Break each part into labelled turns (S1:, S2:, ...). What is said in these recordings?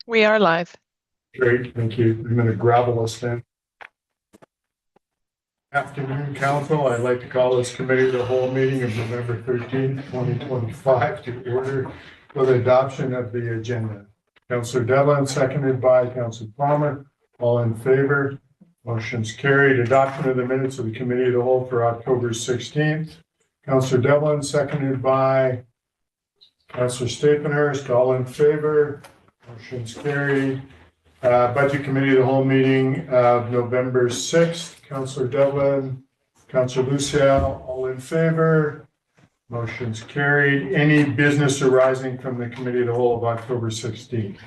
S1: We are live.
S2: Great, thank you. I'm going to gravel us then. Afternoon, Council. I'd like to call this committee of the whole meeting of November 13th, 2025 to order with adoption of the agenda. Councillor Devlin, seconded by Councillor Palmer. All in favor? Motion's carried. Adoption of the minutes of the committee of the whole for October 16th. Councillor Devlin, seconded by Councillor Staphenhurst. All in favor? Motion's carried. Budget Committee of the whole meeting of November 6th. Councillor Devlin, Councillor Lucille, all in favor. Motion's carried. Any business arising from the Committee of the whole of October 16th?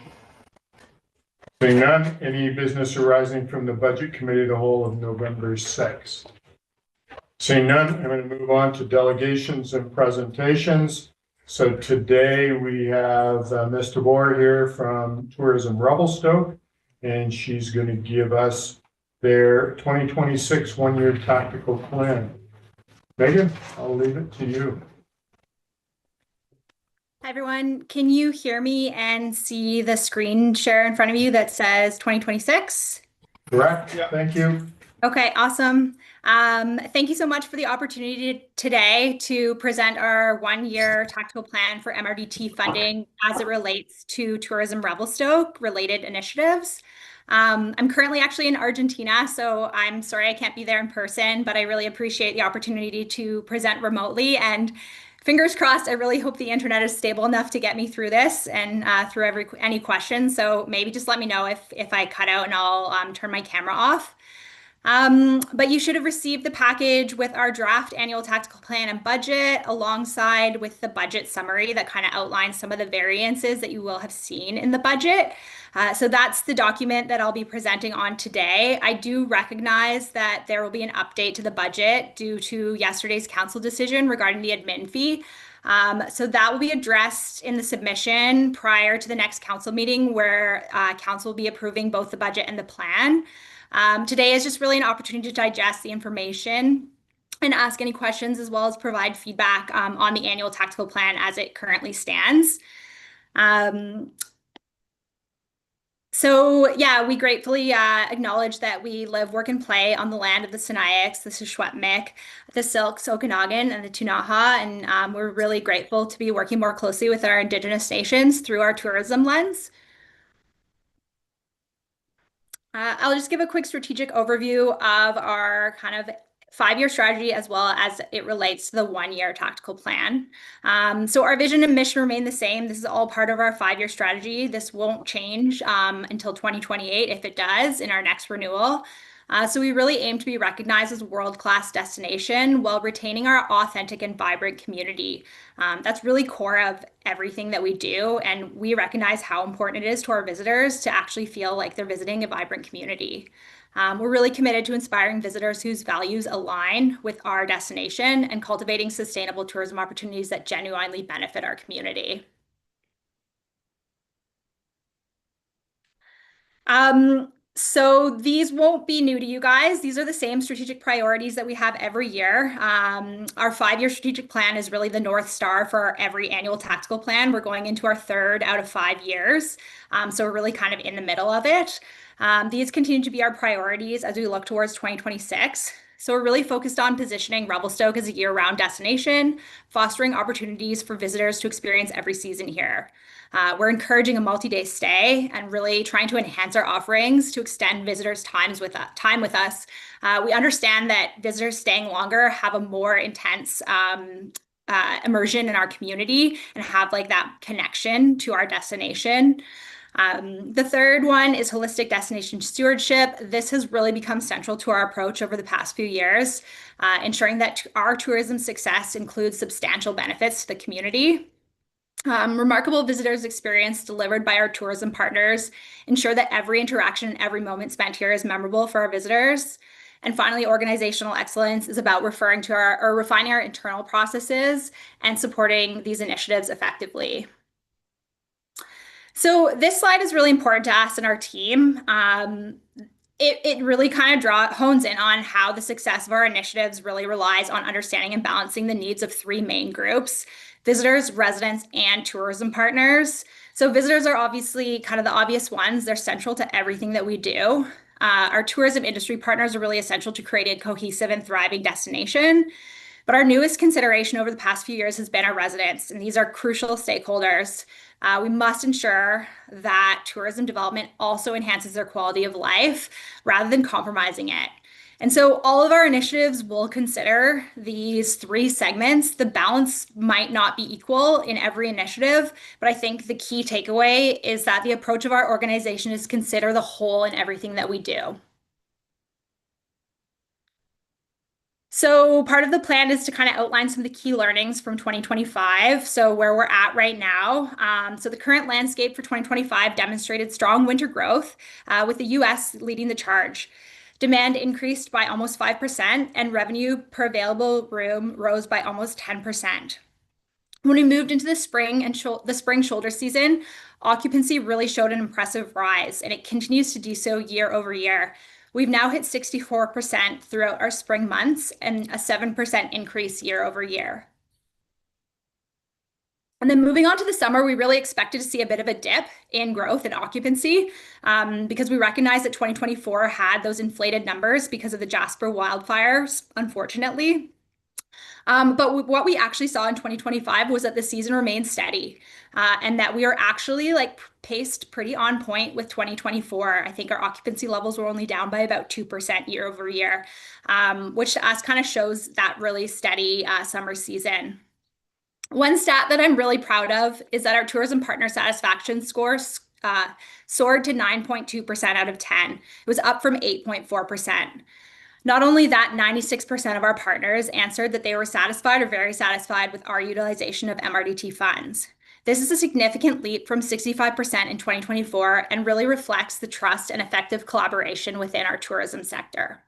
S2: Seeing none, any business arising from the Budget Committee of the whole of November 6th? Seeing none, I'm going to move on to delegations and presentations. So today we have Ms. DeBoer here from Tourism Revelstoke, and she's going to give us their 2026 one-year tactical plan. Megan, I'll leave it to you.
S3: Hi, everyone. Can you hear me and see the screen share in front of you that says 2026?
S2: Correct? Yeah. Thank you.
S3: Okay, awesome. Thank you so much for the opportunity today to present our one-year tactical plan for MRDT funding as it relates to Tourism Revelstoke related initiatives. I'm currently actually in Argentina, so I'm sorry I can't be there in person, but I really appreciate the opportunity to present remotely, and fingers crossed, I really hope the internet is stable enough to get me through this and through any questions. So maybe just let me know if I cut out, and I'll turn my camera off. But you should have received the package with our draft annual tactical plan and budget alongside with the budget summary that kind of outlines some of the variances that you will have seen in the budget. So that's the document that I'll be presenting on today. I do recognize that there will be an update to the budget due to yesterday's council decision regarding the admin fee. So that will be addressed in the submission prior to the next council meeting where council will be approving both the budget and the plan. Today is just really an opportunity to digest the information and ask any questions, as well as provide feedback on the annual tactical plan as it currently stands. So yeah, we gratefully acknowledge that we live, work, and play on the land of the Sinixt, the Secwepemc, the Syilx, Okanagan, and the Ktunaxa, and we're really grateful to be working more closely with our Indigenous nations through our tourism lens. I'll just give a quick strategic overview of our kind of 5-year strategy as well as it relates to the one-year tactical plan. So our vision and mission remain the same. This is all part of our 5-year strategy. This won't change until 2028 if it does in our next renewal. So we really aim to be recognized as a world-class destination while retaining our authentic and vibrant community. That's really core of everything that we do, and we recognize how important it is to our visitors to actually feel like they're visiting a vibrant community. We're really committed to inspiring visitors whose values align with our destination and cultivating sustainable tourism opportunities that genuinely benefit our community. So these won't be new to you guys. These are the same strategic priorities that we have every year. Our 5-year strategic plan is really the North Star for every annual tactical plan. We're going into our 3rd out of 5 years. So we're really kind of in the middle of it. These continue to be our priorities as we look towards 2026. So we're really focused on positioning Revelstoke as a year-round destination, fostering opportunities for visitors to experience every season here. We're encouraging a multi-day stay and really trying to enhance our offerings to extend visitors' time with us. We understand that visitors staying longer have a more intense immersion in our community and have like that connection to our destination. The 3rd one is holistic destination stewardship. This has really become central to our approach over the past few years, ensuring that our tourism success includes substantial benefits to the community. Remarkable visitors experience delivered by our tourism partners ensure that every interaction and every moment spent here is memorable for our visitors. And finally, organizational excellence is about refining our internal processes and supporting these initiatives effectively. So this slide is really important to us and our team. It really kind of hones in on how the success of our initiatives really relies on understanding and balancing the needs of 3 main groups: visitors, residents, and tourism partners. So visitors are obviously kind of the obvious ones. They're central to everything that we do. Our tourism industry partners are really essential to create a cohesive and thriving destination. But our newest consideration over the past few years has been our residents, and these are crucial stakeholders. We must ensure that tourism development also enhances their quality of life rather than compromising it. And so all of our initiatives will consider these three segments. The balance might not be equal in every initiative, but I think the key takeaway is that the approach of our organization is consider the whole in everything that we do. So part of the plan is to kind of outline some of the key learnings from 2025. So where we're at right now. So the current landscape for 2025 demonstrated strong winter growth, with the US leading the charge. Demand increased by almost 5%, and revenue per available room rose by almost 10%. When we moved into the spring and the spring shoulder season, occupancy really showed an impressive rise, and it continues to do so year over year. We've now hit 64% throughout our spring months and a 7% increase year over year. And then moving on to the summer, we really expected to see a bit of a dip in growth and occupancy, because we recognize that 2024 had those inflated numbers because of the Jasper wildfires, unfortunately. But what we actually saw in 2025 was that the season remained steady, and that we are actually like paced pretty on point with 2024. I think our occupancy levels were only down by about 2% year over year, which to us kind of shows that really steady summer season. One stat that I'm really proud of is that our tourism partner satisfaction score soared to 9.2% out of 10. It was up from 8.4%. Not only that, 96% of our partners answered that they were satisfied or very satisfied with our utilization of MRDT funds. This is a significant leap from 65% in 2024 and really reflects the trust and effective collaboration within our tourism sector.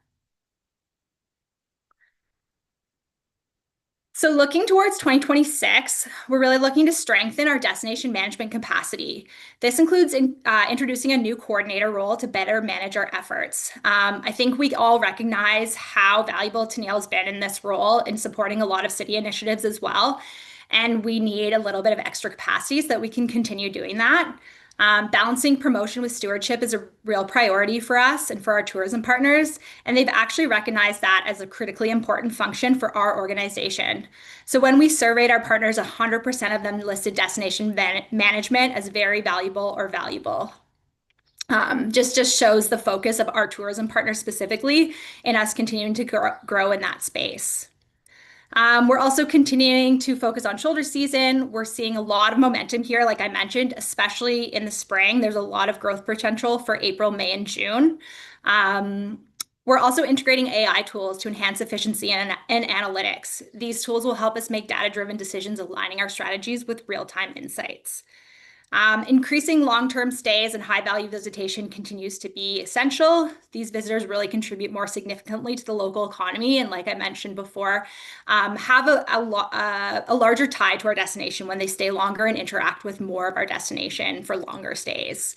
S3: So looking towards 2026, we're really looking to strengthen our destination management capacity. This includes introducing a new coordinator role to better manage our efforts. I think we all recognize how valuable Tennille has been in this role in supporting a lot of city initiatives as well. And we need a little bit of extra capacity so that we can continue doing that. Balancing promotion with stewardship is a real priority for us and for our tourism partners, and they've actually recognized that as a critically important function for our organization. So when we surveyed our partners, 100% of them listed destination management as very valuable or valuable. Just shows the focus of our tourism partners specifically in us continuing to grow in that space. We're also continuing to focus on shoulder season. We're seeing a lot of momentum here, like I mentioned, especially in the spring. There's a lot of growth potential for April, May, and June. We're also integrating AI tools to enhance efficiency and analytics. These tools will help us make data-driven decisions, aligning our strategies with real-time insights. Increasing long-term stays and high-value visitation continues to be essential. These visitors really contribute more significantly to the local economy, and like I mentioned before, have a larger tie to our destination when they stay longer and interact with more of our destination for longer stays.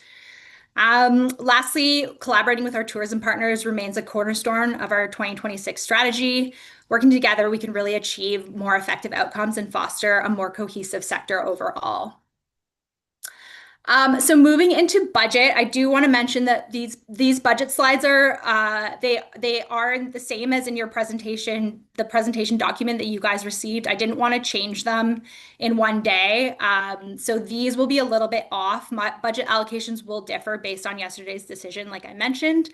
S3: Lastly, collaborating with our tourism partners remains a cornerstone of our 2026 strategy. Working together, we can really achieve more effective outcomes and foster a more cohesive sector overall. So moving into budget, I do want to mention that these budget slides are they are the same as in your presentation, the presentation document that you guys received. I didn't want to change them in one day. So these will be a little bit off. My budget allocations will differ based on yesterday's decision, like I mentioned.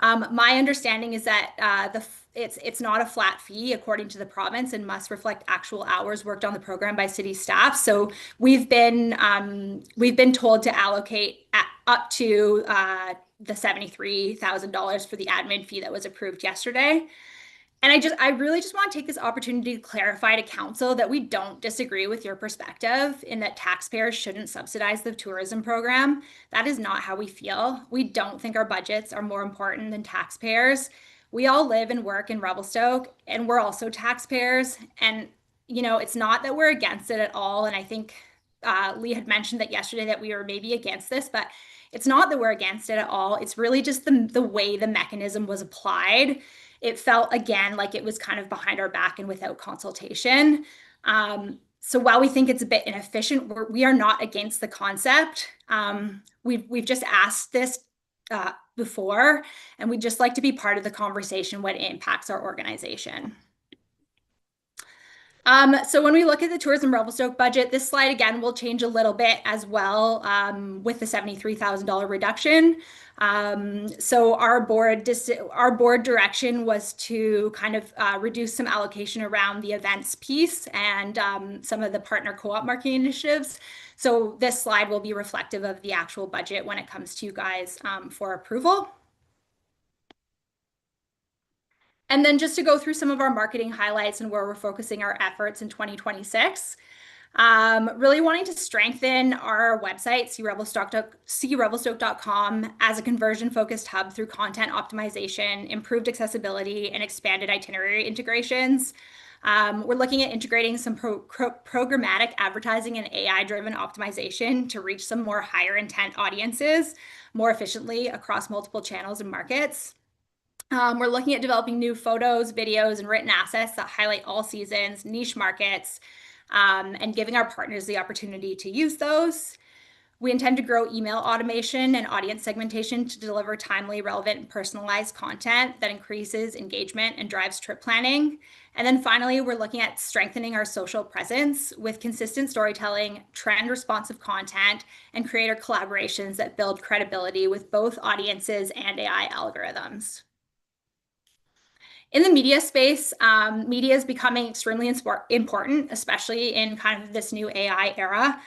S3: My understanding is that it's not a flat fee according to the province and must reflect actual hours worked on the program by city staff. So we've been told to allocate up to the $73,000 for the admin fee that was approved yesterday. And I really just want to take this opportunity to clarify to council that we don't disagree with your perspective in that taxpayers shouldn't subsidize the tourism program. That is not how we feel. We don't think our budgets are more important than taxpayers. We all live and work in Revelstoke, and we're also taxpayers. And, it's not that we're against it at all. And I think Lee had mentioned that yesterday that we were maybe against this, but it's not that we're against it at all. It's really just the way the mechanism was applied. It felt, again, like it was kind of behind our back and without consultation. So while we think it's a bit inefficient, we are not against the concept. We've just asked this before, and we'd just like to be part of the conversation when it impacts our organization. So when we look at the Tourism Revelstoke budget, this slide again will change a little bit as well with the $73,000 reduction. So our board direction was to kind of reduce some allocation around the events piece and some of the partner co-op marketing initiatives. So this slide will be reflective of the actual budget when it comes to you guys for approval. And then just to go through some of our marketing highlights and where we're focusing our efforts in 2026. Really wanting to strengthen our website, crevelstoke.com, as a conversion-focused hub through content optimization, improved accessibility, and expanded itinerary integrations. We're looking at integrating some programmatic advertising and AI-driven optimization to reach some more higher intent audiences more efficiently across multiple channels and markets. We're looking at developing new photos, videos, and written assets that highlight all seasons, niche markets, and giving our partners the opportunity to use those. We intend to grow email automation and audience segmentation to deliver timely, relevant, and personalized content that increases engagement and drives trip planning. And then finally, we're looking at strengthening our social presence with consistent storytelling, trend responsive content, and creator collaborations that build credibility with both audiences and AI algorithms. In the media space, media is becoming extremely important, especially in kind of this new AI era.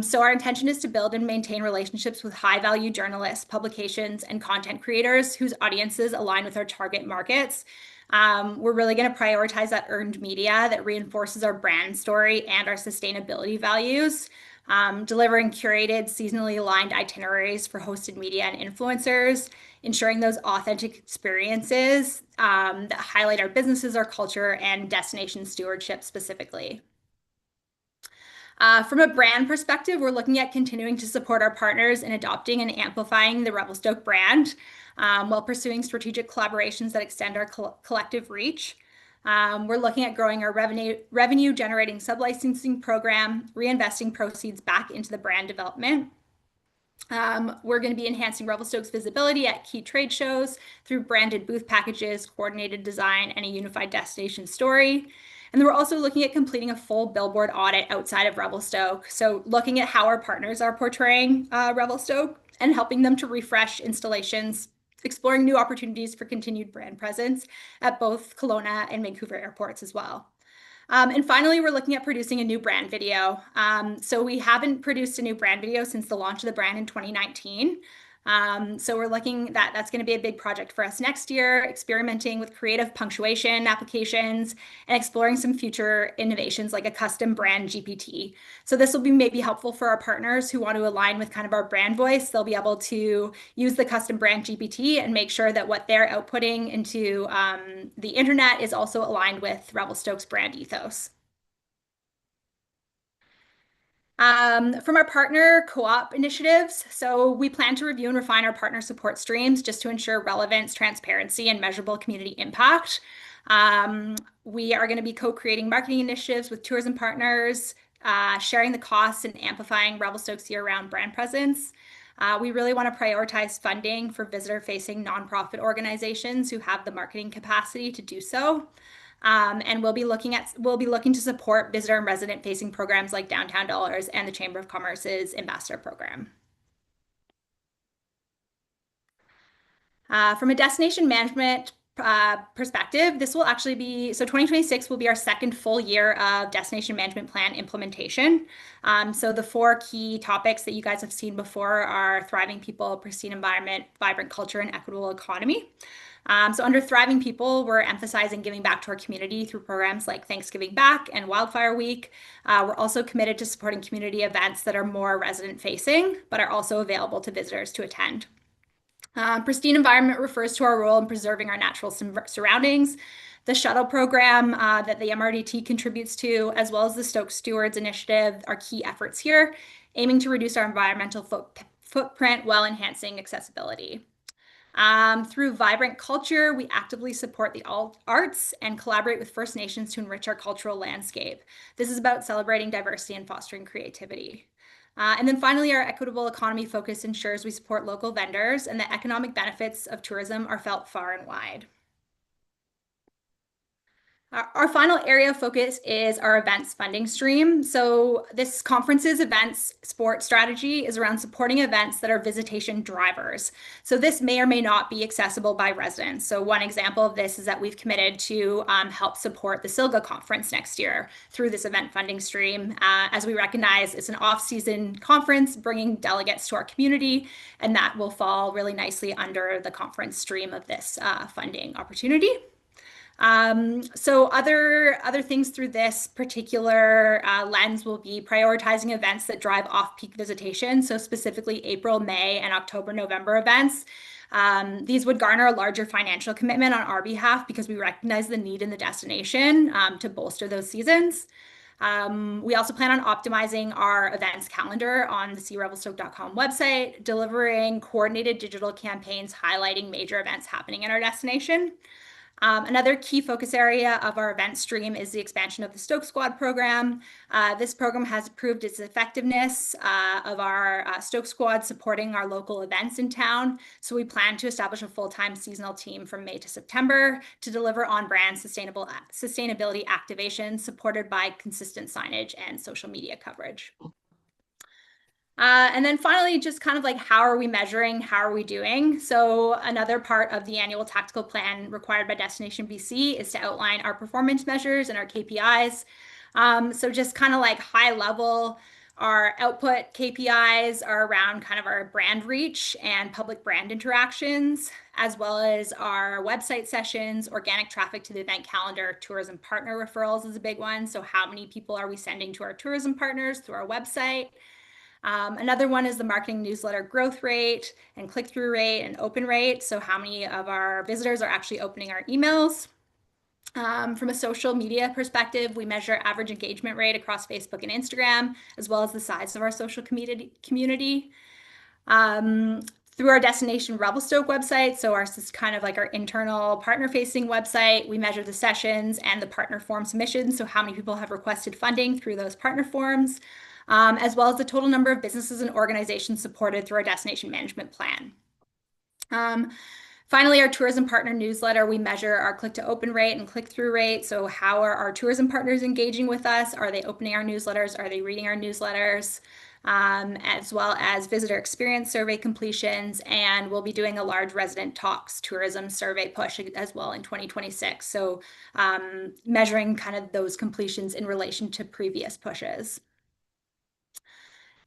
S3: So our intention is to build and maintain relationships with high-value journalists, publications, and content creators whose audiences align with our target markets. We're really going to prioritize that earned media that reinforces our brand story and our sustainability values. Delivering curated, seasonally aligned itineraries for hosted media and influencers, ensuring those authentic experiences that highlight our businesses, our culture, and destination stewardship specifically. From a brand perspective, we're looking at continuing to support our partners in adopting and amplifying the Revelstoke brand while pursuing strategic collaborations that extend our collective reach. We're looking at growing our revenue generating sublicensing program, reinvesting proceeds back into the brand development. We're going to be enhancing Revelstoke's visibility at key trade shows through branded booth packages, coordinated design, and a unified destination story. And then we're also looking at completing a full billboard audit outside of Revelstoke. So looking at how our partners are portraying Revelstoke and helping them to refresh installations, exploring new opportunities for continued brand presence at both Kelowna and Vancouver airports as well. And finally, we're looking at producing a new brand video. So we haven't produced a new brand video since the launch of the brand in 2019. So we're looking that's going to be a big project for us next year, experimenting with creative punctuation applications and exploring some future innovations like a custom brand GPT. So this will be maybe helpful for our partners who want to align with kind of our brand voice. They'll be able to use the custom brand GPT and make sure that what they're outputting into the internet is also aligned with Revelstoke's brand ethos. From our partner co-op initiatives, so we plan to review and refine our partner support streams just to ensure relevance, transparency, and measurable community impact. We are going to be co-creating marketing initiatives with tourism partners, sharing the costs and amplifying Revelstoke's year-round brand presence. We really want to prioritize funding for visitor-facing nonprofit organizations who have the marketing capacity to do so. And we'll be looking to support visitor and resident facing programs like Downtown Dollars and the Chamber of Commerce's Ambassador Program. From a destination management perspective, this will actually be, so 2026 will be our second full year of destination management plan implementation. So the 4 key topics that you guys have seen before are thriving people, pristine environment, vibrant culture, and equitable economy. So under Thriving People, we're emphasizing giving back to our community through programs like Thanksgiving Back and Wildfire Week. We're also committed to supporting community events that are more resident facing, but are also available to visitors to attend. Pristine environment refers to our role in preserving our natural surroundings. The shuttle program that the MRDT contributes to, as well as the Stoke Stewards Initiative, are key efforts here, aiming to reduce our environmental footprint while enhancing accessibility. Through vibrant culture, we actively support the arts and collaborate with First Nations to enrich our cultural landscape. This is about celebrating diversity and fostering creativity. And then finally, our equitable economy focus ensures we support local vendors and the economic benefits of tourism are felt far and wide. Our final area of focus is our events funding stream. So this conferences, events, sport strategy is around supporting events that are visitation drivers. So this may or may not be accessible by residents. So one example of this is that we've committed to help support the SILGA conference next year through this event funding stream. As we recognize, it's an off-season conference bringing delegates to our community, and that will fall really nicely under the conference stream of this funding opportunity. So other things through this particular lens will be prioritizing events that drive off-peak visitation. So specifically April, May, and October, November events. These would garner a larger financial commitment on our behalf because we recognize the need in the destination to bolster those seasons. We also plan on optimizing our events calendar on the seerevelstoke.com website, delivering coordinated digital campaigns highlighting major events happening in our destination. Another key focus area of our event stream is the expansion of the Stoke Squad program. This program has proved its effectiveness of our Stoke Squad supporting our local events in town. So we plan to establish a full-time seasonal team from May to September to deliver on-brand sustainability activation supported by consistent signage and social media coverage. And then finally, just kind of like, how are we measuring? How are we doing? So another part of the annual tactical plan required by Destination BC is to outline our performance measures and our KPIs. So just kind of like high level, our output KPIs are around kind of our brand reach and public brand interactions, as well as our website sessions, organic traffic to the event calendar, tourism partner referrals is a big one. So how many people are we sending to our tourism partners through our website? Another one is the marketing newsletter growth rate and click-through rate and open rate. So how many of our visitors are actually opening our emails? From a social media perspective, we measure average engagement rate across Facebook and Instagram, as well as the size of our social community. Through our Destination Revelstoke website, so ours is kind of like our internal partner-facing website, we measure the sessions and the partner form submissions, so how many people have requested funding through those partner forms. As well as the total number of businesses and organizations supported through our destination management plan. Finally, our tourism partner newsletter, we measure our click-to-open rate and click-through rate. So how are our tourism partners engaging with us? Are they opening our newsletters? Are they reading our newsletters? As well as visitor experience survey completions. And we'll be doing a large resident talks tourism survey push as well in 2026. So measuring kind of those completions in relation to previous pushes.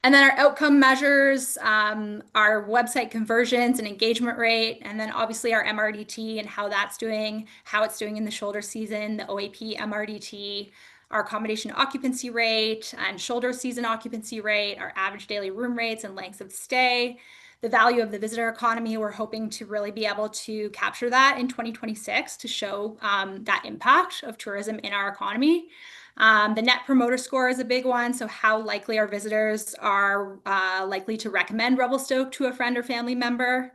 S3: And then our outcome measures, our website conversions and engagement rate, and then obviously our MRDT and how that's doing, how it's doing in the shoulder season, the OAP MRDT, our accommodation occupancy rate and shoulder season occupancy rate, our average daily room rates and lengths of stay, the value of the visitor economy. We're hoping to really be able to capture that in 2026 to show that impact of tourism in our economy. The Net Promoter Score is a big one. So how likely our visitors are likely to recommend Revelstoke to a friend or family member.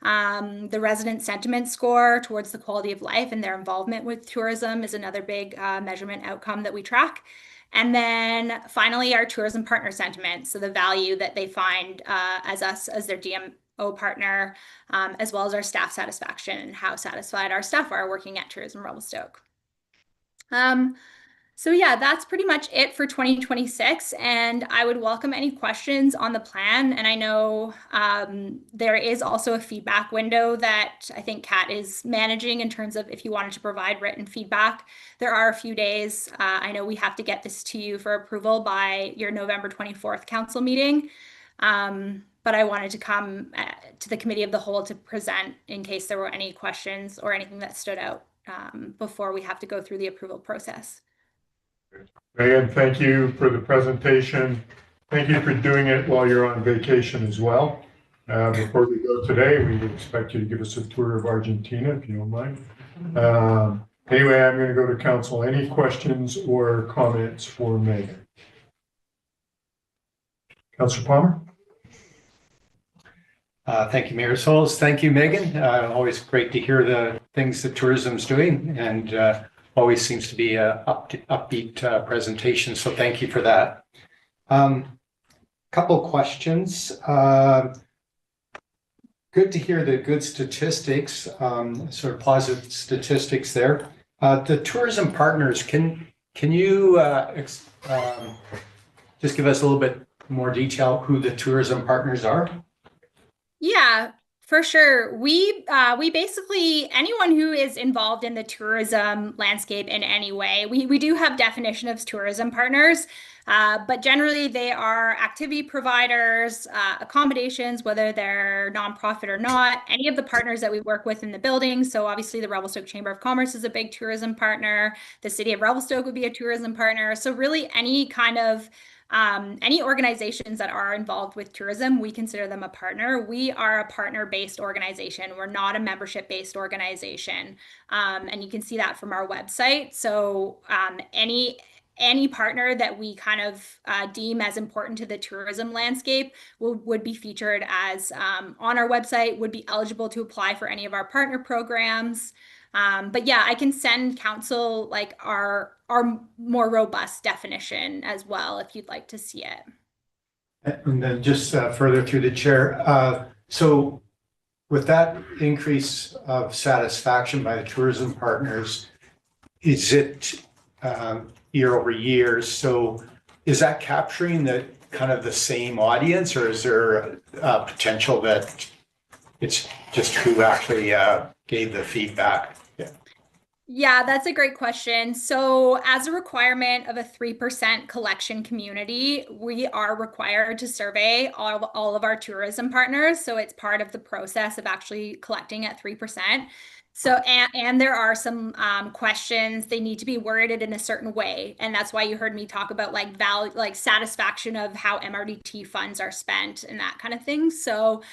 S3: The resident sentiment score towards the quality of life and their involvement with tourism is another big measurement outcome that we track. And then finally, our tourism partner sentiment. So the value that they find as us as their DMO partner, as well as our staff satisfaction and how satisfied our staff are working at Tourism Revelstoke. So yeah, that's pretty much it for 2026, and I would welcome any questions on the plan. And I know there is also a feedback window that I think Kat is managing in terms of if you wanted to provide written feedback. There are a few days. I know we have to get this to you for approval by your November 24th council meeting. But I wanted to come to the committee of the whole to present in case there were any questions or anything that stood out before we have to go through the approval process.
S2: Megan, thank you for the presentation. Thank you for doing it while you're on vacation as well. Before we go today, we would expect you to give us a tour of Argentina, if you don't mind. Anyway, I'm going to go to council. Any questions or comments for Megan? Councilor Palmer?
S1: Thank you, Mayor Souls. Thank you, Megan. Always great to hear the things that tourism's doing, and always seems to be a upbeat presentation. So thank you for that. Couple questions. Good to hear the good statistics, sort of positive statistics there. The tourism partners, can you just give us a little bit more detail who the tourism partners are?
S3: Yeah, for sure. We basically, anyone who is involved in the tourism landscape in any way, we do have definition of tourism partners, but generally they are activity providers, accommodations, whether they're nonprofit or not, any of the partners that we work with in the building. So obviously the Revelstoke Chamber of Commerce is a big tourism partner. The city of Revelstoke would be a tourism partner. So really any kind of any organizations that are involved with tourism, we consider them a partner. We are a partner-based organization. We're not a membership-based organization. And you can see that from our website. So any partner that we kind of deem as important to the tourism landscape would be featured as on our website, would be eligible to apply for any of our partner programs. But yeah, I can send council like our more robust definition as well if you'd like to see it.
S1: And then just further through the chair. So with that increase of satisfaction by the tourism partners, is it year over year? So is that capturing the kind of the same audience, or is there a potential that it's just who actually gave the feedback?
S3: Yeah, that's a great question. So as a requirement of a 3% collection community, we are required to survey all of our tourism partners. So it's part of the process of actually collecting at 3%. So, and there are some questions, they need to be worded in a certain way. And that's why you heard me talk about like value, like satisfaction of how MRDT funds are spent and that kind of thing. So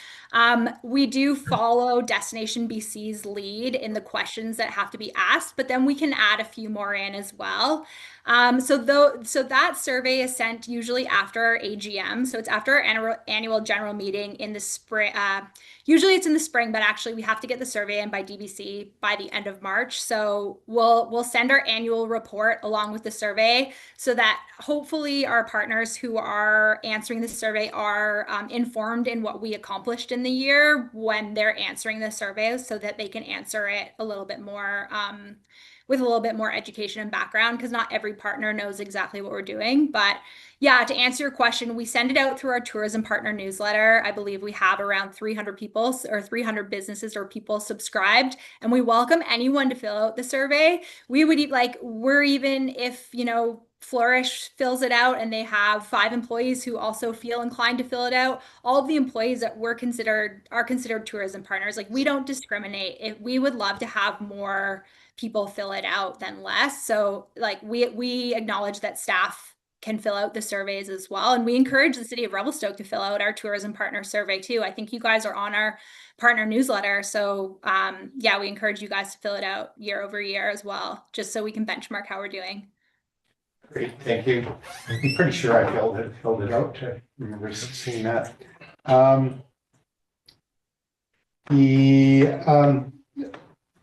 S3: we do follow Destination BC's lead in the questions that have to be asked, but then we can add a few more in as well. So that survey is sent usually after our AGM. So it's after our annual general meeting in the spring. Usually it's in the spring, but actually we have to get the survey in by DBC by the end of March. So we'll send our annual report along with the survey so that hopefully our partners who are answering the survey are informed in what we accomplished in the year when they're answering the survey so that they can answer it a little bit more with a little bit more education and background, because not every partner knows exactly what we're doing. But yeah, to answer your question, we send it out through our tourism partner newsletter. I believe we have around 300 people or 300 businesses or people subscribed, and we welcome anyone to fill out the survey. We're even if, you know, Flourish fills it out and they have 5 employees who also feel inclined to fill it out, all of the employees that are considered tourism partners. Like, we don't discriminate. We would love to have more people fill it out than less. So like we acknowledge that staff can fill out the surveys as well. And we encourage the city of Revelstoke to fill out our tourism partner survey too. I think you guys are on our partner newsletter. So yeah, we encourage you guys to fill it out year over year as well, just so we can benchmark how we're doing.
S1: Great, thank you. I'm pretty sure I filled it out. I remember seeing that.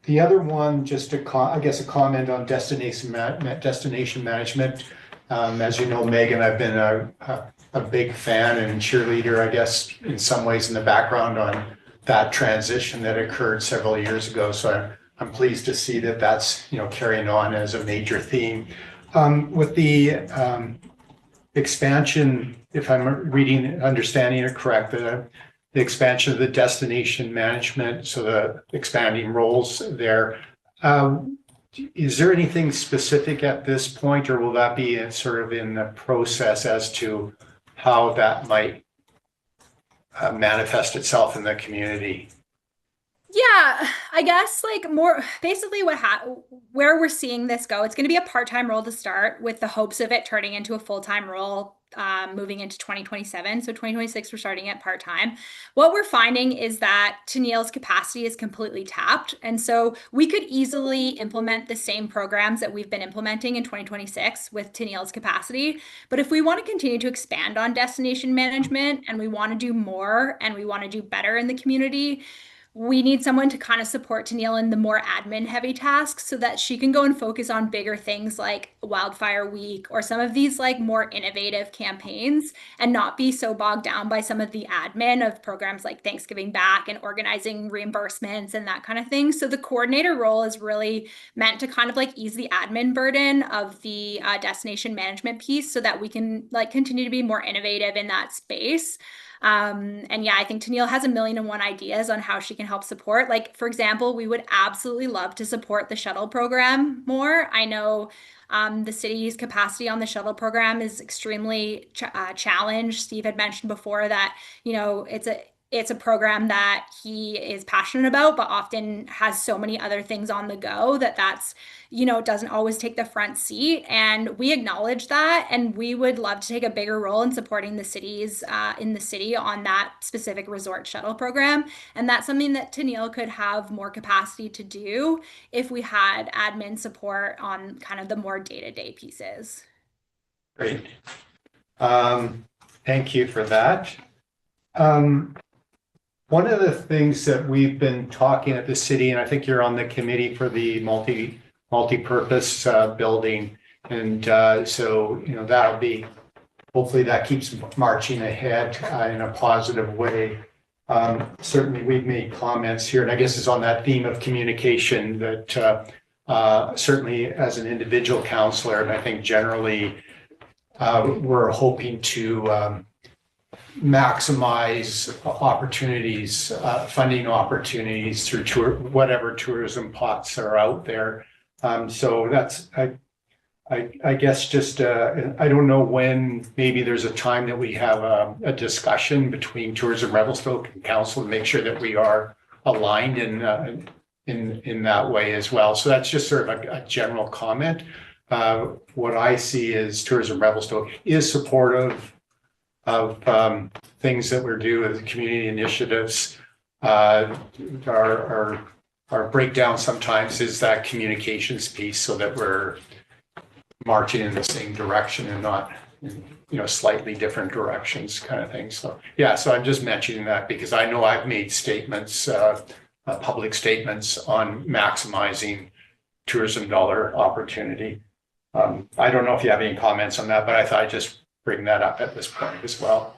S1: The other one, just I guess a comment on destination management. As you know, Megan, I've been a big fan and cheerleader, I guess, in some ways in the background on that transition that occurred several years ago. So I'm pleased to see that that's, you know, carrying on as a major theme. With the expansion, if I'm understanding it correct, the expansion of the destination management, so the expanding roles there. Is there anything specific at this point, or will that be sort of in the process as to how that might manifest itself in the community?
S3: Yeah, I guess like more basically where we're seeing this go, it's going to be a part-time role to start with the hopes of it turning into a full-time role moving into 2027. So 2026, we're starting at part-time. What we're finding is that Tennille's capacity is completely tapped. And so we could easily implement the same programs that we've been implementing in 2026 with Tennille's capacity. But if we want to continue to expand on destination management and we want to do more and we want to do better in the community, we need someone to kind of support Tennille in the more admin heavy tasks so that she can go and focus on bigger things like Wildfire Week or some of these like more innovative campaigns and not be so bogged down by some of the admin of programs like Thanksgiving Back and organizing reimbursements and that kind of thing. So the coordinator role is really meant to kind of like ease the admin burden of the destination management piece so that we can like continue to be more innovative in that space. And yeah, I think Tennille has 1,000,001 ideas on how she can help support. Like, for example, we would absolutely love to support the shuttle program more. I know the city's capacity on the shuttle program is extremely challenged. Steve had mentioned before that, you know, it's a program that he is passionate about, but often has so many other things on the go that's, you know, doesn't always take the front seat. And we acknowledge that. And we would love to take a bigger role in supporting the cities in the city on that specific resort shuttle program. And that's something that Tennille could have more capacity to do if we had admin support on kind of the more day-to-day pieces.
S1: Great. Thank you for that. One of the things that we've been talking at the city, and I think you're on the committee for the multi-purpose building. And so, you know, that'll be, hopefully that keeps marching ahead in a positive way. Certainly we've made comments here, and I guess it's on that theme of communication that certainly as an individual counselor, and I think generally we're hoping to maximize opportunities, funding opportunities through whatever tourism pots are out there. So that's, I guess just, I don't know when, maybe there's a time that we have a discussion between Tourism Revelstoke and Council to make sure that we are aligned in that way as well. So that's just sort of a general comment. What I see is Tourism Revelstoke is supportive of things that we're doing as community initiatives. Our breakdown sometimes is that communications piece so that we're marching in the same direction and not in, you know, slightly different directions kind of thing. So yeah, so I'm just mentioning that because I know I've made statements, public statements on maximizing tourism dollar opportunity. I don't know if you have any comments on that, but I thought I'd just bring that up at this point as well.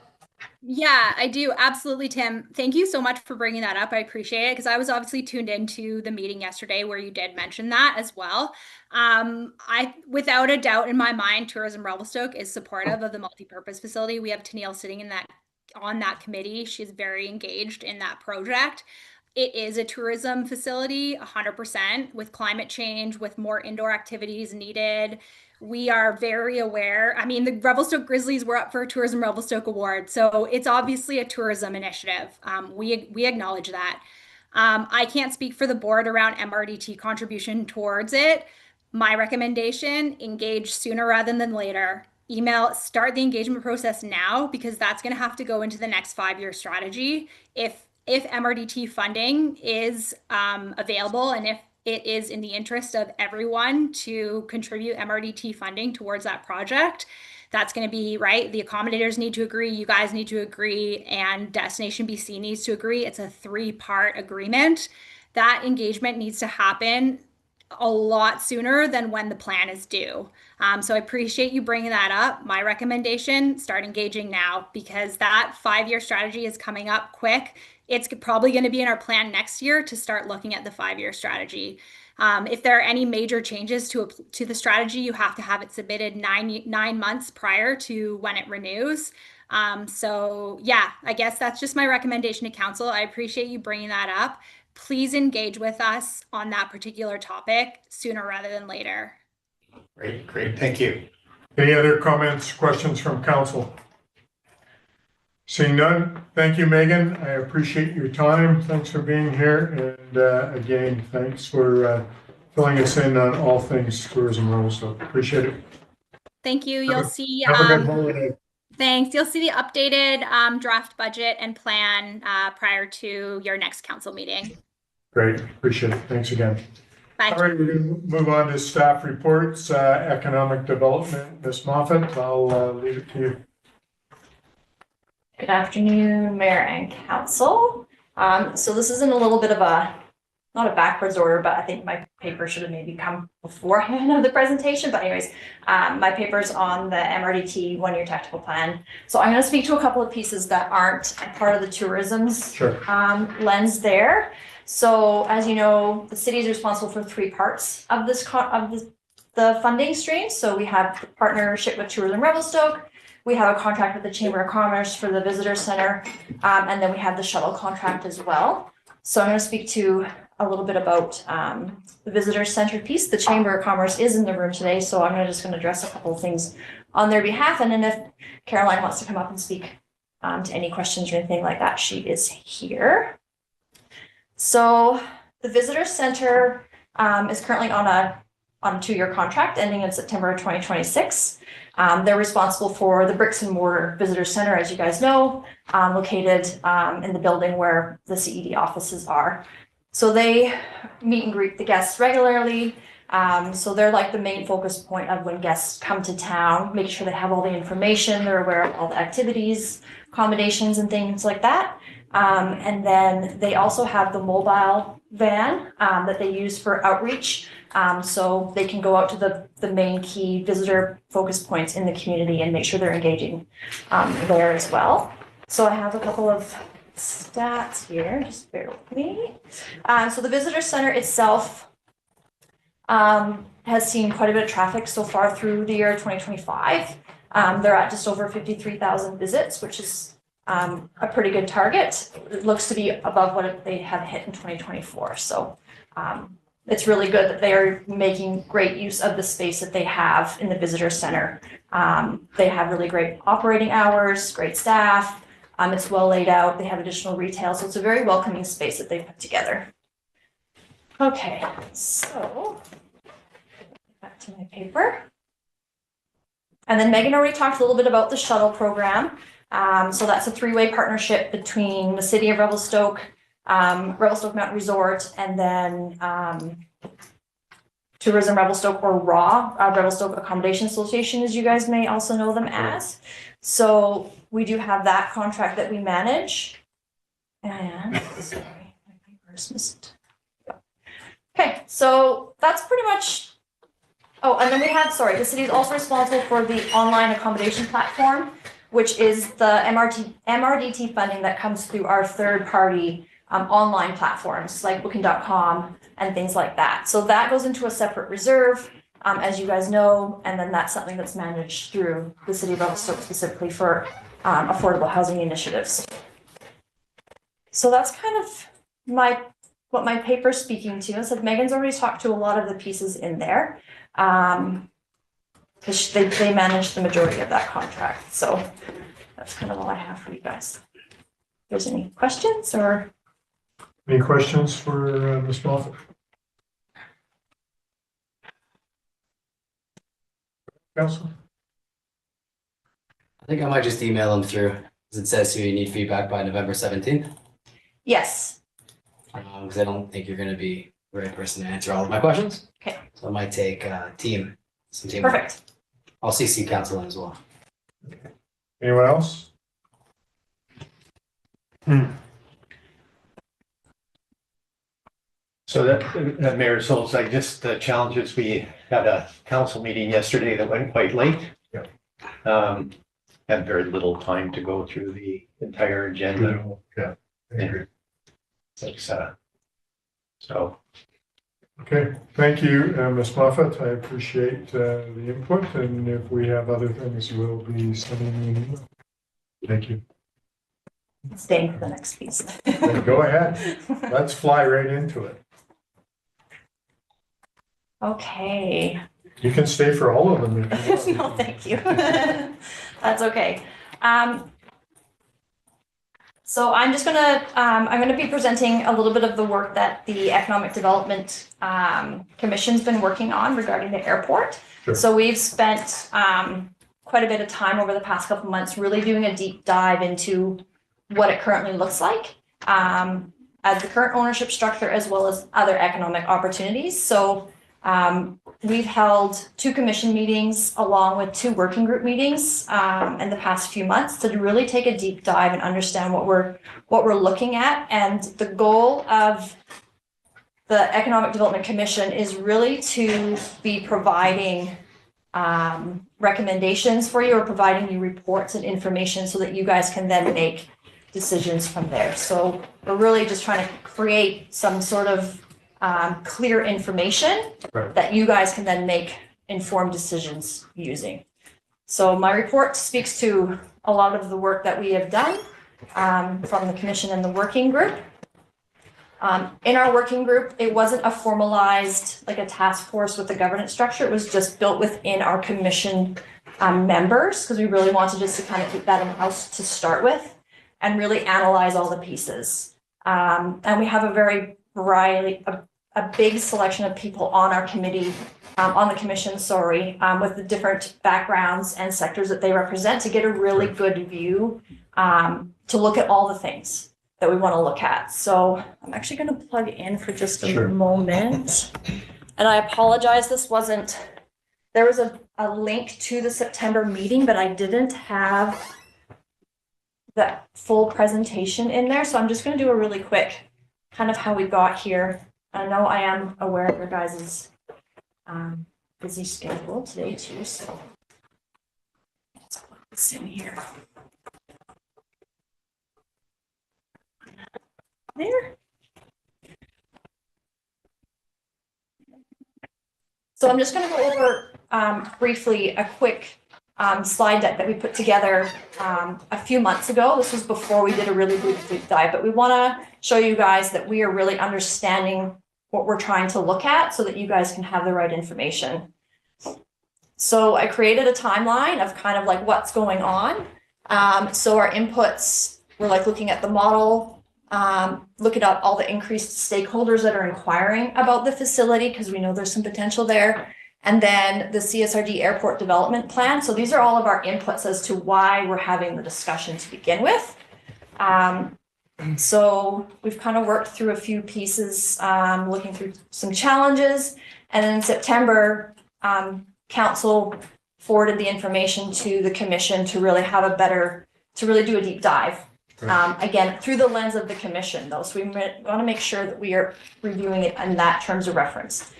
S3: Yeah, I do. Absolutely, Tim. Thank you so much for bringing that up. I appreciate it because I was obviously tuned into the meeting yesterday where you did mention that as well. Without a doubt in my mind, Tourism Revelstoke is supportive of the multi-purpose facility. We have Tennille sitting on that committee. She's very engaged in that project. It is a tourism facility, 100%, with climate change, with more indoor activities needed. We are very aware. I mean, the Revelstoke Grizzlies were up for a Tourism Revelstoke Award, so it's obviously a tourism initiative. We acknowledge that. I can't speak for the board around MRDT contribution towards it. My recommendation, engage sooner rather than later. Start the engagement process now because that's going to have to go into the next 5-year strategy. If MRDT funding is available and if it is in the interest of everyone to contribute MRDT funding towards that project, that's going to be right. The accommodators need to agree, you guys need to agree, and Destination BC needs to agree. It's a 3-part agreement. That engagement needs to happen a lot sooner than when the plan is due. So I appreciate you bringing that up. My recommendation, start engaging now because that 5-year strategy is coming up quick. It's probably going to be in our plan next year to start looking at the 5-year strategy. If there are any major changes to the strategy, you have to have it submitted 9 months prior to when it renews. So yeah, I guess that's just my recommendation to council. I appreciate you bringing that up. Please engage with us on that particular topic sooner rather than later.
S1: Great. Thank you.
S2: Any other comments, questions from council? Seeing none, thank you, Megan. I appreciate your time. Thanks for being here. And again, thanks for filling us in on all things Tourism Revelstoke. Appreciate it.
S3: Thank you. You'll see.
S2: Have a good holiday.
S3: Thanks. You'll see the updated draft budget and plan prior to your next council meeting.
S2: Great, appreciate it. Thanks again.
S3: Bye.
S2: All right, we're going to move on to staff reports, economic development. Ms. Moffat, I'll leave it to you.
S4: Good afternoon, Mayor and Council. So this is in a little bit of a, not a backwards order, but I think my paper should have maybe come beforehand of the presentation. But anyways, my paper's on the MRDT one-year tactical plan. So I'm going to speak to a couple of pieces that aren't part of the tourism's
S2: Sure.
S4: lens there. So as you know, the city is responsible for three parts of this the funding stream. So we have the partnership with Tourism Revelstoke. We have a contract with the Chamber of Commerce for the Visitor Center, and then we have the shuttle contract as well. So I'm going to speak to a little bit about the Visitor Center piece. The Chamber of Commerce is in the room today, so I'm just going to address a couple of things on their behalf. And then if Caroline wants to come up and speak to any questions or anything like that, she is here. So the Visitor Center is currently on a 2-year contract ending in September of 2026. They're responsible for the bricks and mortar visitor center, as you guys know, located in the building where the CED offices are. So they meet and greet the guests regularly. So they're like the main focus point of when guests come to town, make sure they have all the information, they're aware of all the activities, accommodations and things like that. And then they also have the mobile van that they use for outreach. So they can go out to the main key visitor focus points in the community and make sure they're engaging there as well. So I have a couple of stats here, just bear with me. So the visitor center itself has seen quite a bit of traffic so far through the year 2025. They're at just over 53,000 visits, which is a pretty good target. It looks to be above what they have hit in 2024. So it's really good that they are making great use of the space that they have in the visitor center. They have really great operating hours, great staff. It's well laid out. They have additional retail. So it's a very welcoming space that they've put together. Okay, so back to my paper. And then Megan already talked a little bit about the shuttle program. So that's a 3-way partnership between the city of Revelstoke, Revelstoke Mountain Resort, and then Tourism Revelstoke, or RAW, Revelstoke Accommodation Association, as you guys may also know them as. So we do have that contract that we manage. And sorry, my paper is missed. Okay, so that's pretty much. Oh, and then we have, sorry, the city is also responsible for the online accommodation platform, which is the MRDT funding that comes through our third-party online platforms like Booking.com and things like that. So that goes into a separate reserve, as you guys know, and then that's something that's managed through the city of Revelstoke specifically for affordable housing initiatives. So that's kind of what my paper's speaking to. I said Megan's already talked to a lot of the pieces in there. Because they manage the majority of that contract. So that's kind of all I have for you guys. If there's any questions or?
S2: Any questions for Ms. Moffat? Council?
S5: I think I might just email them through, because it says here you need feedback by November 17th.
S4: Yes.
S5: Because I don't think you're going to be the right person to answer all of my questions.
S4: Okay.
S5: So I might take some team.
S4: Perfect.
S5: I'll CC council in as well.
S2: Anyone else?
S1: So that Mayor Souls, I guess the challenges, we had a council meeting yesterday that went quite late. Had very little time to go through the entire agenda.
S2: Yeah. I agree.
S1: So.
S2: Okay, thank you, Ms. Moffat. I appreciate the input, and if we have other things, we'll be sending you an email. Thank you.
S4: Staying for the next piece.
S2: Go ahead. Let's fly right into it.
S4: Okay.
S2: You can stay for all of them. If you want.
S4: No, thank you. That's okay. So I'm just I'm gonna be presenting a little bit of the work that the Economic Development Commission's been working on regarding the airport.
S2: Sure.
S4: So we've spent quite a bit of time over the past couple of months, really doing a deep dive into what it currently looks like, as the current ownership structure, as well as other economic opportunities. So we've held 2 commission meetings along with 2 working group meetings in the past few months to really take a deep dive and understand what we're looking at. And the goal of the Economic Development Commission is really to be providing recommendations for you, or providing you reports and information so that you guys can then make decisions from there. So we're really just trying to create some sort of clear information
S2: Right.
S4: that you guys can then make informed decisions using. So my report speaks to a lot of the work that we have done from the commission and the working group. In our working group, it wasn't a formalized, like a task force with a governance structure. It was just built within our commission members, because we really wanted just to kind of keep that in-house to start with and really analyze all the pieces. And we have a very variety, a big selection of people on our committee, on the commission, with the different backgrounds and sectors that they represent, to get a really good view, to look at all the things that we want to look at. So I'm actually going to plug in for just a
S2: Sure.
S4: moment. And I apologize, there was a link to the September meeting, but I didn't have the full presentation in there. So I'm just going to do a really quick kind of how we got here. I know I am aware of your guys' busy schedule today too, so let's put this in here. There. So I'm just going to go over briefly a quick slide deck that we put together a few months ago. This was before we did a really deep dive, but we want to show you guys that we are really understanding what we're trying to look at so that you guys can have the right information. So I created a timeline of kind of like what's going on. So our inputs, we're like looking at the model, looking at all the increased stakeholders that are inquiring about the facility, because we know there's some potential there. And then the CSRD airport development plan. So these are all of our inputs as to why we're having the discussion to begin with. So we've kind of worked through a few pieces, looking through some challenges. And then in September, council forwarded the information to the commission to really have to really do a deep dive. Again, through the lens of the commission though. So we want to make sure that we are reviewing it in that terms of reference.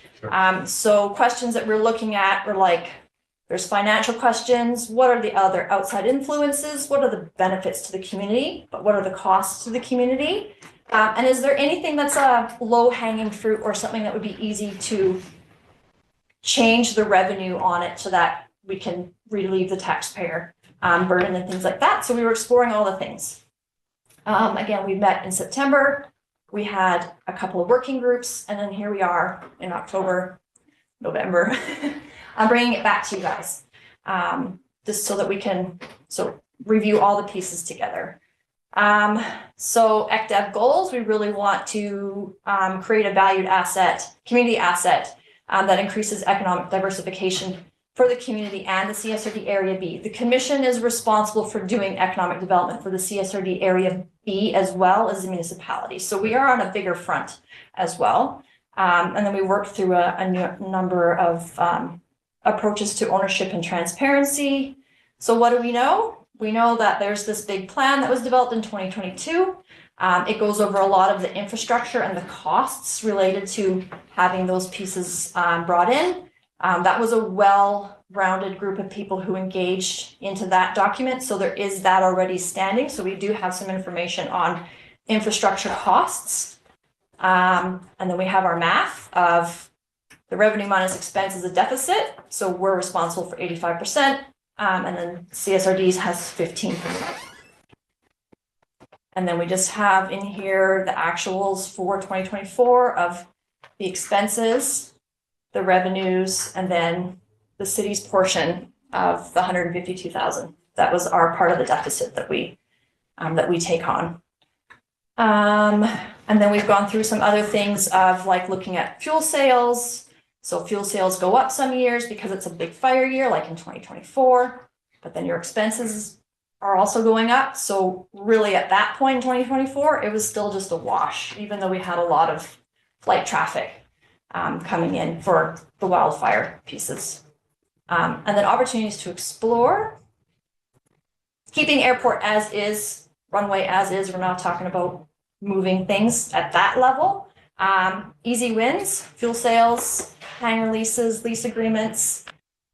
S4: So questions that we're looking at were like, there's financial questions. What are the other outside influences? What are the benefits to the community? But what are the costs to the community? And is there anything that's a low-hanging fruit or something that would be easy to change the revenue on it so that we can relieve the taxpayer burden and things like that? So we were exploring all the things. Again, we met in September. We had a couple of working groups, and then here we are in October, November. I'm bringing it back to you guys, just so that we can review all the pieces together. So ECDEV goals, we really want to create a valued asset, community asset, that increases economic diversification for the community and the CSRD Area B. The commission is responsible for doing economic development for the CSRD Area B as well as the municipality. So we are on a bigger front as well. And then we worked through a number of approaches to ownership and transparency. So what do we know? We know that there's this big plan that was developed in 2022. It goes over a lot of the infrastructure and the costs related to having those pieces brought in. That was a well-rounded group of people who engaged into that document. So there is that already standing. So we do have some information on infrastructure costs. And then we have our math of the revenue minus expense is a deficit. So we're responsible for 85%. And then CSRDs has 15%. And then we just have in here the actuals for 2024 of the expenses, the revenues, and then the city's portion of the 152,000. That was our part of the deficit that we take on. And then we've gone through some other things of like looking at fuel sales. So fuel sales go up some years because it's a big fire year, like in 2024. but then your expenses are also going up. So really at that point in 2024, it was still just a wash, even though we had a lot of flight traffic coming in for the wildfire pieces. And then opportunities to explore. Keeping airport as is, runway as is, we're not talking about moving things at that level. Easy wins, fuel sales, hangar leases, lease agreements,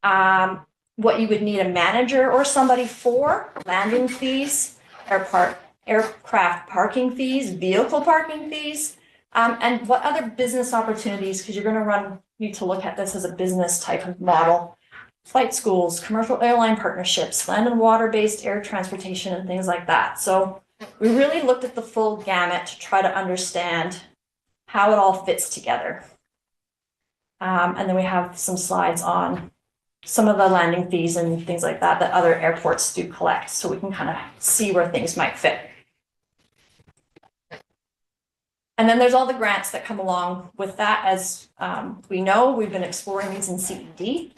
S4: what you would need a manager or somebody for, landing fees, aircraft parking fees, vehicle parking fees, and what other business opportunities, because you're gonna need to look at this as a business type of model. Flight schools, commercial airline partnerships, land and water-based air transportation and things like that. So we really looked at the full gamut to try to understand how it all fits together. And then we have some slides on some of the landing fees and things like that that other airports do collect, so we can kind of see where things might fit. And then there's all the grants that come along with that. As we know, we've been exploring these in CED.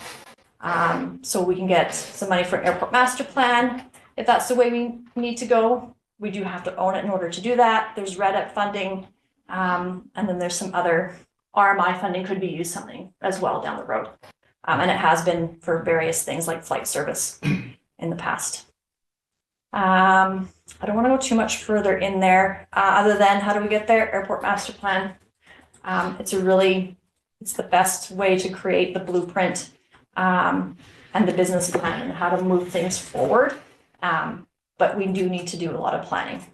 S4: So we can get some money for an airport master plan. If that's the way we need to go, we do have to own it in order to do that. There's REDIP funding, and then there's some other RMI funding could be used something as well down the road. And it has been for various things like flight service in the past. I don't want to go too much further in there, other than how do we get there? Airport master plan. It's the best way to create the blueprint and the business plan and how to move things forward. But we do need to do a lot of planning.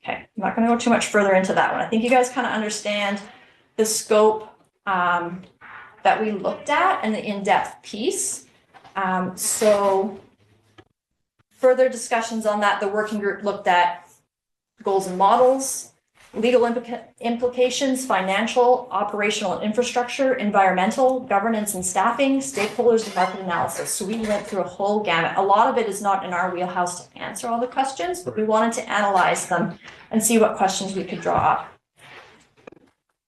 S4: Okay, I'm not going to go too much further into that one. I think you guys kind of understand the scope that we looked at and the in-depth piece. So further discussions on that, the working group looked at goals and models, legal implications, financial, operational and infrastructure, environmental, governance and staffing, stakeholders and market analysis. So we went through a whole gamut. A lot of it is not in our wheelhouse to answer all the questions, but we wanted to analyze them and see what questions we could draw up.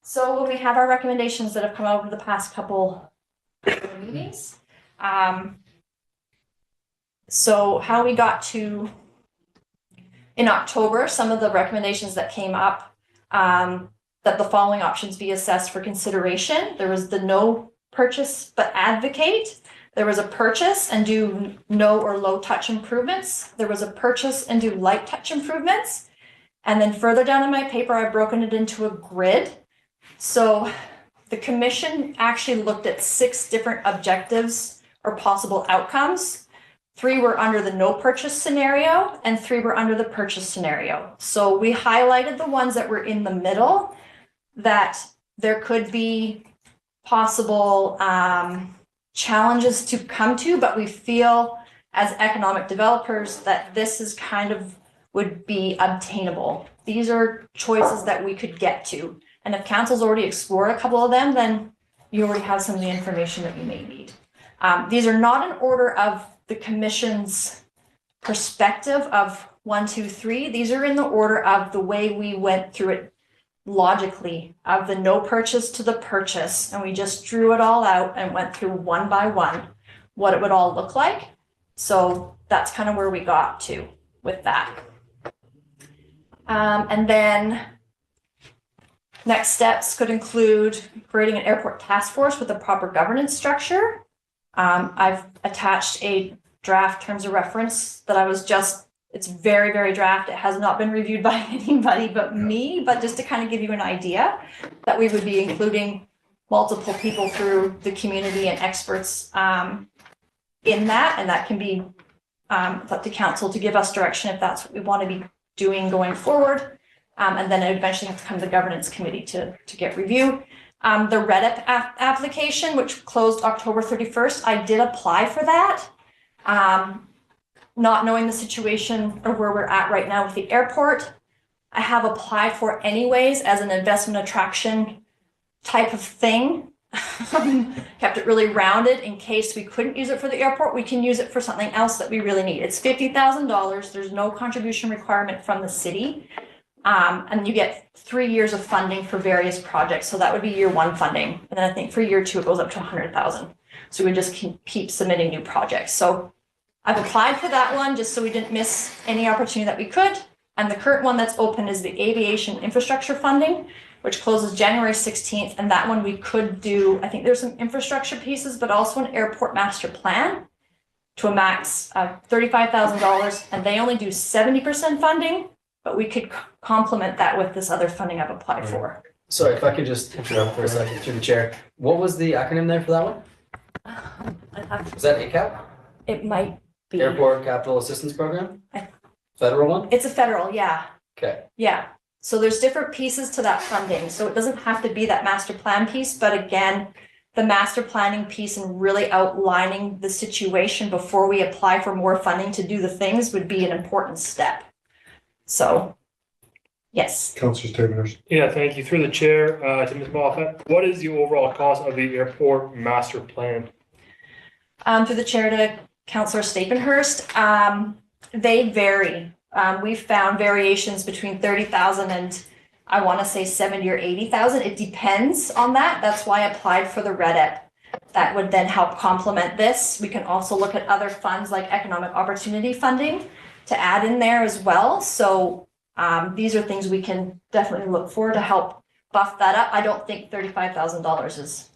S4: So we have our recommendations that have come out over the past couple meetings. So how we got to, in October, some of the recommendations that came up, that the following options be assessed for consideration. There was the no purchase but advocate. There was a purchase and do no or low touch improvements. There was a purchase and do light touch improvements. And then further down in my paper, I've broken it into a grid. So the commission actually looked at 6 different objectives or possible outcomes. 3 were under the no purchase scenario and 3 were under the purchase scenario. So we highlighted the ones that were in the middle that there could be possible challenges to come to, but we feel as economic developers that this is kind of would be obtainable. These are choices that we could get to. And if council's already explored a couple of them, then you already have some of the information that you may need. These are not in order of the commission's perspective of 1, 2, 3. These are in the order of the way we went through it logically, of the no purchase to the purchase. And we just drew it all out and went through one by one what it would all look like. So that's kind of where we got to with that. And then next steps could include creating an airport task force with a proper governance structure. I've attached a draft terms of reference that it's very, very draft. It has not been reviewed by anybody but me, but just to kind of give you an idea that we would be including multiple people through the community and experts in that. And that can be up to council to give us direction if that's what we want to be doing going forward. And then it eventually have to come to the governance committee to get review. The REDIP application, which closed October 31st, I did apply for that. Not knowing the situation or where we're at right now with the airport, I have applied for it anyways as an investment attraction type of thing. Kept it really rounded in case we couldn't use it for the airport. We can use it for something else that we really need. It's $50,000. There's no contribution requirement from the city. And you get 3 years of funding for various projects. So that would be year 1 funding. And then I think for year 2, it goes up to 100,000. So we just can keep submitting new projects. So I've applied for that one just so we didn't miss any opportunity that we could. And the current one that's open is the aviation infrastructure funding, which closes January 16th. And that one we could do, I think there's some infrastructure pieces, but also an airport master plan to a max of $35,000. And they only do 70% funding, but we could complement that with this other funding I've applied for.
S5: Sorry, if I could just interrupt for a second through the chair. What was the acronym there for that one? Was that ACAP?
S4: It might be.
S5: Airport Capital Assistance Program?
S4: I-
S5: Federal one?
S4: It's a federal, yeah.
S5: Okay.
S4: Yeah, so there's different pieces to that funding, so it doesn't have to be that master plan piece, but again, the master planning piece and really outlining the situation before we apply for more funding to do the things would be an important step. So, yes.
S2: Councillor Stephenhurst.
S6: Yeah, thank you. Through the chair, to Ms. Moffat, what is the overall cost of the airport master plan?
S4: Through the chair to Councillor Stapenhurst, they vary. We've found variations between 30,000 and I want to say 70 or 80,000. It depends on that. That's why I applied for the REDEP. That would then help complement this. We can also look at other funds like economic opportunity funding to add in there as well. So these are things we can definitely look for to help buff that up. I don't think $35,000 is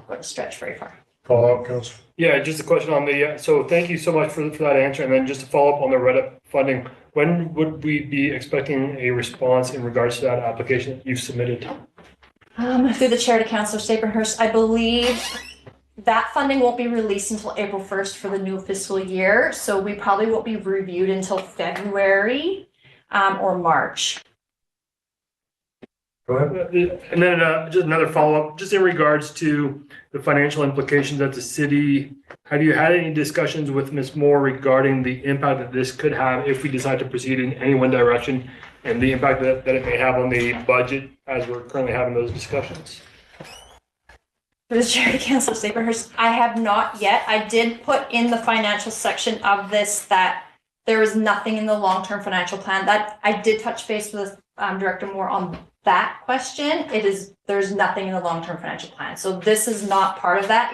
S4: going to stretch very far.
S2: Follow up, Councillor.
S6: Yeah, just a question on the, so thank you so much for that answer. And then just to follow up on the REDIP funding, when would we be expecting a response in regards to that application that you've submitted?
S4: Through the chair to Councillor Stapenhurst, I believe that funding won't be released until April 1st for the new fiscal year. So we probably won't be reviewed until February or March.
S2: Go ahead.
S6: And then just another follow-up, just in regards to the financial implications at the city, have you had any discussions with Ms. Moore regarding the impact that this could have if we decide to proceed in any one direction and the impact that it may have on the budget as we're currently having those discussions?
S4: For the chair to Councillor Stapenhurst, I have not yet. I did put in the financial section of this that there is nothing in the long-term financial plan. That I did touch base with Director Moore on that question. There's nothing in the long-term financial plan. So this is not part of that.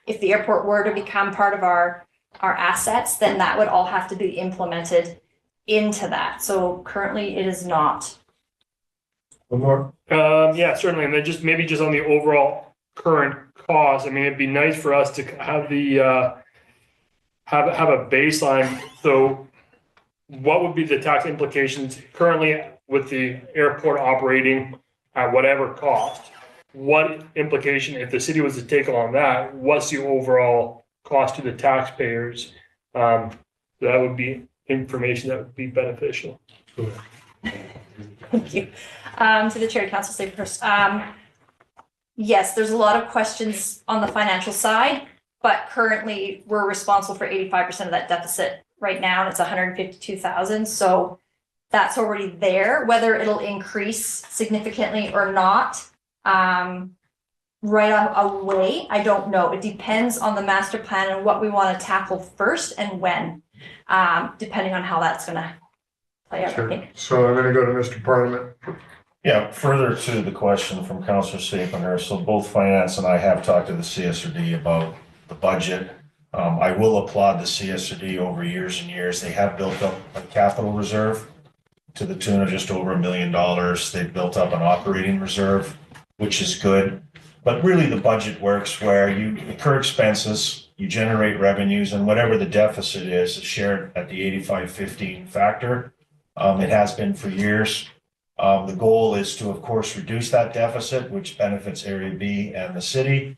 S4: If the airport were to become part of our assets, then that would all have to be implemented into that. So currently it is not.
S2: One more.
S6: Yeah, certainly. And then just maybe just on the overall current cost, I mean, it'd be nice for us to have the have a baseline. So what would be the tax implications currently with the airport operating at whatever cost? What implication, if the city was to take on that, what's the overall cost to the taxpayers? That would be information that would be beneficial.
S4: Thank you. To the chair, Council Stapenhurst. Yes, there's a lot of questions on the financial side, but currently we're responsible for 85% of that deficit right now, and it's 152,000. So that's already there. Whether it'll increase significantly or not, right away, I don't know. It depends on the master plan and what we want to tackle first and when, depending on how that's going to play out, I think.
S2: So I'm going to go to Mr. Parliament.
S7: Yeah, further to the question from Councillor Stapenhurst, so both Finance and I have talked to the CSRD about the budget. I will applaud the CSRD over years and years. They have built up a capital reserve to the tune of just over $1 million. They've built up an operating reserve, which is good. But really the budget works where you incur expenses, you generate revenues, and whatever the deficit is shared at the 85-15 factor. It has been for years. The goal is to, of course, reduce that deficit, which benefits Area B and the city.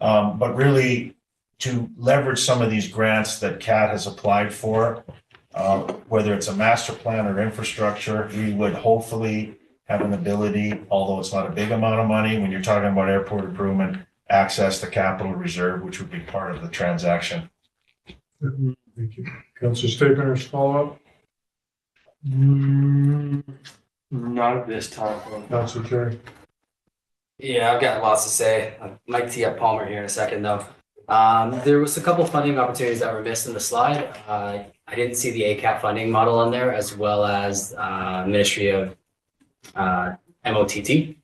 S7: But really to leverage some of these grants that CAT has applied for, whether it's a master plan or infrastructure, we would hopefully have an ability, although it's not a big amount of money, when you're talking about airport improvement, access the capital reserve, which would be part of the transaction.
S2: Thank you. Councillor Stapenhurst, follow up.
S6: Not at this time.
S2: Councillor Terry.
S5: Yeah, I've got lots to say. I might tee up Palmer here in a second, though. There was a couple funding opportunities that were missed in the slide. I didn't see the ACAP funding model on there, as well as Ministry of MOTT,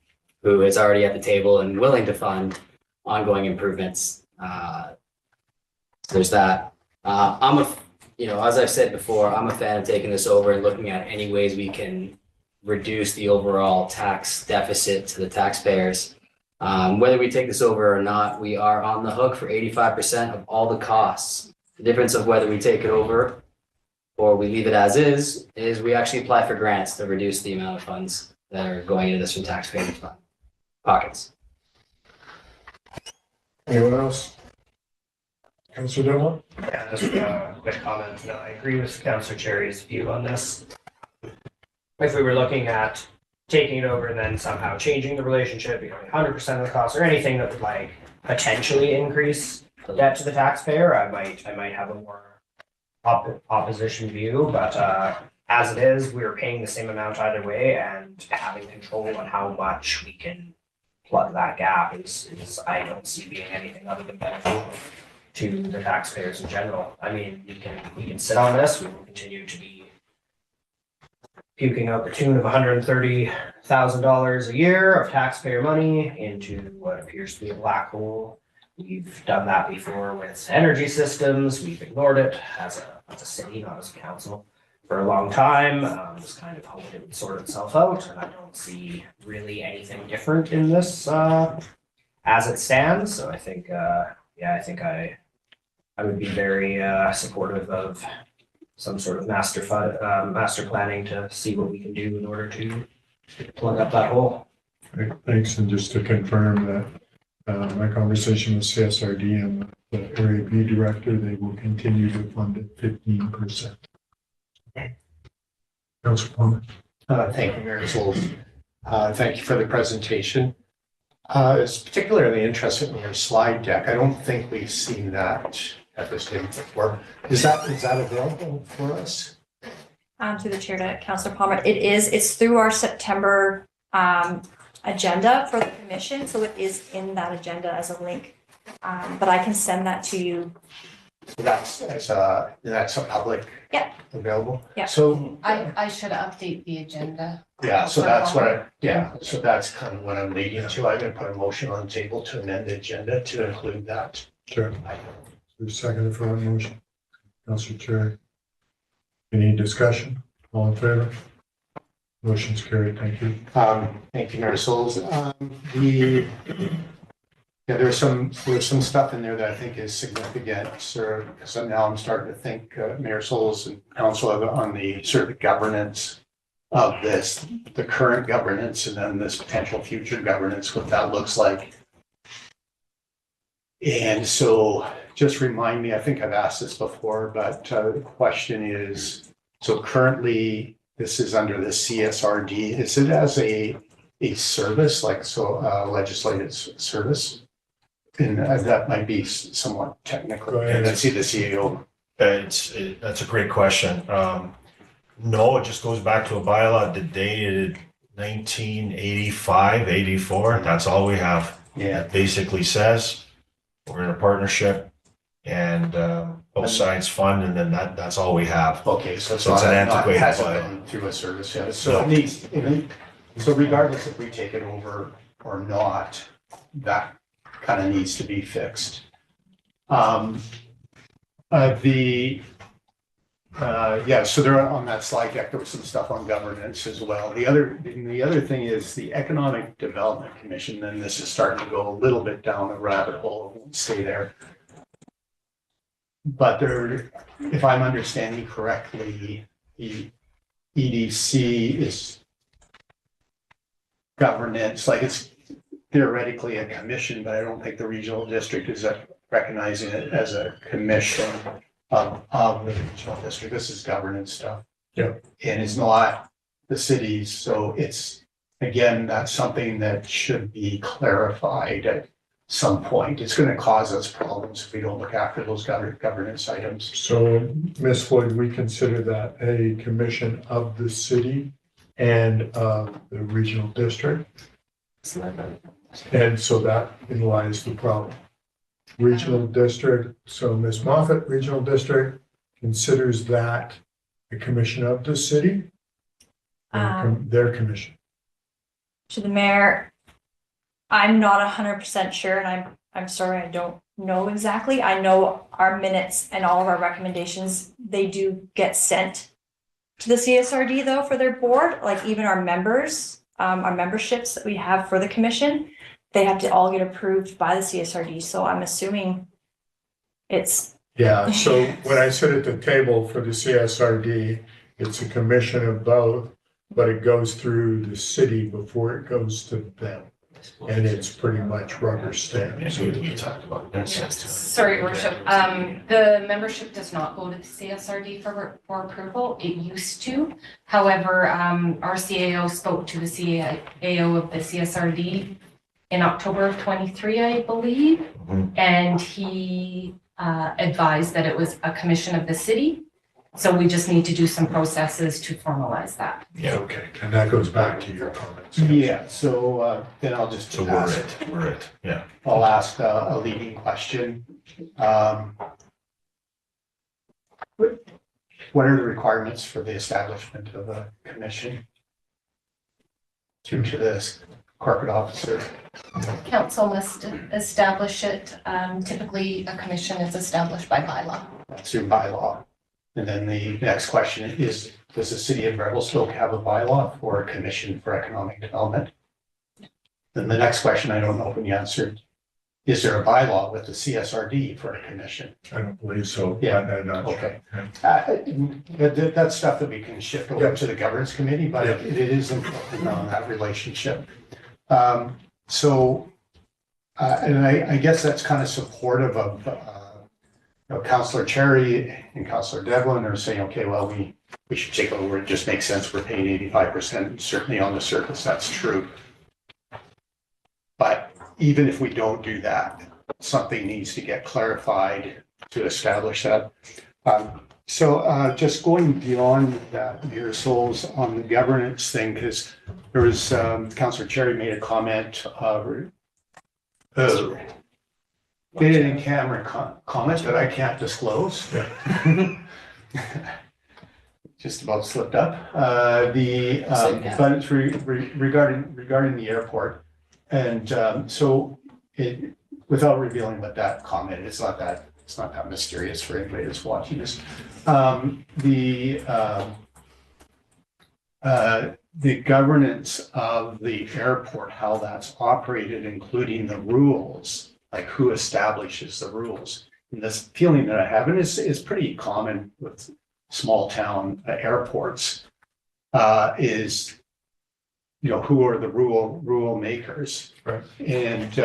S5: who is already at the table and willing to fund ongoing improvements. There's that. As I've said before, I'm a fan of taking this over and looking at any ways we can reduce the overall tax deficit to the taxpayers. Whether we take this over or not, we are on the hook for 85% of all the costs. The difference of whether we take it over or we leave it as is we actually apply for grants to reduce the amount of funds that are going into this from taxpayers' pockets.
S2: Anyone else? Councillor Devlin?
S8: Yeah, just a quick comment. No, I agree with Councillor Cherry's view on this. If we were looking at taking it over and then somehow changing the relationship, becoming 100% of the cost or anything that would like potentially increase debt to the taxpayer, I might have a more opposition view, but as it is, we're paying the same amount either way, and having control on how much we can plug that gap is I don't see being anything other than beneficial to the taxpayers in general. I mean, we can sit on this, we will continue to be puking out the tune of $130,000 a year of taxpayer money into what appears to be a black hole. We've done that before with energy systems. We've ignored it as a city, not as a council, for a long time. Just kind of hoped it would sort itself out, and I don't see really anything different in this as it stands. So I think, I would be very supportive of some sort of master planning to see what we can do in order to plug up that hole.
S2: Great, thanks. And just to confirm that my conversation with CSRD and the Area B director, they will continue to fund it 15%. Councillor Palmer.
S1: Thank you, Mayor Souls. Thank you for the presentation. It's particularly interesting in your slide deck. I don't think we've seen that at this table before. Is that available for us?
S4: Through the chair to Councillor Palmer, it's through our September agenda for the commission, so it is in that agenda as a link. But I can send that to you.
S1: So that's a public.
S4: Yeah.
S1: Available?
S4: Yeah.
S1: So,
S9: I should update the agenda.
S1: yeah, so that's so that's kind of what I'm leading to. I'm gonna put a motion on the table to amend the agenda to include that.
S2: Sure. Who's seconded for that motion? Councillor Cherry. Any discussion? All in favor? Motion's carried. Thank you.
S1: Thank you, Mayor Souls. There's some stuff in there that I think is significant, sir, because now I'm starting to think, Mayor Souls and Council on the sort of governance of this, the current governance, and then this potential future governance, what that looks like. And so just remind me, I think I've asked this before, but the question is, so currently this is under the CSRD. Is it as a service, like legislative service? And that might be somewhat technical.
S2: Go ahead.
S1: And I see the CEO.
S7: That's a great question. No, it just goes back to a bylaw dated 1985, 84. That's all we have.
S1: Yeah.
S7: It basically says we're in a partnership and both sides fund, and then that's all we have.
S1: Okay, so
S7: it's an antiquated
S1: hasn't
S7: bylaw.
S1: gone through a service yet. So it needs, so regardless if we take it over or not, that kind of needs to be fixed. So there on that slide deck, there was some stuff on governance as well. The other thing is the Economic Development Commission, and this is starting to go a little bit down a rabbit hole. I won't stay there. But if I'm understanding correctly, the EDC is governance, like it's theoretically a commission, but I don't think the regional district is recognizing it as a commission of the regional district. This is governance stuff.
S2: Yeah.
S1: And it's not the cities. So it's, again, that's something that should be clarified at some point. It's going to cause us problems if we don't look after those governance items.
S2: So, Ms. Floyd, we consider that a commission of the city and of the regional district. And so that lies the problem. Regional district, so Ms. Moffat, regional district, considers that a commission of the city, their commission.
S4: To the mayor, I'm not 100% sure, and I'm sorry, I don't know exactly. I know our minutes and all of our recommendations, they do get sent to the CSRD though for their board, like even our members, our memberships that we have for the commission, they have to all get approved by the CSRD. So I'm assuming it's,
S2: Yeah, so when I sit at the table for the CSRD, it's a commission of both, but it goes through the city before it goes to them. And it's pretty much rubber stamped.
S7: We talked about that.
S9: Sorry, Your Worship, the membership does not go to the CSRD for approval. It used to. However, our CAO spoke to the CAO of the CSRD in October of 23, I believe.
S7: Mhm.
S9: And he advised that it was a commission of the city. So we just need to do some processes to formalize that.
S7: Yeah,
S2: Okay, and that goes back to your comments.
S1: Yeah, so then I'll just
S7: so
S1: ask,
S7: we're it, yeah.
S1: I'll ask a leading question. What are the requirements for the establishment of a commission? Through to this corporate officer?
S9: Council must establish it. Typically, a commission is established by bylaw.
S1: Through bylaw. And then the next question is, does the city of Revelstoke have a bylaw for a commission for economic development? Then the next question, I don't know if we answered, is there a bylaw with the CSRD for a commission?
S2: I don't believe so.
S1: Yeah.
S2: I'm not sure.
S1: Okay. That's stuff that we can shift over to the governance committee, but it is important on that relationship. And I guess that's kind of supportive of Councillor Cherry and Councillor Devlin are saying, okay, well, we should take over. It just makes sense. We're paying 85%. Certainly on the surface, that's true. But even if we don't do that, something needs to get clarified to establish that. So just going beyond that, your souls on the governance thing, because there was Councillor Cherry made a comment. Did it in camera comment that I can't disclose. Just about slipped up. But it's regarding the airport, and so it, without revealing what that comment is, it's not that mysterious for anybody that's watching this. The governance of the airport, how that's operated, including the rules. Like who establishes the rules. And this feeling that I have, and is pretty common with small town airports, is, who are the rule makers.
S2: Right.
S1: And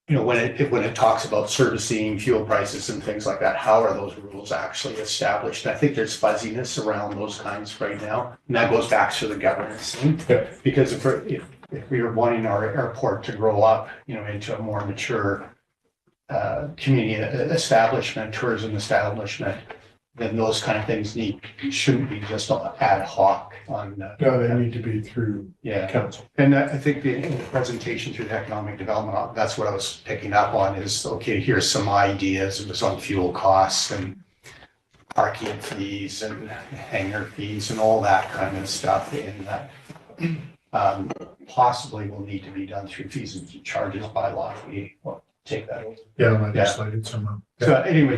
S1: when it talks about servicing fuel prices and things like that, how are those rules actually established? I think there's fuzziness around those kinds right now. And that goes back to the governance thing.
S2: Yeah.
S1: Because if we are wanting our airport to grow up, into a more mature community establishment, tourism establishment, then those kind of things shouldn't be just ad hoc on.
S2: No, they need to be through council.
S1: And I think in the presentation through the economic development, that's what I was picking up on is, okay, here's some ideas. It was on fuel costs and parking fees and hangar fees and all that kind of stuff in that. Possibly will need to be done through fees and charges by law. We will take that over.
S2: Yeah, legislated somehow.
S1: So anyway,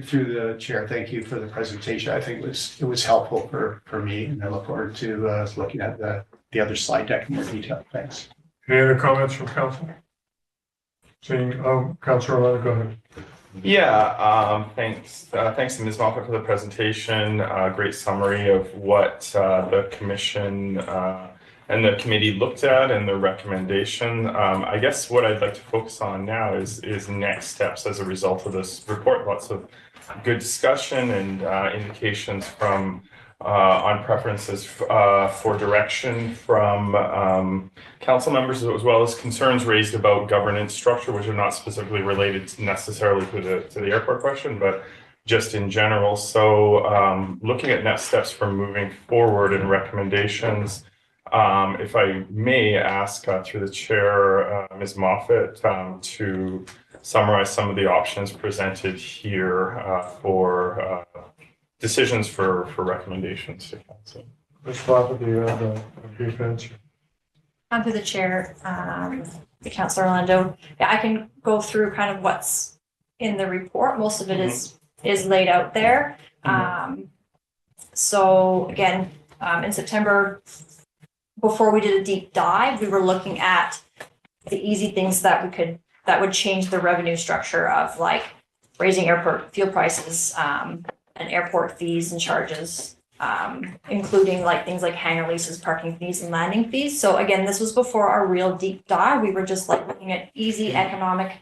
S1: through the chair, thank you for the presentation. I think it was helpful for me, and I look forward to looking at the other slide deck in more detail. Thanks.
S2: Any other comments from council? Seeing, Councilor O'Leary, go ahead.
S10: Yeah, thanks to Ms. Moffat for the presentation. Great summary of what the commission and the committee looked at and the recommendation. I guess what I'd like to focus on now is next steps as a result of this report. Lots of good discussion and indications from on preferences for direction from council members, as well as concerns raised about governance structure, which are not specifically related necessarily to the airport question, but just in general. So looking at next steps for moving forward and recommendations, if I may ask through the chair, Ms. Moffat, to summarize some of the options presented here for decisions for recommendations to council.
S2: Ms. Moffat, do you have a brief answer?
S4: Through the chair, the Councillor Orlando, yeah, I can go through kind of what's in the report. Most of it is laid out there. So again, in September, before we did a deep dive, we were looking at the easy things that would change the revenue structure of like raising airport fuel prices, and airport fees and charges, including like things like hangar leases, parking fees, and landing fees. So again, this was before our real deep dive. We were just like looking at easy economic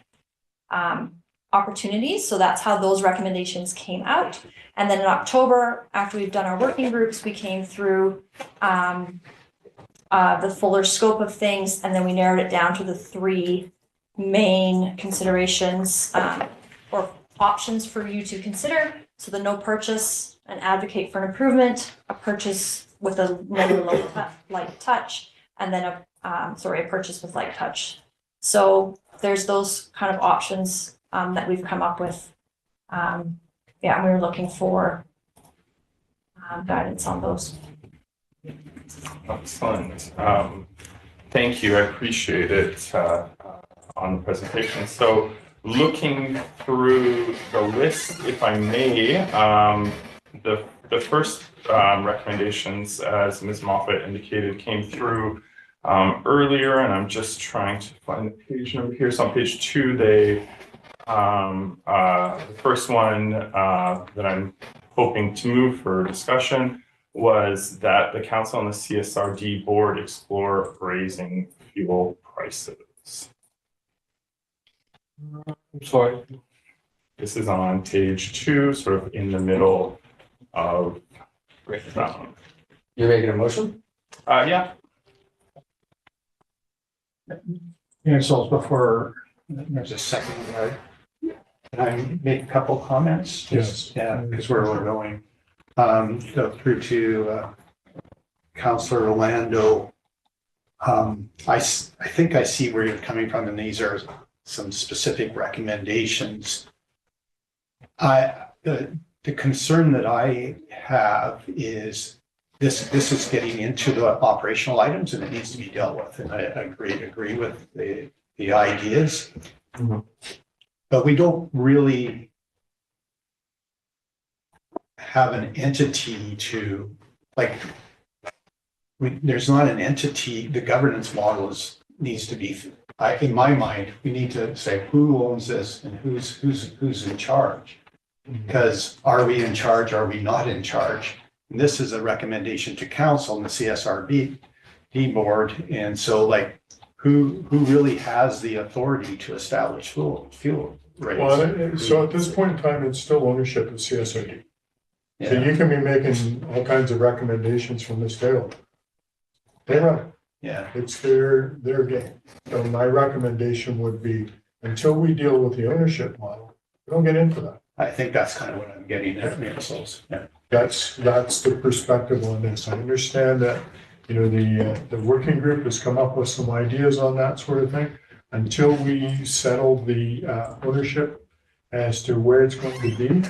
S4: opportunities. So that's how those recommendations came out. And then in October, after we've done our working groups, we came through the fuller scope of things, and then we narrowed it down to the 3 main considerations or options for you to consider. So the no purchase, an advocate for an improvement, a purchase with a low light touch, and then a purchase with light touch. So there's those kind of options that we've come up with. And we were looking for guidance on those.
S10: Excellent. Thank you. I appreciate it on the presentation. So looking through the list, if I may, the first recommendations, as Ms. Moffat indicated, came through earlier, and I'm just trying to find the page number here. So on page 2, the first one that I'm hoping to move for discussion was that the council and the CSRD board explore raising fuel prices.
S6: I'm sorry.
S10: This is on page 2, sort of in the middle of that one.
S5: You're making a motion?
S10: Yeah.
S1: Yeah, so before there's a second, can I make a couple comments?
S2: Yes.
S1: Yeah, because where we're going. Go through to Councillor Orlando. I think I see where you're coming from, and these are some specific recommendations. The concern that I have is this is getting into the operational items, and it needs to be dealt with. And I agree with the ideas, but we don't really have an entity to there's not an entity. The governance model needs to be, in my mind, we need to say who owns this and who's in charge. Because are we in charge? Are we not in charge? And this is a recommendation to council and the CSRD board. And so who really has the authority to establish fuel rates?
S2: Well, so at this point in time, it's still ownership of CSRD. So you can be making all kinds of recommendations from this table. They run it.
S1: Yeah.
S2: It's their game. So my recommendation would be, until we deal with the ownership model, we don't get into that.
S1: I think that's kind of what I'm getting at. Yeah.
S2: That's the perspective on this. I understand that, the working group has come up with some ideas on that sort of thing. Until we settle the ownership as to where it's going to be,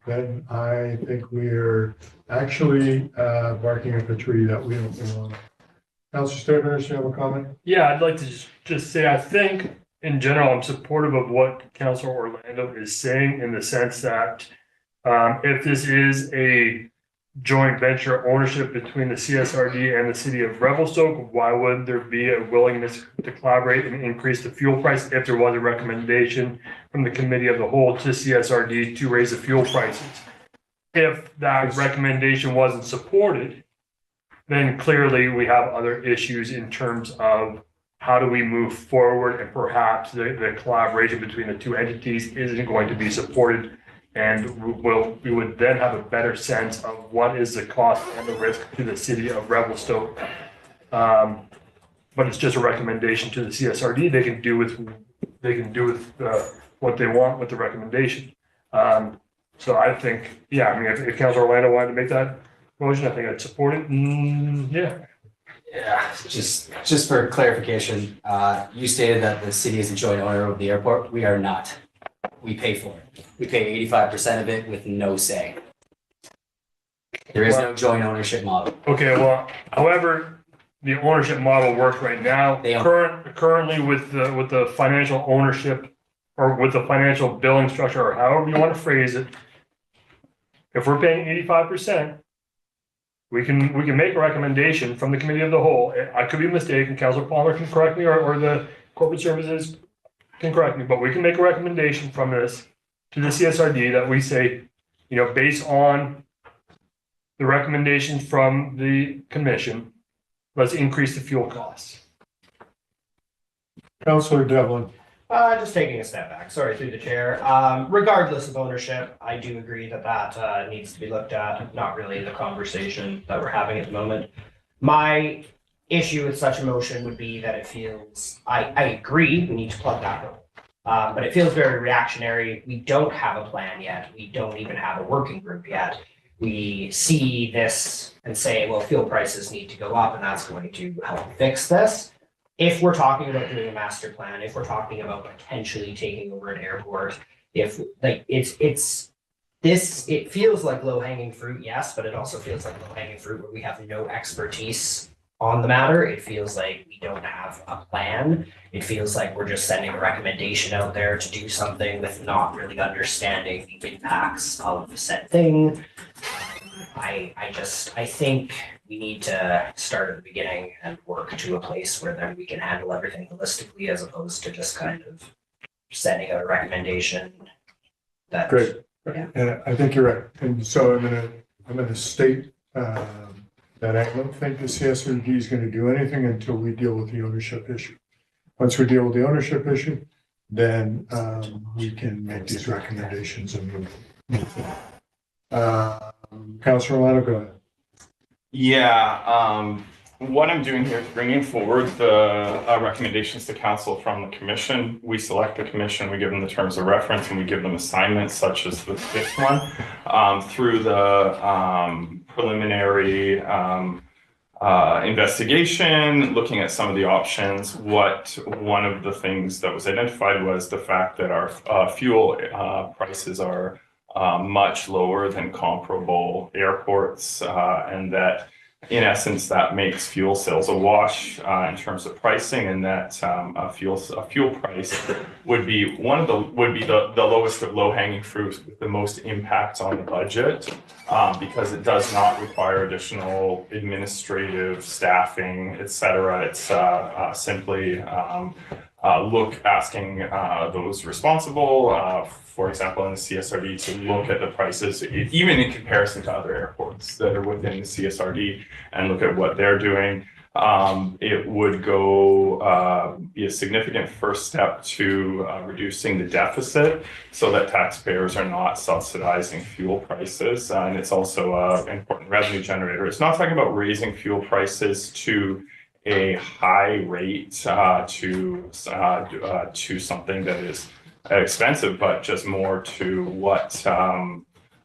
S2: then I think we're actually barking up a tree that we don't belong. Councilor Stabenow, do you have a comment?
S6: Yeah, I'd like to just say, I think in general, I'm supportive of what Councilor Orlando is saying, in the sense that if this is a joint venture ownership between the CSRD and the city of Revelstoke, why wouldn't there be a willingness to collaborate and increase the fuel price if there was a recommendation from the committee of the whole to CSRD to raise the fuel prices? If that recommendation wasn't supported, then clearly we have other issues in terms of how do we move forward, and perhaps the collaboration between the two entities isn't going to be supported. And we would then have a better sense of what is the cost and the risk to the city of Revelstoke. But it's just a recommendation to the CSRD. They can do with what they want with the recommendation. So I think, if Councilor Orlando wanted to make that motion, I think I'd support it. Yeah.
S5: Yeah, just for clarification, you stated that the city is a joint owner of the airport. We are not. We pay for it. We pay 85% of it with no say. There is no joint ownership model.
S6: Okay, well, however, the ownership model work right now.
S5: They own.
S6: Currently with the financial ownership or with the financial billing structure, or however you want to phrase it, if we're paying 85%, we can make a recommendation from the committee of the whole. I could be mistaken. Councilor Palmer can correct me, or the corporate services can correct me, but we can make a recommendation from this to the CSRD that we say, based on the recommendation from the commission, let's increase the fuel costs.
S2: Councillor Devlin.
S8: Just taking a step back, sorry, through the chair. Regardless of ownership, I do agree that needs to be looked at, not really the conversation that we're having at the moment. My issue with such a motion would be that it feels, I agree, we need to plug that hole. But it feels very reactionary. We don't have a plan yet. We don't even have a working group yet. We see this and say, well, fuel prices need to go up and that's going to help fix this. If we're talking about doing a master plan, if we're talking about potentially taking over an airport, if like it feels like low hanging fruit, yes, but it also feels like low hanging fruit where we have no expertise on the matter. It feels like we don't have a plan. It feels like we're just sending a recommendation out there to do something with not really understanding the impacts of said thing. I think we need to start at the beginning and work to a place where then we can handle everything holistically as opposed to just kind of sending out a recommendation that.
S2: Great.
S8: Yeah.
S2: And I think you're right. And so I'm gonna state that I don't think the CSRD is going to do anything until we deal with the ownership issue. Once we deal with the ownership issue, then we can make these recommendations and move. Councillor Lano, go ahead.
S10: Yeah, what I'm doing here is bringing forward the recommendations to council from the commission. We select the commission, we give them the terms of reference, and we give them assignments such as this one through the preliminary investigation, looking at some of the options. One of the things that was identified was the fact that our fuel prices are much lower than comparable airports, and that in essence that makes fuel sales a wash in terms of pricing, and that a fuel price would be the lowest of low-hanging fruit with the most impact on the budget, because it does not require additional administrative staffing, etc. It's simply asking those responsible, for example, in the CSRD, to look at the prices, even in comparison to other airports that are within the CSRD, and look at what they're doing. It would be a significant first step to reducing the deficit so that taxpayers are not subsidizing fuel prices. And it's also an important revenue generator. It's not talking about raising fuel prices to a high rate to something that is expensive, but just more to what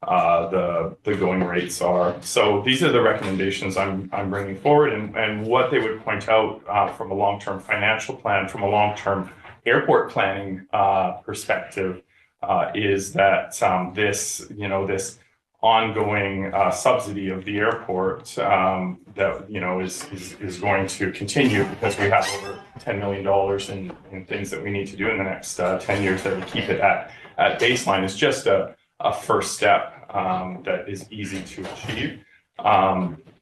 S10: the going rates are. So these are the recommendations I'm bringing forward, and what they would point out from a long-term financial plan, from a long-term airport planning perspective, is that this ongoing subsidy of the airport that is going to continue, because we have over $10 million in things that we need to do in the next 10 years that would keep it at baseline, is just a first step that is easy to achieve.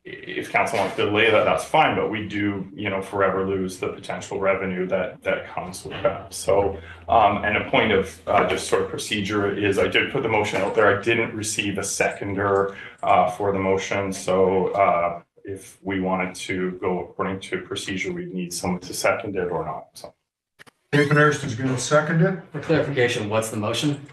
S10: If council wants to delay that, that's fine, but we do, forever lose the potential revenue that comes with that. So, and a point of just sort of procedure is, I did put the motion out there. I didn't receive a seconder for the motion. So if we wanted to go according to procedure, we'd need someone to second it or not. So.
S2: Nathan Hurst is going to second it.
S5: For clarification, what's the motion?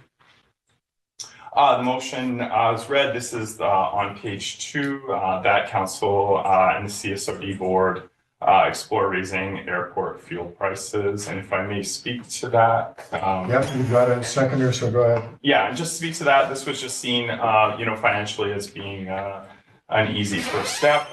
S10: The motion is read. This is on page 2, that council and the CSRD board explore raising airport fuel prices. And if I may speak to that.
S2: Yep, you've got a seconder, so go ahead.
S10: Yeah, and just speak to that. This was just seen, financially as being an easy first step.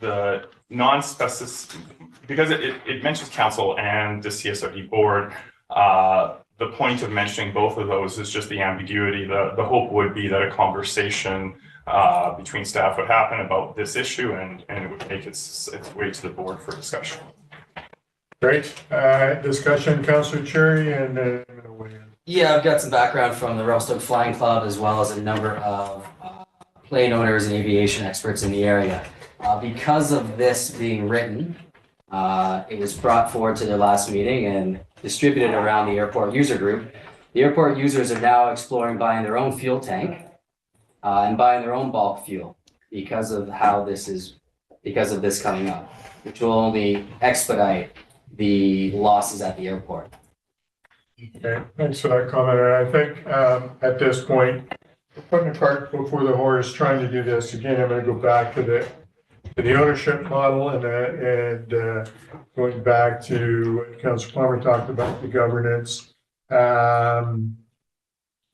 S10: The non-specific, because it mentions council and the CSRD board, the point of mentioning both of those is just the ambiguity. The hope would be that a conversation between staff would happen about this issue, and it would make its way to the board for discussion.
S2: Great. Discussion, Councillor Cherry, and then I'm gonna weigh in.
S5: Yeah, I've got some background from the Revelstoke Flying Club as well as a number of plane owners and aviation experts in the area. Because of this being written, it was brought forward to their last meeting and distributed around the airport user group. The airport users are now exploring buying their own fuel tank and buying their own bulk fuel because of this coming up, which will only expedite the losses at the airport.
S2: Okay, thanks for that comment. And I think at this point, putting the cart before the horse, trying to do this again, I'm going to go back to the ownership model and going back to what Councilor Plummer talked about, the governance. You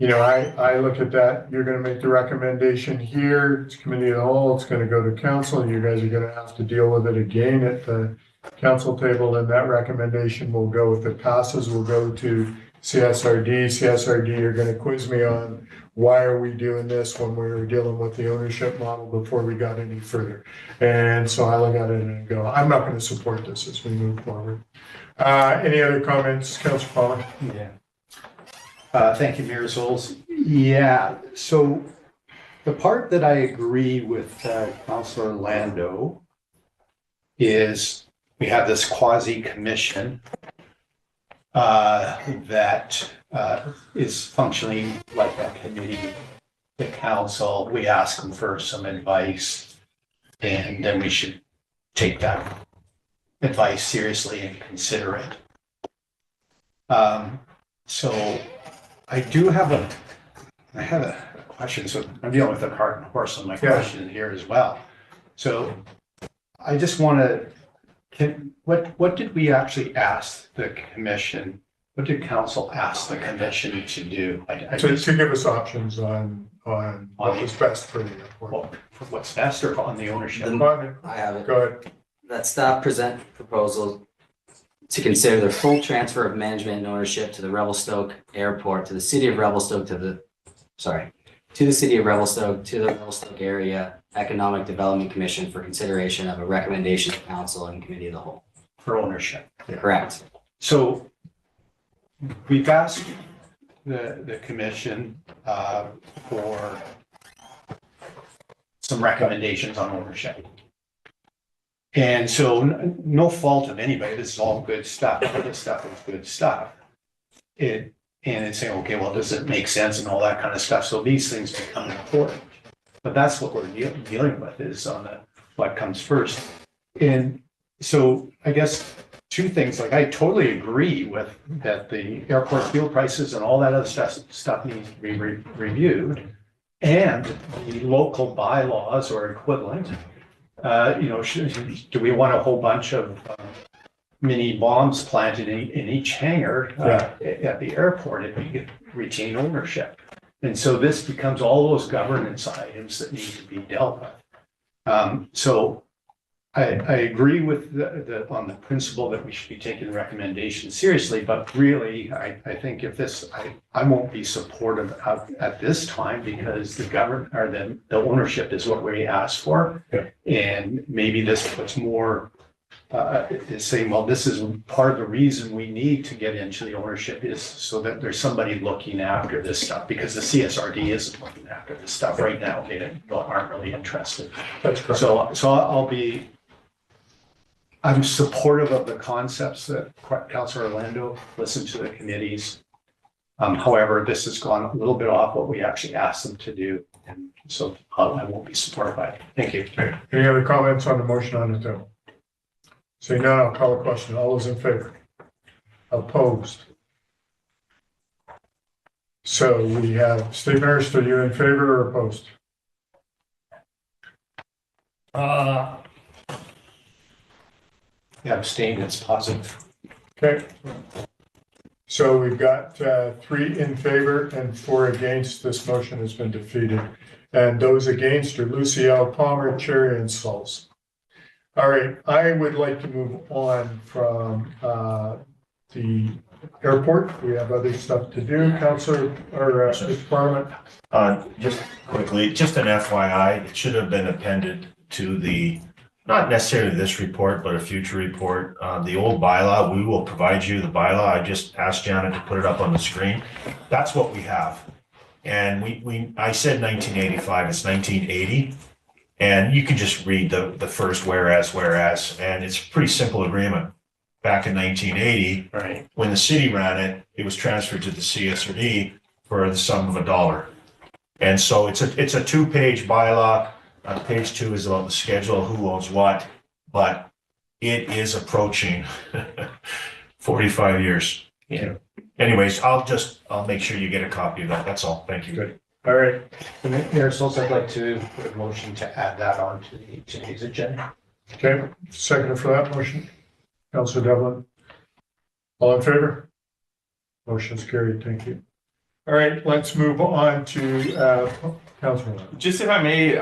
S2: know, I look at that. You're going to make the recommendation here. It's committee of the whole. It's going to go to council, and you guys are going to have to deal with it again at the council table. And that recommendation will go, if it passes, will go to CSRD. CSRD are going to quiz me on why are we doing this when we were dealing with the ownership model before we got any further. And so I look at it and go, I'm not going to support this as we move forward. Any other comments, Councilor Palmer?
S1: Yeah. Thank you, Mayor Zols. Yeah, so the part that I agree with Councilor Lando is we have this quasi-commission that is functioning like a committee, the council. We ask them for some advice, and then we should take that advice seriously and consider it. So I have a question. So I'm dealing with a cart and horse on my question here as well. So I just want to, what did we actually ask the commission? What did council ask the commission to do?
S2: To give us options on what was best for the airport.
S1: Well, for what's best or on the ownership?
S5: I have it.
S2: Go ahead.
S5: That staff present proposal to consider the full transfer of management and ownership to the Revelstoke Airport, to the city of Revelstoke, to the city of Revelstoke, to the Revelstoke Area Economic Development Commission for consideration of a recommendation to council and committee of the whole.
S1: For ownership.
S5: Correct.
S1: So we've asked the commission for some recommendations on ownership. And so no fault of anybody, this is all good stuff. All this stuff is good stuff. And it's saying, okay, well, does it make sense and all that kind of stuff? So these things become important. But that's what we're dealing with, is on what comes first. And so I guess two things, like I totally agree with that the airport fuel prices and all that other stuff needs to be reviewed. And the local bylaws or equivalent. Do we want a whole bunch of mini bombs planted in each hangar at the airport if you retain ownership? And so this becomes all those governance items that need to be dealt with. So I agree with on the principle that we should be taking the recommendation seriously, but really, I think if this, I won't be supportive of at this time because the ownership is what we asked for.
S2: Yeah. And
S1: maybe this puts more, is saying, well, this is part of the reason we need to get into the ownership is so that there's somebody looking after this stuff, because the CSRD isn't looking after this stuff right now. They aren't really interested.
S2: That's correct.
S1: So I'm supportive of the concepts that Councilor Orlando listened to the committees. However, this has gone a little bit off what we actually asked them to do. And so I won't be supportive by it. Thank you.
S2: Any other comments on the motion on the table? Seeing none, I'll call a question. All those in favor? Opposed? So we have Steve Hurst, are you in favor or opposed?
S1: Yeah, abstain, it's positive.
S2: Okay. So we've got 3 in favor and 4 against. This motion has been defeated. And those against are Lucy L. Palmer, Cherry, and Sauls. All right, I would like to move on from the airport. We have other stuff to do, Councilor or Parliament.
S7: Just quickly, just an FYI, it should have been appended to the not necessarily this report, but a future report. The old bylaw, we will provide you the bylaw. I just asked Janet to put it up on the screen. That's what we have. And I said 1985, it's 1980. And you can just read the first whereas, and it's a pretty simple agreement. Back in 1980,
S2: Right.
S7: when the city ran it, it was transferred to the CSRD for the sum of $1. And so it's a 2-page bylaw. Page 2 is about the schedule, who owns what, but it is approaching 45 years.
S2: Yeah.
S7: Anyways, I'll make sure you get a copy of that. That's all. Thank you.
S2: Good. All right.
S1: Mayor Schultz, I'd like to put a motion to add that on to today's agenda.
S2: Okay, second for that motion. Councillor Devlin. All in favor? Motion's carried. Thank you. All right, let's move on to Councillor.
S10: Just if I may,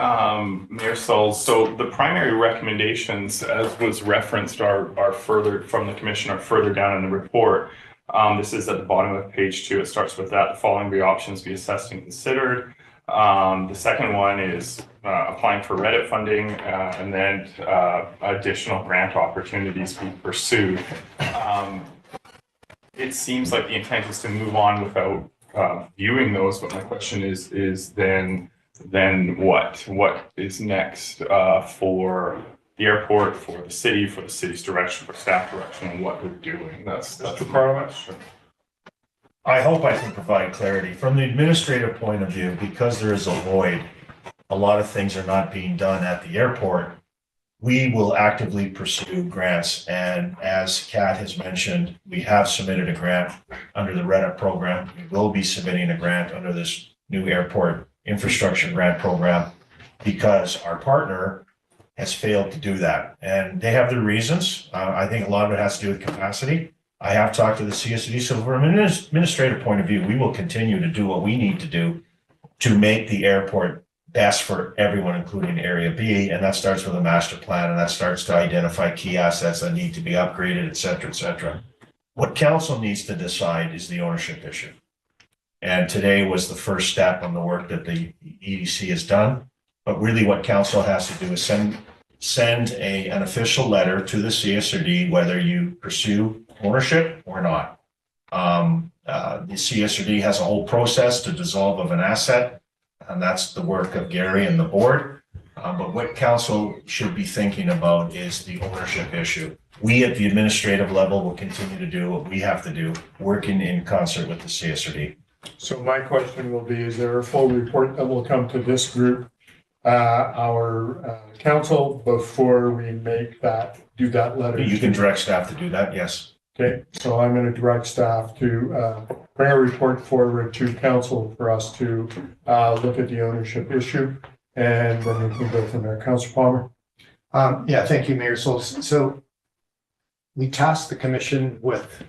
S10: Mayor Schultz, so the primary recommendations, as was referenced, are further from the commission, are further down in the report. This is at the bottom of page 2. It starts with that. The following be options be assessed and considered. The second one is applying for Reddit funding, and then additional grant opportunities be pursued. It seems like the intent is to move on without viewing those, but my question is then what? What is next for the airport, for the city's direction, for staff direction, and what we're doing? That's
S2: Mr. Parliament.
S7: I hope I can provide clarity. From the administrative point of view, because there is a void, a lot of things are not being done at the airport. We will actively pursue grants. And as Kat has mentioned, we have submitted a grant under the Reddit program. We will be submitting a grant under this new airport infrastructure grant program because our partner has failed to do that. And they have their reasons. I think a lot of it has to do with capacity. I have talked to the CSD, so from an administrative point of view, we will continue to do what we need to do to make the airport best for everyone, including Area B, and that starts with a master plan, and that starts to identify key assets that need to be upgraded, et cetera, et cetera. What council needs to decide is the ownership issue. And today was the first step on the work that the EDC has done, but really what council has to do is send an official letter to the CSRD, whether you pursue ownership or not. The CSRD has a whole process to dissolve of an asset, and that's the work of Gary and the board. But what council should be thinking about is the ownership issue. We at the administrative level will continue to do what we have to do, working in concert with the CSRD.
S2: So my question will be, is there a full report that will come to this group, our council, before we do that letter?
S7: You can direct staff to do that, yes.
S2: Okay, so I'm going to direct staff to bring a report forward to council for us to look at the ownership issue, and then we can go from there. Councillor Palmer.
S1: Yeah, thank you, Mayor Schultz. So we tasked the commission with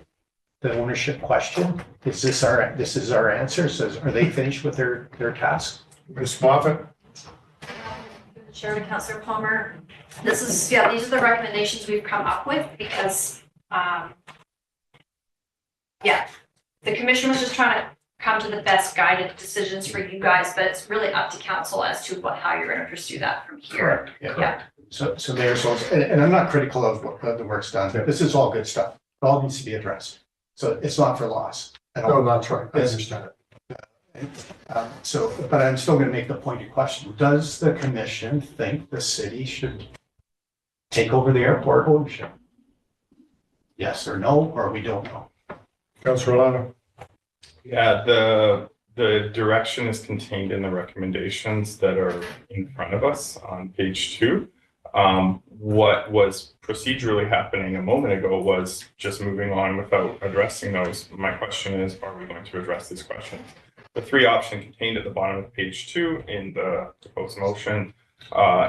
S1: the ownership question. This is our answer? So are they finished with their task?
S2: Ms. Moffat.
S4: Chairman, Councillor Palmer, these are the recommendations we've come up with because the commission was just trying to come to the best guided decisions for you guys, but it's really up to council as to how you're going to pursue that from here.
S1: Correct. Yeah. So Mayor Schultz, and I'm not critical of what the work's done. This is all good stuff. It all needs to be addressed. So it's not for loss.
S2: No, that's right. I understand it.
S1: But I'm still going to make the pointed question. Does the commission think the city should take over the airport ownership? Yes or no, or we don't know?
S2: Councillor Lano.
S10: Yeah, the direction is contained in the recommendations that are in front of us on page 2. What was procedurally happening a moment ago was just moving on without addressing those. My question is, are we going to address these questions? The 3 options contained at the bottom of page 2 in the proposed motion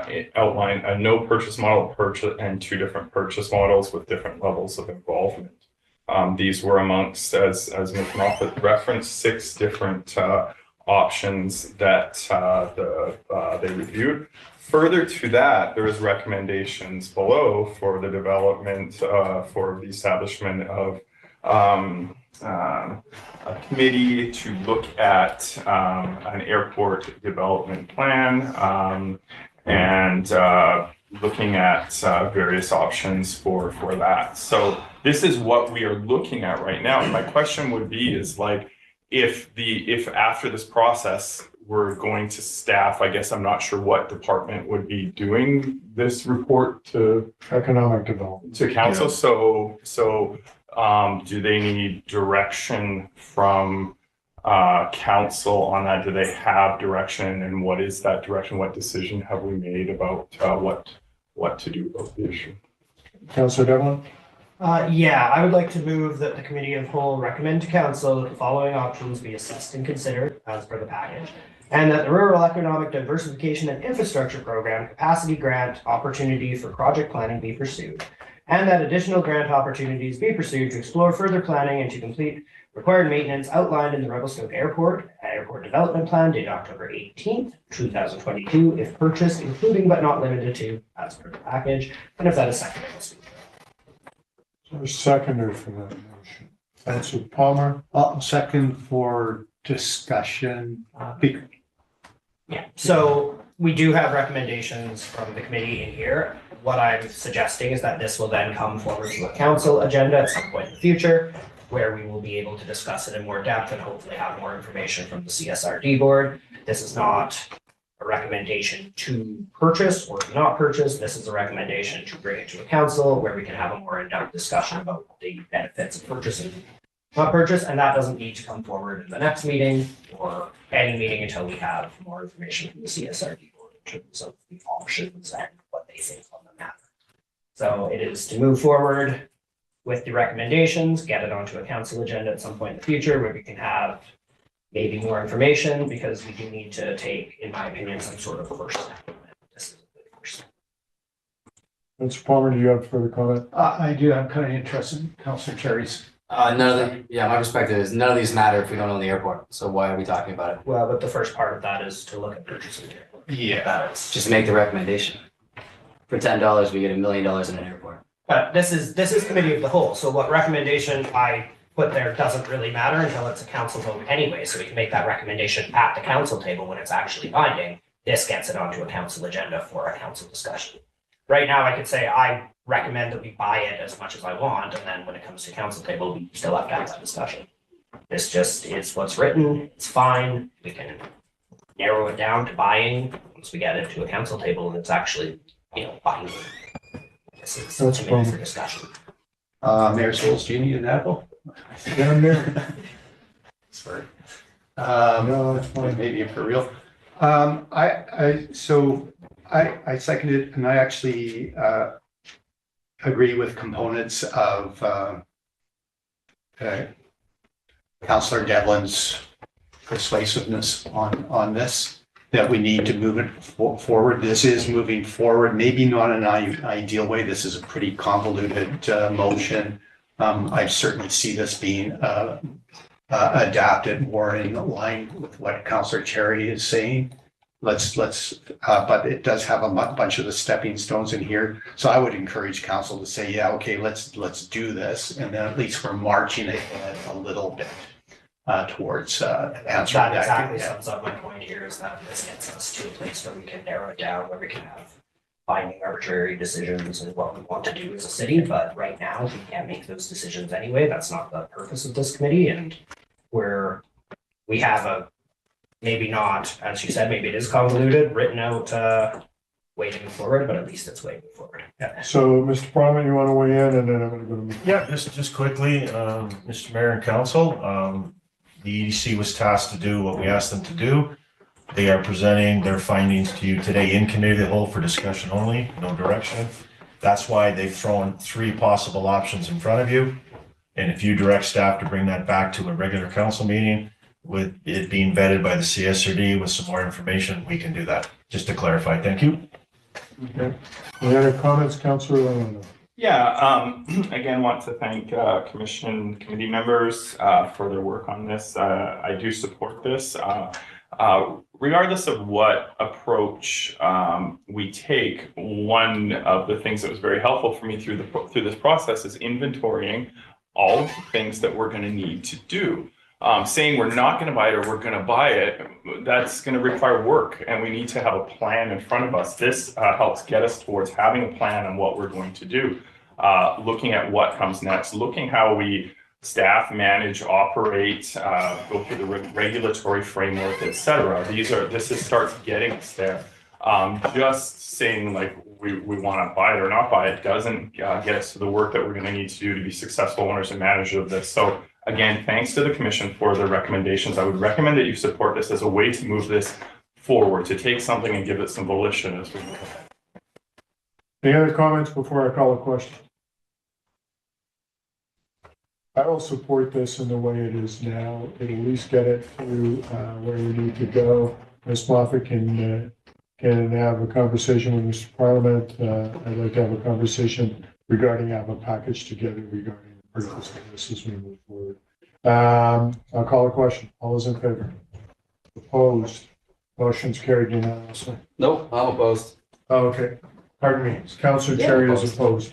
S10: it outlined a no purchase model and 2 different purchase models with different levels of involvement. These were amongst, as Ms. Moffat referenced, 6 different options that they reviewed. Further to that, there is recommendations below for the development, for the establishment of a committee to look at an airport development plan and looking at various options for that. So this is what we are looking at right now. And my question would be is like, if after this process, we're going to staff, I guess I'm not sure what department would be doing this report to
S2: Economic development.
S10: council. So do they need direction from council on that? Do they have direction, and what is that direction? What decision have we made about what to do about the issue?
S2: Councillor Devlin?
S8: Yeah, I would like to move that the committee of whole recommend to council that the following options be assessed and considered as per the package. And that the Rural Economic Diversification and Infrastructure Program Capacity Grant opportunity for project planning be pursued. And that additional grant opportunities be pursued to explore further planning and to complete required maintenance outlined in the Revelstoke Airport Development Plan dated October 18th, 2022, if purchased, including but not limited to, as per the package. And if that is seconded, I'll speak.
S2: A seconder for that motion. Councillor Palmer?
S1: I'll second for discussion.
S8: Yeah, so we do have recommendations from the committee in here. What I'm suggesting is that this will then come forward to a council agenda at some point in the future, where we will be able to discuss it in more depth and hopefully have more information from the CSRD board. This is not a recommendation to purchase or to not purchase. This is a recommendation to bring it to a council where we can have a more in-depth discussion about the benefits of purchasing, not purchase, and that doesn't need to come forward in the next meeting or any meeting until we have more information from the CSRD board in terms of the options and what they think on the matter. So it is to move forward with the recommendations, get it onto a council agenda at some point in the future where we can have maybe more information, because we do need to take, in my opinion, some sort of first step. This is a good first step.
S2: Councillor Palmer, do you have further comment?
S1: I do. I'm kind of interested in Councillor Cherry's.
S5: None of the, yeah, my perspective is none of these matter if we don't own the airport. So why are we talking about it?
S8: Well, but the first part of that is to look at purchasing the airport.
S1: Yeah.
S8: That's
S5: Just make the recommendation. For $10, we get $1 million in an airport.
S8: But this is committee of the whole, so what recommendation I put there doesn't really matter until it's a council vote anyway, so we can make that recommendation at the council table when it's actually binding. This gets it onto a council agenda for a council discussion. Right now, I could say I recommend that we buy it as much as I want, and then when it comes to council table, we still have to have that discussion. This just is what's written, it's fine, we can narrow it down to buying once we get it to a council table and it's actually, binding. This is
S2: That's
S8: a minute for
S2: fine.
S8: discussion.
S1: Mayor Souls, do you need an apple?
S2: Down there?
S1: Sorry.
S2: No, that's fine.
S1: Maybe for real. I seconded, and I actually agree with components of Councillor Devlin's persuasiveness on this, that we need to move it forward. This is moving forward, maybe not in an ideal way. This is a pretty convoluted motion. I certainly see this being adapted more in line with what Councillor Cherry is saying. But it does have a bunch of the stepping stones in here. So I would encourage council to say, yeah, okay, let's do this. And then at least we're marching ahead a little bit towards answering
S8: That
S1: that.
S8: exactly sums up my point here, is that this gets us to a place where we can narrow it down, where we can have binding arbitrary decisions and what we want to do as a city. But right now, we can't make those decisions anyway. That's not the purpose of this committee. And we have a, maybe not, as you said, maybe it is convoluted, written out way to move forward, but at least it's way to move forward. Yeah.
S2: So, Mr. Palmer, you want to weigh in, and then I'm going to go to.
S7: Yeah, just quickly, Mr. Mayor and Council, the EDC was tasked to do what we asked them to do. They are presenting their findings to you today in committee of the whole for discussion only, no direction. That's why they've thrown 3 possible options in front of you. And if you direct staff to bring that back to a regular council meeting, with it being vetted by the CSRD with some more information, we can do that. Just to clarify, thank you.
S2: Okay. Any other comments, Councillor Lalonde?
S10: Yeah, again, want to thank committee members for their work on this. I do support this. Regardless of what approach we take, one of the things that was very helpful for me through this process is inventorying all of the things that we're going to need to do. Saying we're not going to buy it or we're going to buy it, that's going to require work, and we need to have a plan in front of us. This helps get us towards having a plan on what we're going to do, looking at what comes next, looking how we staff, manage, operate, go through the regulatory framework, etc. This starts getting us there. Just saying like we want to buy it or not buy it doesn't get us to the work that we're going to need to do to be successful owners and managers of this. So again, thanks to the commission for the recommendations. I would recommend that you support this as a way to move this forward, to take something and give it some volition as we move ahead.
S2: Any other comments before I call a question? I will support this in the way it is now. It'll at least get it through where we need to go. Ms. Moffat can have a conversation with Mr. Parliament. I'd like to have a conversation regarding, have a package together regarding the purpose of this as we move forward. I'll call a question. All those in favor? Opposed? Motion's carried unanimously.
S5: Nope, I'm opposed.
S2: Okay, pardon me. Councillor Cherry is opposed.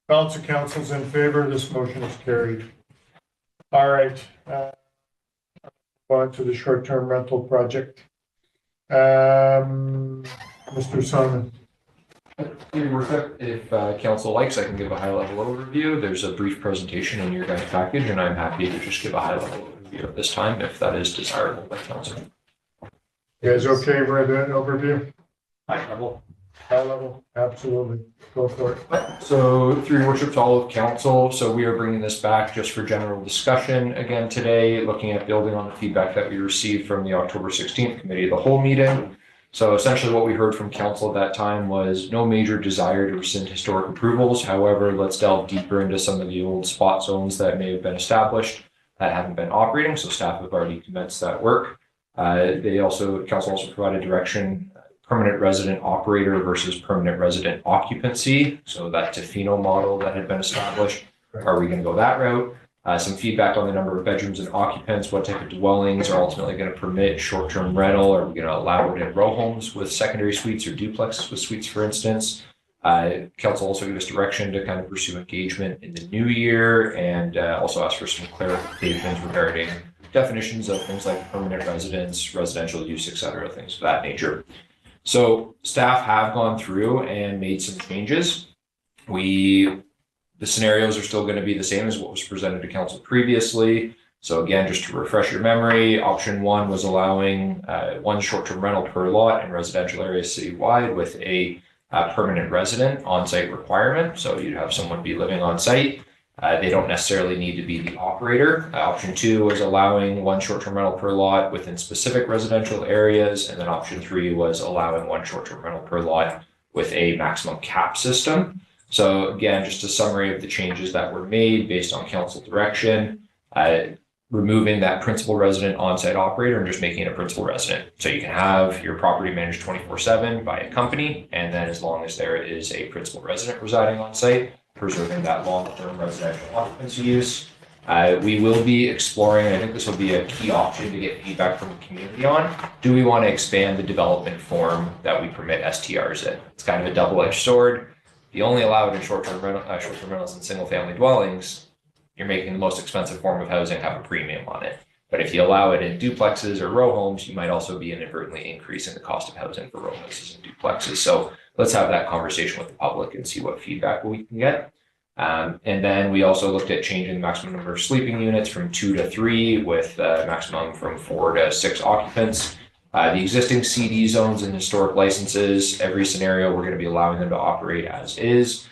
S2: Balance of councils in favor. This motion is carried. All right. On to the short-term rental project. Mr. Simon.
S11: If council likes, I can give a high-level overview. There's a brief presentation in your guys' package, and I'm happy to just give a high-level overview at this time, if that is desirable by council.
S2: You guys okay with that overview?
S11: High level.
S2: High level, absolutely. Go for it.
S11: So through your worship to all of council, so we are bringing this back just for general discussion again today, looking at building on the feedback that we received from the October 16th committee of the whole meeting. So essentially what we heard from council at that time was no major desire to rescind historic approvals. However, let's delve deeper into some of the old spot zones that may have been established that haven't been operating. So staff have already commenced that work. Council also provided direction, permanent resident operator versus permanent resident occupancy. So that Tofino model that had been established. Are we going to go that route? Some feedback on the number of bedrooms and occupants, what type of dwellings are ultimately going to permit short-term rental? Are we going to allow it in row homes with secondary suites or duplexes with suites, for instance? Council also gave us direction to kind of pursue engagement in the new year, and also asked for some clarifications regarding definitions of things like permanent residence, residential use, et cetera, things of that nature. So staff have gone through and made some changes. The scenarios are still going to be the same as what was presented to council previously. So again, just to refresh your memory, option one was allowing one short-term rental per lot in residential areas citywide with a permanent resident on-site requirement. So you'd have someone be living on site. They don't necessarily need to be the operator. Option two was allowing one short-term rental per lot within specific residential areas. And then option three was allowing one short-term rental per lot with a maximum cap system. So again, just a summary of the changes that were made based on council direction, removing that principal resident on-site operator and just making it a principal resident. So you can have your property managed 24/7 by a company, and then as long as there is a principal resident residing on site, preserving that long-term residential occupancy use. We will be exploring, and I think this will be a key option to get feedback from the community on. Do we want to expand the development form that we permit STRs in? It's kind of a double-edged sword. If you only allow it in short-term rentals and single-family dwellings, you're making the most expensive form of housing have a premium on it. But if you allow it in duplexes or row homes, you might also be inadvertently increasing the cost of housing for row houses and duplexes. So let's have that conversation with the public and see what feedback we can get. And then we also looked at changing the maximum number of sleeping units from 2 to 3 with maximum from 4 to 6 occupants. The existing CD zones and historic licenses, every scenario, we're going to be allowing them to operate as is.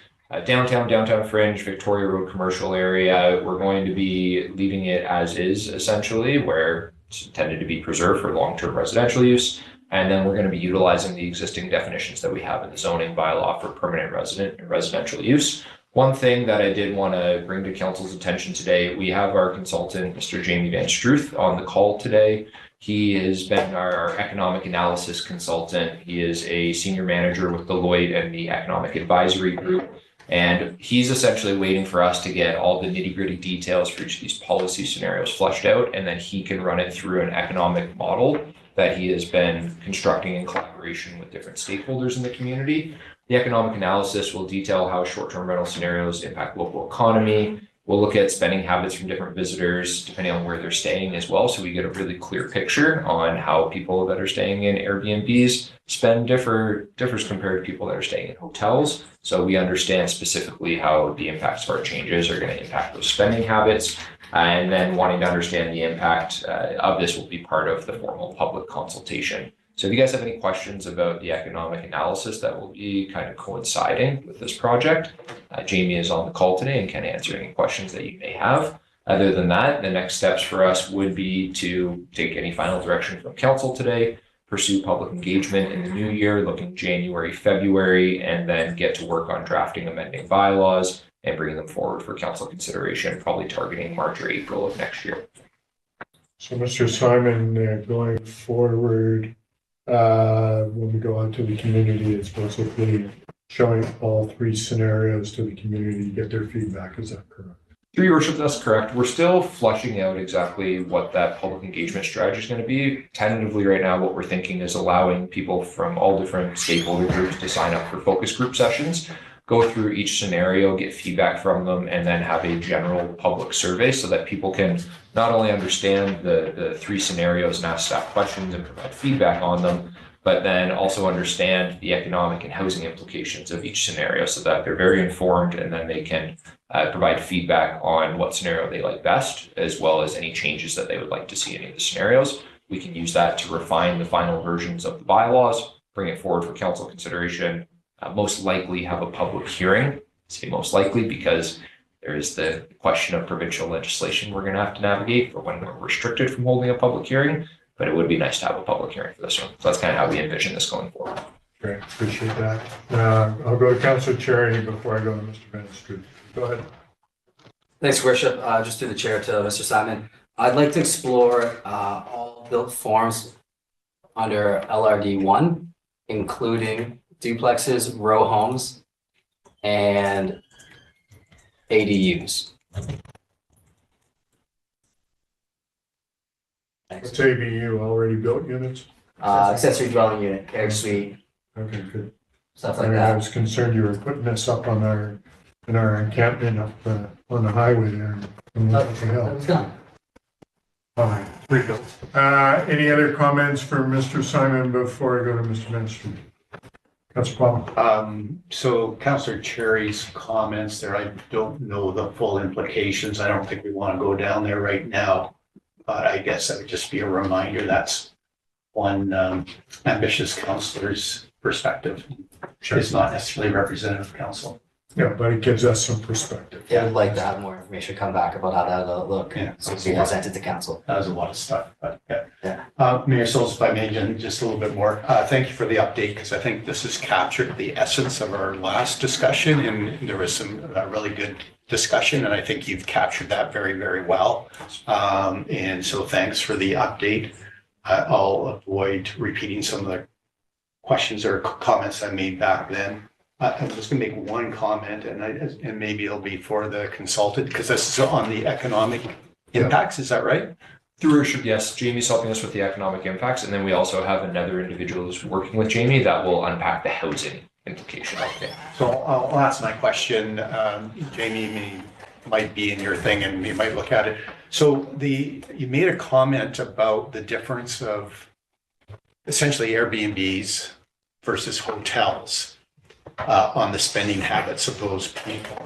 S11: Downtown fringe, Victoria Road commercial area, we're going to be leaving it as is essentially, where it's intended to be preserved for long-term residential use. And then we're going to be utilizing the existing definitions that we have in the zoning bylaw for permanent resident and residential use. One thing that I did want to bring to council's attention today, we have our consultant, Mr. Jamie Van Struth, on the call today. He has been our economic analysis consultant. He is a senior manager with Deloitte and the Economic Advisory Group. And he's essentially waiting for us to get all the nitty-gritty details for each of these policy scenarios fleshed out, and then he can run it through an economic model that he has been constructing in collaboration with different stakeholders in the community. The economic analysis will detail how short-term rental scenarios impact local economy, We'll look at spending habits from different visitors depending on where they're staying as well. So we get a really clear picture on how people that are staying in Airbnbs spend differs compared to people that are staying in hotels. So we understand specifically how the impacts of our changes are going to impact those spending habits. And then wanting to understand the impact of this will be part of the formal public consultation. So if you guys have any questions about the economic analysis that will be kind of coinciding with this project, Jamie is on the call today and can answer any questions that you may have. Other than that, the next steps for us would be to take any final direction from council today, pursue public engagement in the new year, looking January, February, and then get to work on drafting amending bylaws and bringing them forward for council consideration, probably targeting March or April of next year.
S2: So Mr. Simon, going forward, when we go out to the community, it's basically showing all three scenarios to the community, get their feedback. Is that correct?
S11: Through your worship, that's correct. We're still fleshing out exactly what that public engagement strategy is going to be. Tentatively right now, what we're thinking is allowing people from all different stakeholder groups to sign up for focus group sessions, go through each scenario, get feedback from them, and then have a general public survey so that people can not only understand the three scenarios and ask staff questions and provide feedback on them, but then also understand the economic and housing implications of each scenario so that they're very informed, and then they can provide feedback on what scenario they like best, as well as any changes that they would like to see in any of the scenarios. We can use that to refine the final versions of the bylaws, bring it forward for council consideration, most likely have a public hearing. I say most likely because there is the question of provincial legislation we're going to have to navigate for when we're restricted from holding a public hearing, but it would be nice to have a public hearing for this one. So that's kind of how we envision this going forward.
S2: Great, appreciate that. I'll go to Councilor Charity before I go to Mr. Bannister. Go ahead.
S5: Thanks, Worship. Just through the chair to Mr. Simon. I'd like to explore all built forms under LRD 1, including duplexes, row homes, and ADUs. Thanks.
S2: What's ABU, already built units?
S5: Accessory dwelling unit, carriage suite,
S2: Okay, good.
S5: stuff like
S2: I
S5: that.
S2: was concerned you were putting this up on in our encampment up on the highway there. And everything
S5: That
S2: else.
S5: was done.
S2: All right, rebuilt. Any other comments for Mr. Simon before I go to Mr. Minister? Councilor Palmer.
S1: So Councillor Cherry's comments there, I don't know the full implications. I don't think we want to go down there right now. But I guess that would just be a reminder that's one ambitious councillor's perspective. It's not necessarily representative council.
S2: Yeah, but it gives us some perspective.
S5: Yeah, I'd like to have more information come back about how that'll look.
S1: Yeah.
S5: So we present it to council.
S1: That was a lot of stuff, but yeah.
S5: Yeah.
S1: Mayor Souls, if I may, just a little bit more. Thank you for the update, because I think this has captured the essence of our last discussion, and there was some really good discussion, and I think you've captured that very, very well. And so thanks for the update. I'll avoid repeating some of the questions or comments I made back then. I'm just going to make one comment, and maybe it'll be for the consultant, because this is on the economic impacts. Is that right?
S11: Through worship, yes, Jamie's helping us with the economic impacts, and then we also have another individual who's working with Jamie that will unpack the housing implication of it.
S1: So I'll ask my question. Jamie might be in your thing, and you might look at it. So you made a comment about the difference of essentially Airbnbs versus hotels on the spending habits of those people.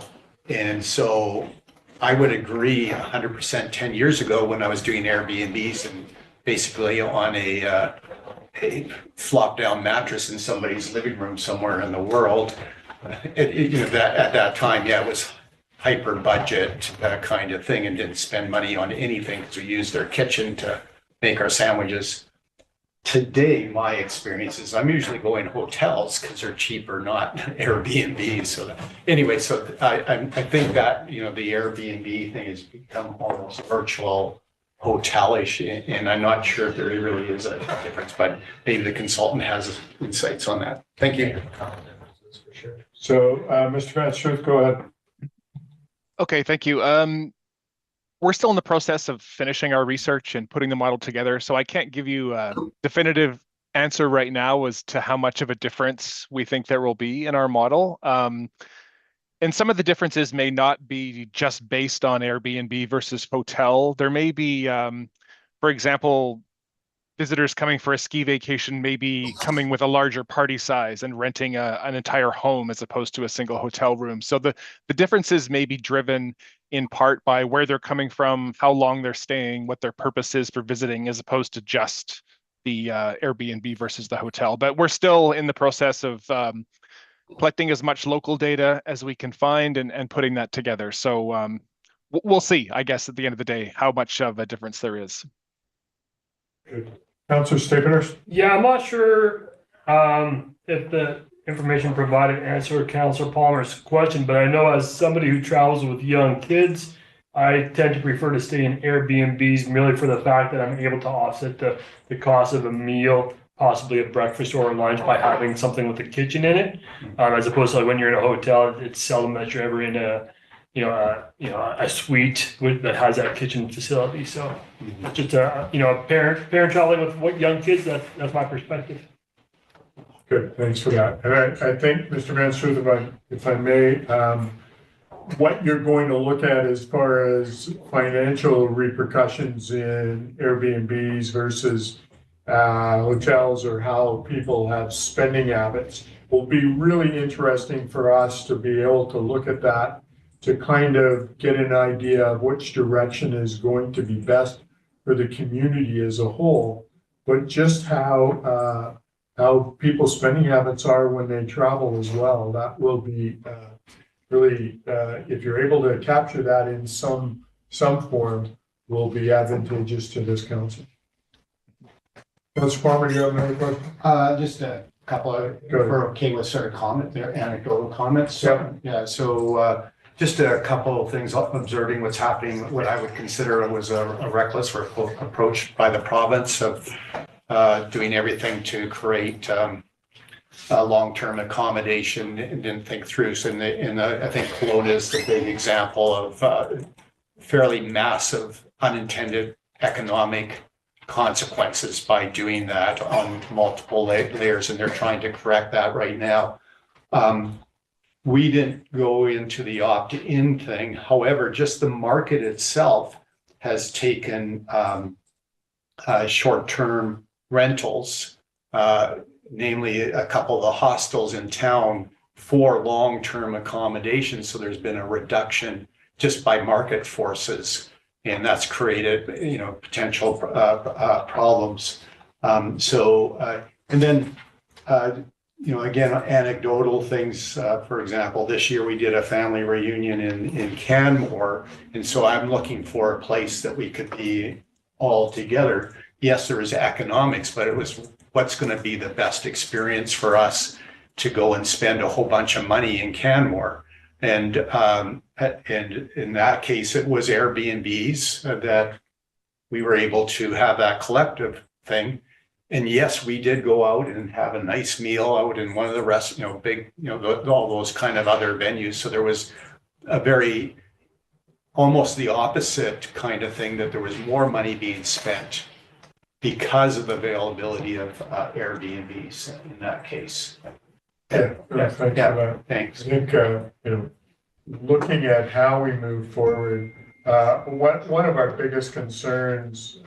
S1: And so I would agree 100%. 10 years ago when I was doing Airbnbs and basically on a flop down mattress in somebody's living room somewhere in the world, that at that time, it was hyper budget kind of thing, and didn't spend money on anything because we used their kitchen to make our sandwiches. Today, my experience is I'm usually going hotels because they're cheaper, not Airbnb. So anyway, so I think that, the Airbnb thing has become almost virtual hotelish, and I'm not sure if there really is a difference, but maybe the consultant has insights on that. Thank you.
S2: So, Mr. Van Struth, go ahead.
S12: Okay, thank you. We're still in the process of finishing our research and putting the model together, so I can't give you a definitive answer right now as to how much of a difference we think there will be in our model. And some of the differences may not be just based on Airbnb versus hotel. There may be, for example, visitors coming for a ski vacation may be coming with a larger party size and renting an entire home as opposed to a single hotel room. So the differences may be driven in part by where they're coming from, how long they're staying, what their purpose is for visiting, as opposed to just the Airbnb versus the hotel. But we're still in the process of collecting as much local data as we can find and putting that together. So we'll see, I guess, at the end of the day, how much of a difference there is.
S2: Good. Councillor Staples?
S6: Yeah, I'm not sure if the information provided answered Councillor Palmer's question, but I know as somebody who travels with young kids, I tend to prefer to stay in Airbnbs merely for the fact that I'm able to offset the cost of a meal, possibly a breakfast or a lunch, by having something with a kitchen in it, as opposed to like when you're in a hotel, it's seldom that you're ever in a suite that has that kitchen facility. So just a parent traveling with young kids, that's my perspective.
S2: Good, thanks for that. And I think, Mr. Van Struth, if I may, what you're going to look at as far as financial repercussions in Airbnbs versus hotels, or how people have spending habits, will be really interesting for us to be able to look at that, to kind of get an idea of which direction is going to be best for the community as a whole, but just how people's spending habits are when they travel as well. That will be really, if you're able to capture that in some form, will be advantageous to this council. Councilor Palmer, do you have another question?
S1: Just a couple of, if we're okay with sort of comment there, anecdotal comments. Yeah, so just a couple of things, observing what's happening, what I would consider was a reckless approach by the province of doing everything to create long-term accommodation and didn't think through. So I think Kelowna is the big example of fairly massive unintended economic consequences by doing that on multiple layers, and they're trying to correct that right now. We didn't go into the opt-in thing. However, just the market itself has taken short-term rentals, namely a couple of the hostels in town, for long-term accommodation. So there's been a reduction just by market forces, and that's created, potential problems. And then, again, anecdotal things. For example, this year we did a family reunion in Canmore, and so I'm looking for a place that we could be all together. Yes, there is economics, but it was what's going to be the best experience for us to go and spend a whole bunch of money in Canmore. And in that case, it was Airbnbs that we were able to have that collective thing. And yes, we did go out and have a nice meal out in one of the big, all those kind of other venues. So there was a very, almost the opposite kind of thing, that there was more money being spent because of availability of Airbnbs in that case.
S2: Thanks for that.
S1: Thanks.
S2: I think, looking at how we move forward, one of our biggest concerns,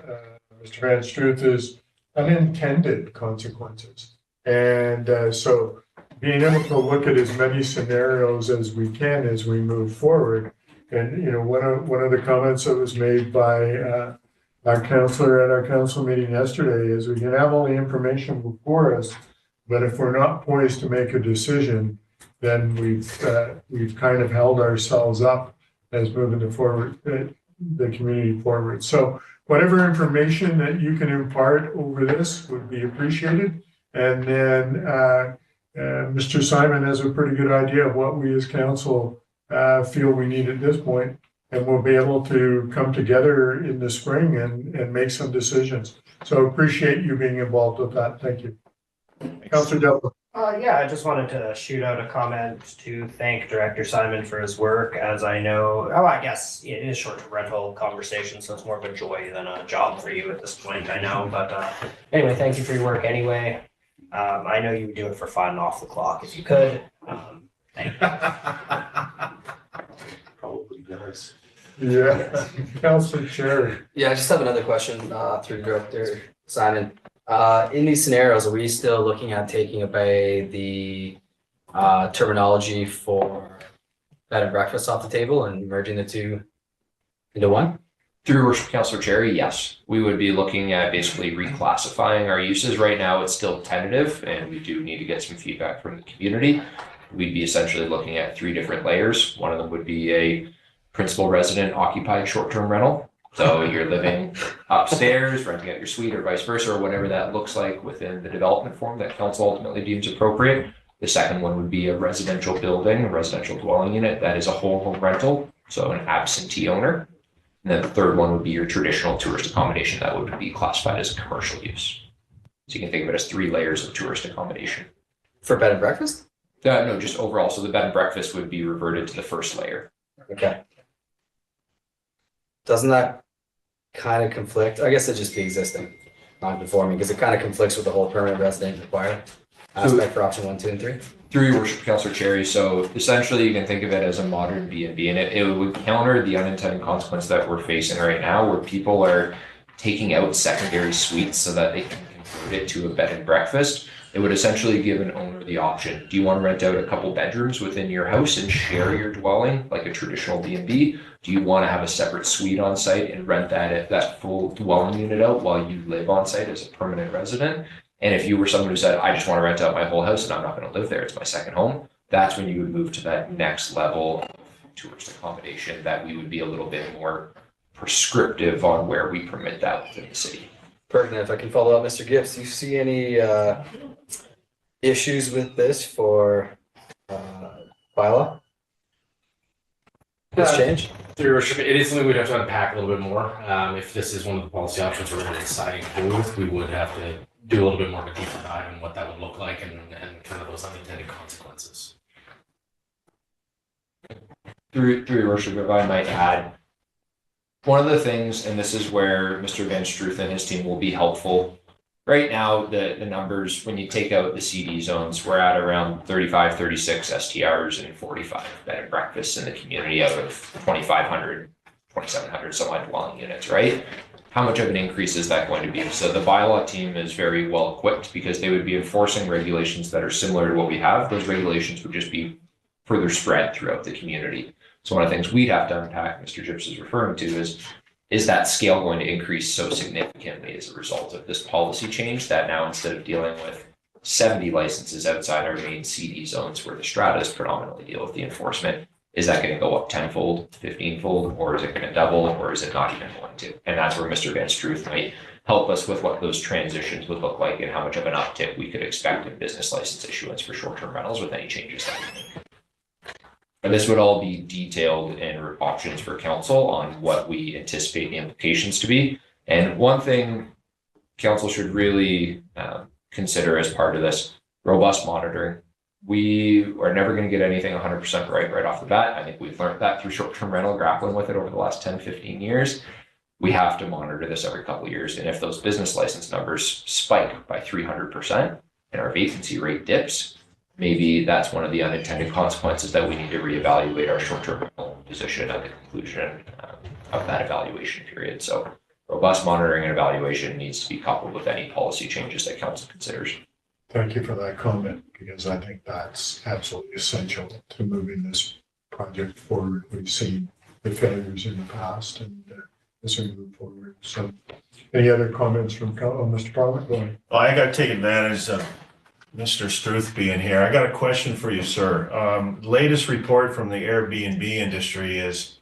S2: Mr. Van Struth, is unintended consequences. And so being able to look at as many scenarios as we can as we move forward. And, one of the comments that was made by our councillor at our council meeting yesterday is we can have all the information before us, but if we're not poised to make a decision, then we've kind of held ourselves up as moving the community forward. So whatever information that you can impart over this would be appreciated. And then Mr. Simon has a pretty good idea of what we as council feel we need at this point, and we'll be able to come together in the spring and make some decisions. So appreciate you being involved with that. Thank you. Councillor Delpa.
S8: Yeah, I just wanted to shoot out a comment to thank Director Simon for his work. As I know, I guess it is short-term rental conversation, so it's more of a joy than a job for you at this point, I know. But anyway, thank you for your work anyway. I know you would do it for fun off the clock if you could. Thank you.
S2: Yeah, Councillor Cherry.
S5: Yeah, I just have another question through Director Simon. In these scenarios, are we still looking at taking away the terminology for bed and breakfast off the table and merging the two into one?
S11: Through your worship, Councillor Cherry, yes, we would be looking at basically reclassifying our uses. Right now, it's still tentative, and we do need to get some feedback from the community. We'd be essentially looking at 3 different layers. One of them would be a principal resident occupied short-term rental. So you're living upstairs, renting out your suite, or vice versa, or whatever that looks like within the development form that council ultimately deems appropriate. The second one would be a residential building, a residential dwelling unit that is a whole home rental, so an absentee owner. And then the third one would be your traditional tourist accommodation that would be classified as a commercial use. So you can think of it as 3 layers of tourist accommodation.
S5: For bed and breakfast?
S11: No, just overall. So the bed and breakfast would be reverted to the first layer.
S5: Okay. Doesn't that kind of conflict? I guess it'd just be existing, non-conforming, because it kind of conflicts with the whole permanent resident required aspect for option 1, 2, and 3.
S11: Through your worship, Councillor Cherry. So essentially you can think of it as a modern B&B, and it would counter the unintended consequence that we're facing right now, where people are taking out secondary suites so that they can convert it to a bed and breakfast. It would essentially give an owner the option. Do you want to rent out a couple bedrooms within your house and share your dwelling like a traditional B&B? Do you want to have a separate suite on site and rent that full dwelling unit out while you live on site as a permanent resident? And if you were someone who said, I just want to rent out my whole house and I'm not going to live there, it's my second home, that's when you would move to that next level of tourist accommodation that we would be a little bit more prescriptive on where we permit that within the city.
S5: Pertinent. If I can follow up, Mr. Gibbs, do you see any issues with this for bylaw? This change?
S13: Through your worship, it is something we'd have to unpack a little bit more. If this is one of the policy options we're deciding to go with, we would have to do a little bit more of a deeper dive on what that would look like and kind of those unintended consequences.
S11: Through your worship, if I might add, one of the things, and this is where Mr. Van Struth and his team will be helpful. Right now, the numbers, when you take out the CD zones, we're at around 35, 36 STRs and 45 bed and breakfasts in the community out of 2,500, 2,700 some odd dwelling units, right? How much of an increase is that going to be? So the bylaw team is very well equipped because they would be enforcing regulations that are similar to what we have. Those regulations would just be further spread throughout the community. So one of the things we'd have to unpack, Mr. Gibbs is referring to, is that scale going to increase so significantly as a result of this policy change that now instead of dealing with 70 licenses outside our main CD zones where the stratas predominantly deal with the enforcement, is that going to go up 10-fold, 15-fold, or is it going to double, or is it not even going to? And that's where Mr. Van Struth might help us with what those transitions would look like and how much of an uptick we could expect in business license issuance for short-term rentals with any changes that we make. But this would all be detailed in options for council on what we anticipate the implications to be. And one thing council should really consider as part of this, robust monitoring. We are never going to get anything 100% right off the bat. I think we've learned that through short-term rental, grappling with it over the last 10, 15 years. We have to monitor this every couple of years. And if those business license numbers spike by 300% and our vacancy rate dips, maybe that's one of the unintended consequences that we need to reevaluate our short-term rental position at the conclusion of that evaluation period. So robust monitoring and evaluation needs to be coupled with any policy changes that council considers.
S2: Thank you for that comment, because I think that's absolutely essential to moving this project forward. We've seen the failures in the past and as we move forward. So any other comments from Mr. Parliament? Go ahead.
S7: Well, I got to take advantage of Mr. Struth being here. I got a question for you, sir. Latest report from the Airbnb industry is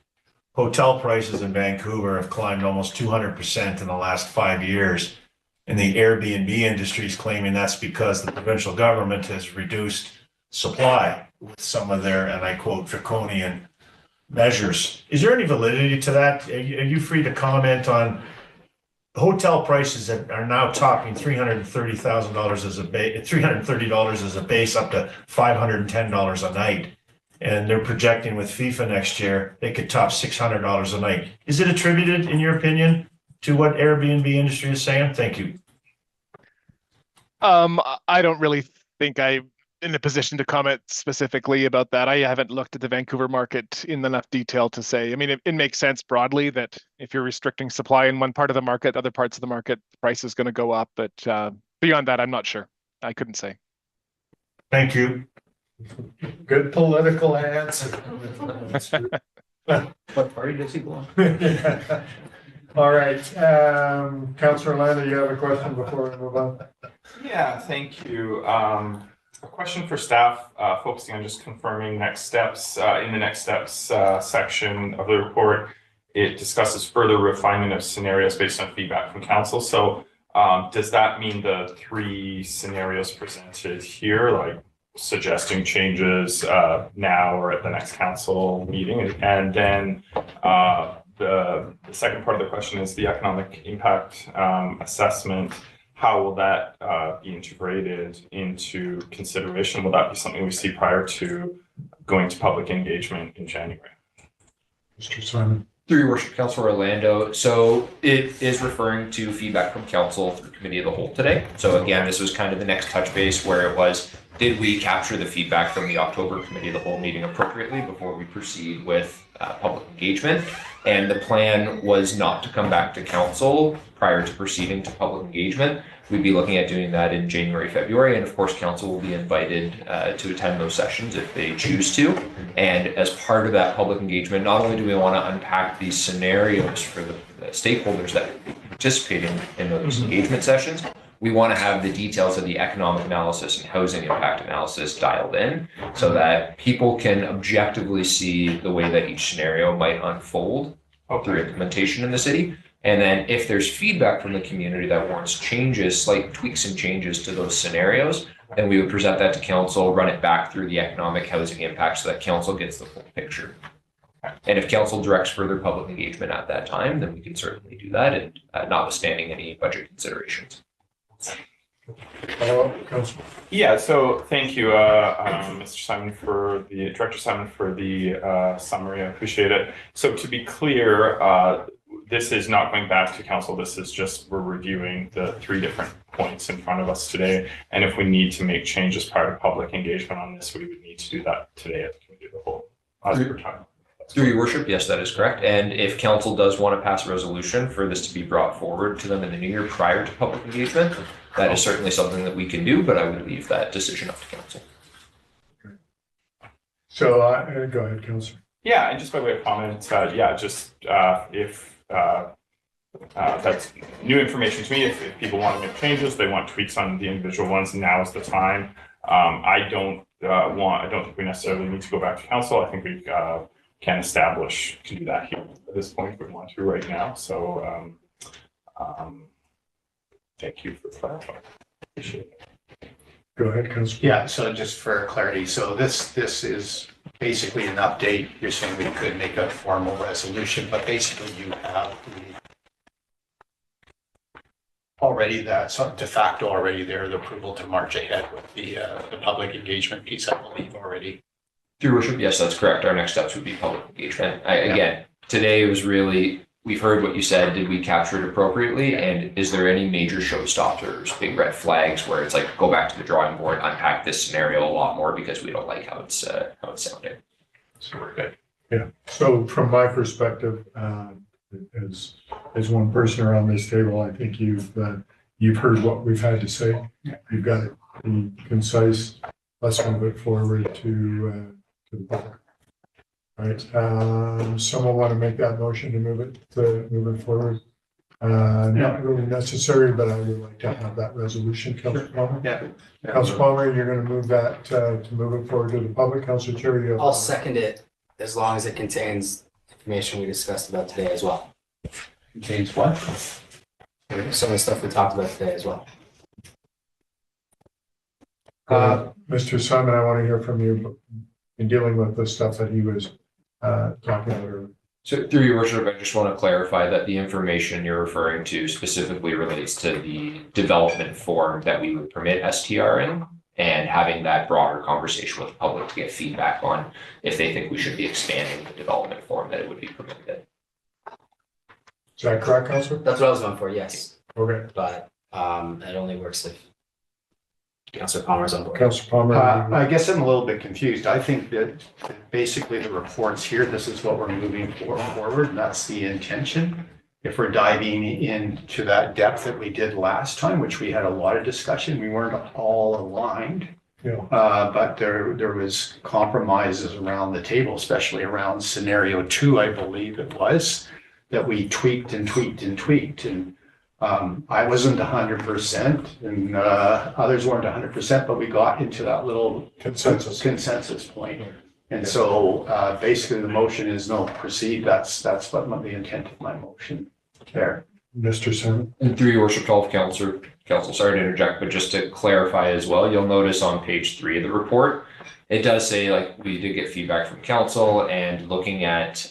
S7: hotel prices in Vancouver have climbed almost 200% in the last 5 years. And the Airbnb industry is claiming that's because the provincial government has reduced supply with some of their, and I quote, draconian measures. Is there any validity to that? Are you free to comment on hotel prices that are now topping $330,000 as a base, $330 as a base, up to $510 a night, and they're projecting with FIFA next year they could top $600 a night? Is it attributed, in your opinion, to what Airbnb industry is saying? Thank you.
S12: I don't really think I in a position to comment specifically about that. I haven't looked at the Vancouver market in enough detail to say. I mean, it makes sense broadly that if you're restricting supply in one part of the market, other parts of the market, the price is going to go up. But beyond that, I'm not sure. I couldn't say.
S7: Thank you.
S2: Good political answer.
S11: What party does he belong?
S2: All right, Councillor Landa, you have a question before we move on?
S10: Yeah, thank you. A question for staff, focusing on just confirming next steps. In the next steps section of the report, it discusses further refinement of scenarios based on feedback from council. So does that mean the 3 scenarios presented here, like suggesting changes now or at the next council meeting? And then the second part of the question is the economic impact assessment. How will that be integrated into consideration? Will that be something we see prior to going to public engagement in January?
S2: Mr. Simon.
S11: Through your worship, Councillor Orlando. So it is referring to feedback from council through committee of the whole today. So again, this was kind of the next touch base where it was, did we capture the feedback from the October committee of the whole meeting appropriately before we proceed with public engagement? And the plan was not to come back to council prior to proceeding to public engagement. We'd be looking at doing that in January, February, and of course, council will be invited to attend those sessions if they choose to. And as part of that public engagement, not only do we want to unpack these scenarios for the stakeholders that participate in those engagement sessions, we want to have the details of the economic analysis and housing impact analysis dialed in so that people can objectively see the way that each scenario might unfold through implementation in the city. And then if there's feedback from the community that warrants changes, slight tweaks and changes to those scenarios, then we would present that to council, run it back through the economic housing impact so that council gets the full picture. And if council directs further public engagement at that time, then we can certainly do that, and notwithstanding any budget considerations.
S10: Yeah, so thank you, Mr. Simon, for the Director Simon for the summary. I appreciate it. So to be clear, this is not going back to council. This is just, we're reviewing the 3 different points in front of us today. And if we need to make changes prior to public engagement on this, we would need to do that today at the committee of the whole.
S11: Through your worship, yes, that is correct. And if council does want to pass a resolution for this to be brought forward to them in the new year prior to public engagement, that is certainly something that we can do, but I would leave that decision up to council.
S2: So go ahead, Councillor.
S10: Yeah, and just by way of comment, yeah, just if that's new information to me. If people want to make changes, they want tweaks on the individual ones, now is the time. I don't think we necessarily need to go back to council. I think we can do that here at this point if we want to right now. So thank you for clarifying. Appreciate it.
S2: Go ahead, Councillor.
S1: Yeah, so just for clarity, so this is basically an update. You're saying we could make a formal resolution, but basically you have already that's de facto already there, the approval to march ahead with the public engagement piece, I believe already.
S11: Through worship, yes, that's correct. Our next steps would be public engagement. Again, today was really, we've heard what you said. Did we capture it appropriately? And is there any major showstoppers, big red flags where it's like, go back to the drawing board, unpack this scenario a lot more because we don't like how it's sounding.
S1: So we're good.
S2: Yeah. So from my perspective, as one person around this table, I think you've heard what we've had to say. You've got it be concise. Let's move it forward to the public. All right. Someone want to make that motion to move it forward? Not really necessary, but I would like to have that resolution. Councillor Palmer?
S5: Yeah.
S2: Councillor Palmer, you're going to move that to move it forward to the public. Councillor Cherry?
S5: I'll second it as long as it contains information we discussed about today as well.
S1: Contains what?
S5: Some of the stuff we talked about today as well.
S2: Mr. Simon, I want to hear from you in dealing with the stuff that he was talking about earlier.
S11: So through your worship, I just want to clarify that the information you're referring to specifically relates to the development form that we would permit STR in, and having that broader conversation with the public to get feedback on if they think we should be expanding the development form that it would be permitted in.
S2: Is that correct, Councillor?
S5: That's what I was going for, yes.
S2: Okay.
S5: But it only works if Councillor Palmer's on board.
S2: Councillor Palmer.
S1: I guess I'm a little bit confused. I think that basically the reports here, this is what we're moving forward, and that's the intention. If we're diving into that depth that we did last time, which we had a lot of discussion, we weren't all aligned.
S2: Yeah.
S1: But there was compromises around the table, especially around scenario 2, I believe it was, that we tweaked and tweaked and tweaked. And I wasn't 100% and others weren't 100%, but we got into that little consensus point. And so basically the motion is no, proceed. That's what the intent of my motion there.
S2: Mr. Simon.
S11: And through your worship, all of council, sorry to interject, but just to clarify as well, you'll notice on page 3 of the report, it does say like we did get feedback from council and looking at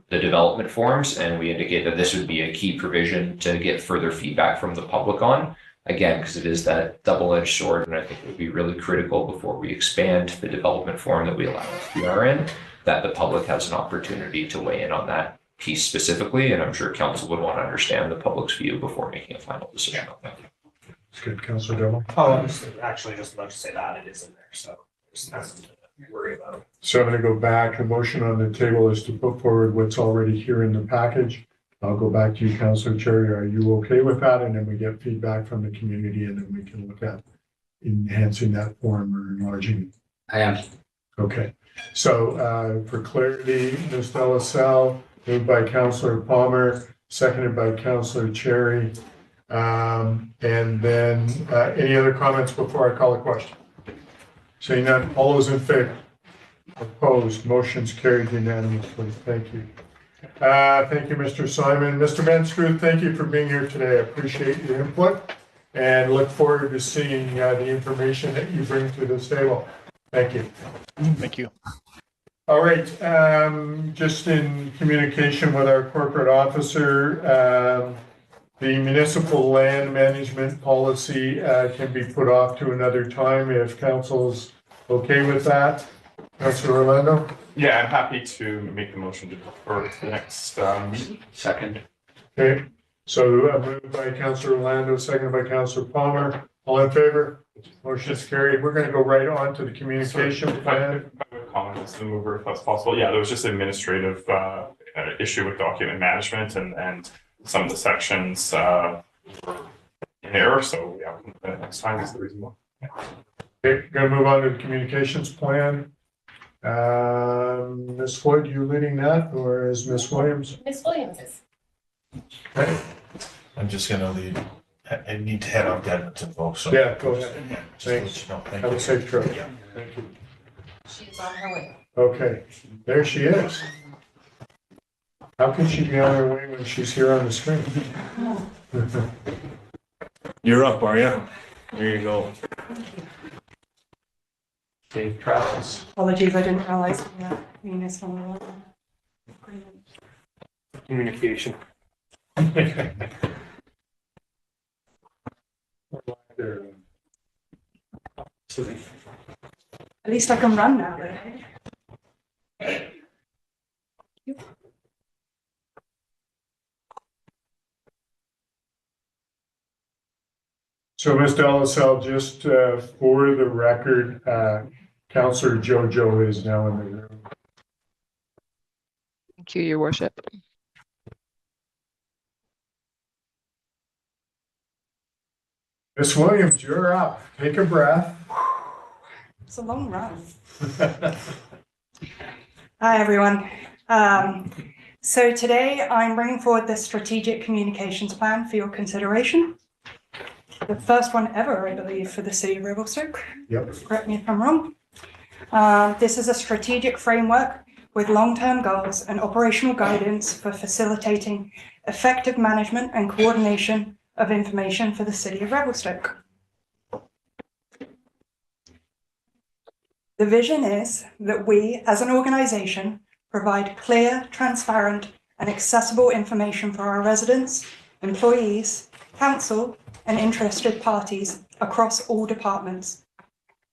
S11: the development forms, and we indicate that this would be a key provision to get further feedback from the public on. Again, because it is that double-edged sword, and I think it would be really critical before we expand the development form that we allow PR in, that the public has an opportunity to weigh in on that piece specifically, and I'm sure council would want to understand the public's view before making a final decision on that.
S2: It's good, Councillor Dillon.
S8: Oh, I was actually just about to say that it is in there, so there's nothing to worry about.
S2: So I'm going to go back. The motion on the table is to put forward what's already here in the package. I'll go back to you, Councillor Cherry. Are you okay with that? And then we get feedback from the community, and then we can look at enhancing that form or enlarging.
S5: I am.
S2: Okay. So for clarity, Ms. Delassalle, moved by Councillor Palmer, seconded by Councillor Cherry. And then any other comments before I call a question? Seeing none, all those in favor? Opposed? Motion's carried unanimously. Thank you. Thank you, Mr. Simon. Mr. Van Schroot, thank you for being here today. I appreciate your input and look forward to seeing the information that you bring to this table. Thank you.
S12: Thank you.
S2: All right, just in communication with our corporate officer, the municipal land management policy can be put off to another time if council's okay with that. Councilor Orlando?
S10: Yeah, I'm happy to make the motion to defer to the next meeting.
S1: Second.
S2: Okay, so moved by Councilor Orlando, seconded by Councilor Palmer. All in favor? Motion is carried. We're going to go right on to the communication plan.
S10: Comment as the mover, if that's possible. Yeah, there was just administrative issue with document management and some of the sections were in error. So yeah, next time is the reason why.
S2: Okay, going to move on to the communications plan. Ms. Floyd, you leading that, or is Ms. Williams?
S9: Ms. Williams is.
S2: Okay.
S7: I'm just gonna leave. I need to head out to Edmonton, folks. So
S2: Yeah, go ahead.
S7: Yeah, just to
S2: Thanks.
S7: let you know. Thank
S2: Have
S7: you.
S2: a safe trip.
S7: Yeah.
S2: Thank you.
S9: She's on her way.
S2: Okay, there she is. How can she be on her way when she's here on the screen?
S7: You're up, are you? There you go.
S1: Dave Travis.
S14: Apologies, I didn't realize that Venus on the agreement.
S6: Communication.
S14: At least I can run now, though.
S2: So, Ms. Delassalle, just for the record, Councillor Jojo is now in the room.
S15: Thank you, Your Worship.
S2: Ms. Williams, you're up. Take a breath.
S14: It's a long run. Hi, everyone. So today I'm bringing forward the Strategic Communications Plan for your consideration. The first one ever, I believe, for the City of Revelstoke.
S2: Yep.
S14: Correct me if I'm wrong. This is a strategic framework with long-term goals and operational guidance for facilitating effective management and coordination of information for the City of Revelstoke. The vision is that we, as an organisation, provide clear, transparent and accessible information for our residents, employees, council and interested parties across all departments.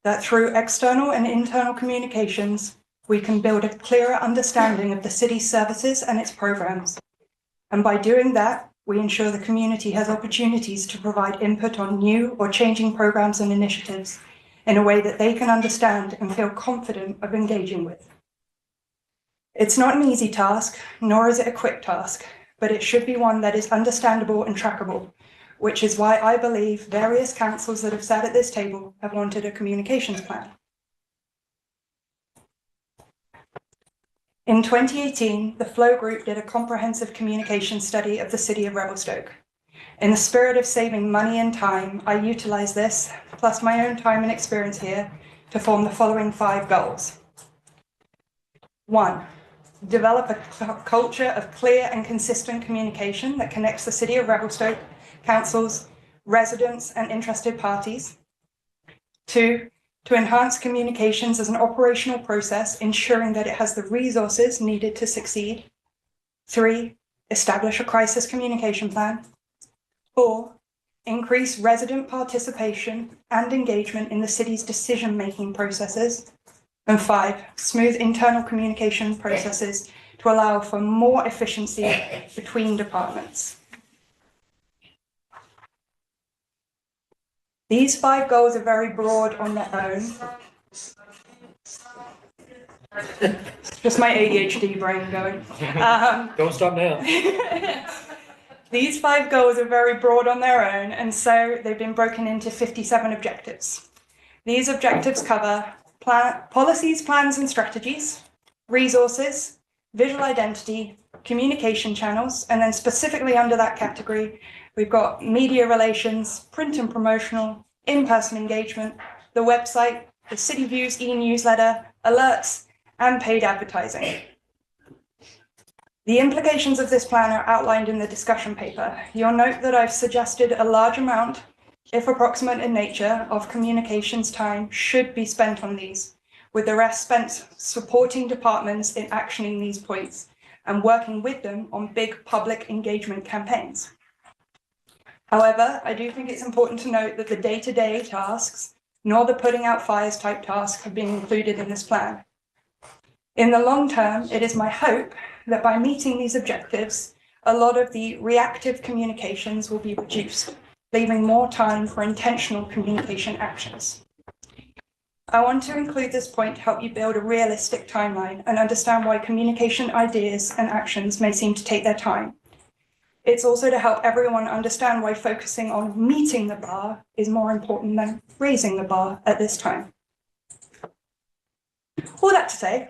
S14: That through external and internal communications, we can build a clearer understanding of the city's services and its programs. And by doing that, we ensure the community has opportunities to provide input on new or changing programs and initiatives in a way that they can understand and feel confident of engaging with. It's not an easy task, nor is it a quick task, but it should be one that is understandable and trackable, which is why I believe various councils that have sat at this table have wanted a communications plan. In 2018, the Flow Group did a comprehensive communication study of the city of Revelstoke. In the spirit of saving money and time, I utilised this, plus my own time and experience here, to form the following 5 goals. 1. Develop a culture of clear and consistent communication that connects the city of Revelstoke, councils, residents, and interested parties. 2. To enhance communications as an operational process, ensuring that it has the resources needed to succeed. 3. Establish a crisis communication plan. 4. Increase resident participation and engagement in the city's decision-making processes. And 5. Smooth internal communication processes to allow for more efficiency between departments. These 5 goals are very broad on their own. Just my ADHD brain going.
S6: Don't stop now.
S14: These 5 goals are very broad on their own, and so they've been broken into 57 objectives. These objectives cover policies, plans and strategies, resources, visual identity, communication channels, and then specifically under that category, we've got media relations, print and promotional, in-person engagement, the website, the City Views e-newsletter, alerts, and paid advertising. The implications of this plan are outlined in the discussion paper. You'll note that I've suggested a large amount, if approximate in nature, of communications time should be spent on these, with the rest spent supporting departments in actioning these points and working with them on big public engagement campaigns. However, I do think it's important to note that the day-to-day tasks, nor the putting out fires type tasks, have been included in this plan. In the long term, it is my hope that by meeting these objectives, a lot of the reactive communications will be reduced, leaving more time for intentional communication actions. I want to include this point to help you build a realistic timeline and understand why communication ideas and actions may seem to take their time. It's also to help everyone understand why focusing on meeting the bar is more important than raising the bar at this time. All that to say,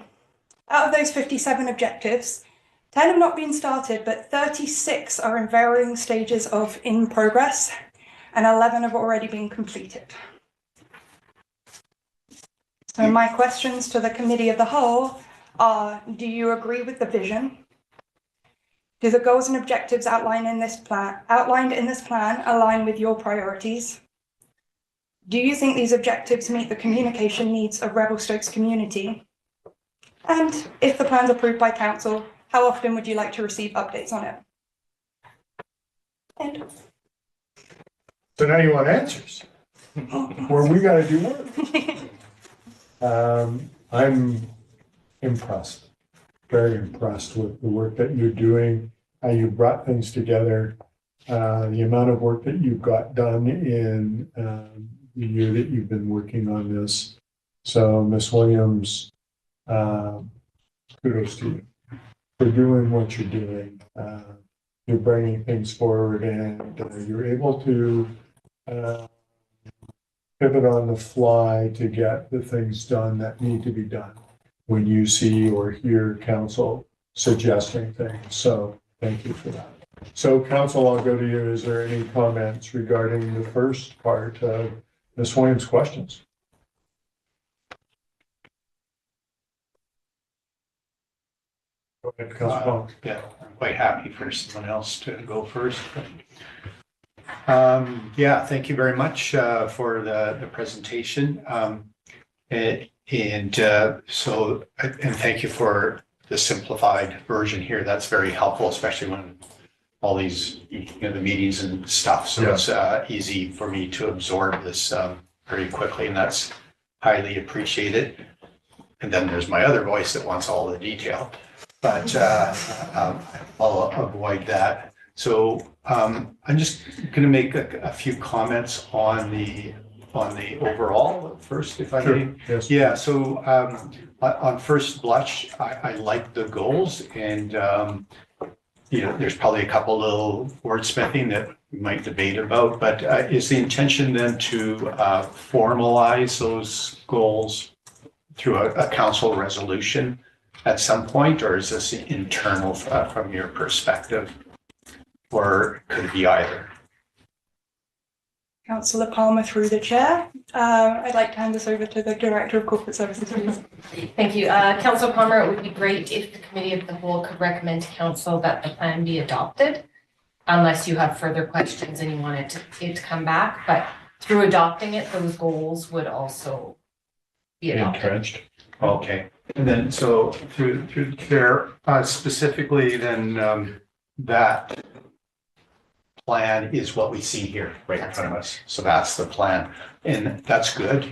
S14: out of those 57 objectives, 10 have not been started, but 36 are in varying stages of in progress, and 11 have already been completed. So my questions to the committee of the whole are, do you agree with the vision? Do the goals and objectives outlined in this plan align with your priorities? Do you think these objectives meet the communication needs of Revelstoke's community? And if the plan's approved by council, how often would you like to receive updates on it? And
S2: So now you want answers, where we got to do work. I'm impressed, very impressed with the work that you're doing, how you brought things together, the amount of work that you've got done in the year that you've been working on this. So, Ms. Williams, kudos to you for doing what you're doing. You're bringing things forward, and you're able to pivot on the fly to get the things done that need to be done when you see or hear council suggesting things. So thank you for that. So council, I'll go to you. Is there any comments regarding the first part of Ms. Williams' questions? Go ahead, Councilor Paul.
S1: Yeah, I'm quite happy for someone else to go first. Yeah, thank you very much for the presentation. And thank you for the simplified version here. That's very helpful, especially when all these, the meetings and stuff. So it's easy for me to absorb this very quickly, and that's highly appreciated. And then there's my other voice that wants all the detail, but I'll avoid that. So I'm just going to make a few comments on the on the overall first, if I
S2: Sure,
S1: may.
S2: yes.
S1: Yeah, so on first blush, I like the goals and, you know, there's probably a couple little wordsmithing that we might debate about, but is the intention then to formalize those goals through a council resolution at some point, or is this internal from your perspective? Or could it be either?
S14: Councillor Palmer through the chair. I'd like to hand this over to the Director of Corporate Services, please.
S9: Thank you. Councillor Palmer, it would be great if the Committee of the Whole could recommend to Council that the plan be adopted, unless you have further questions and you want it to come back. But through adopting it, those goals would also be adopted.
S2: Entrenched.
S1: Okay, and then so through the chair, specifically then that plan is what we see here right in front of us. So that's the plan, and that's good.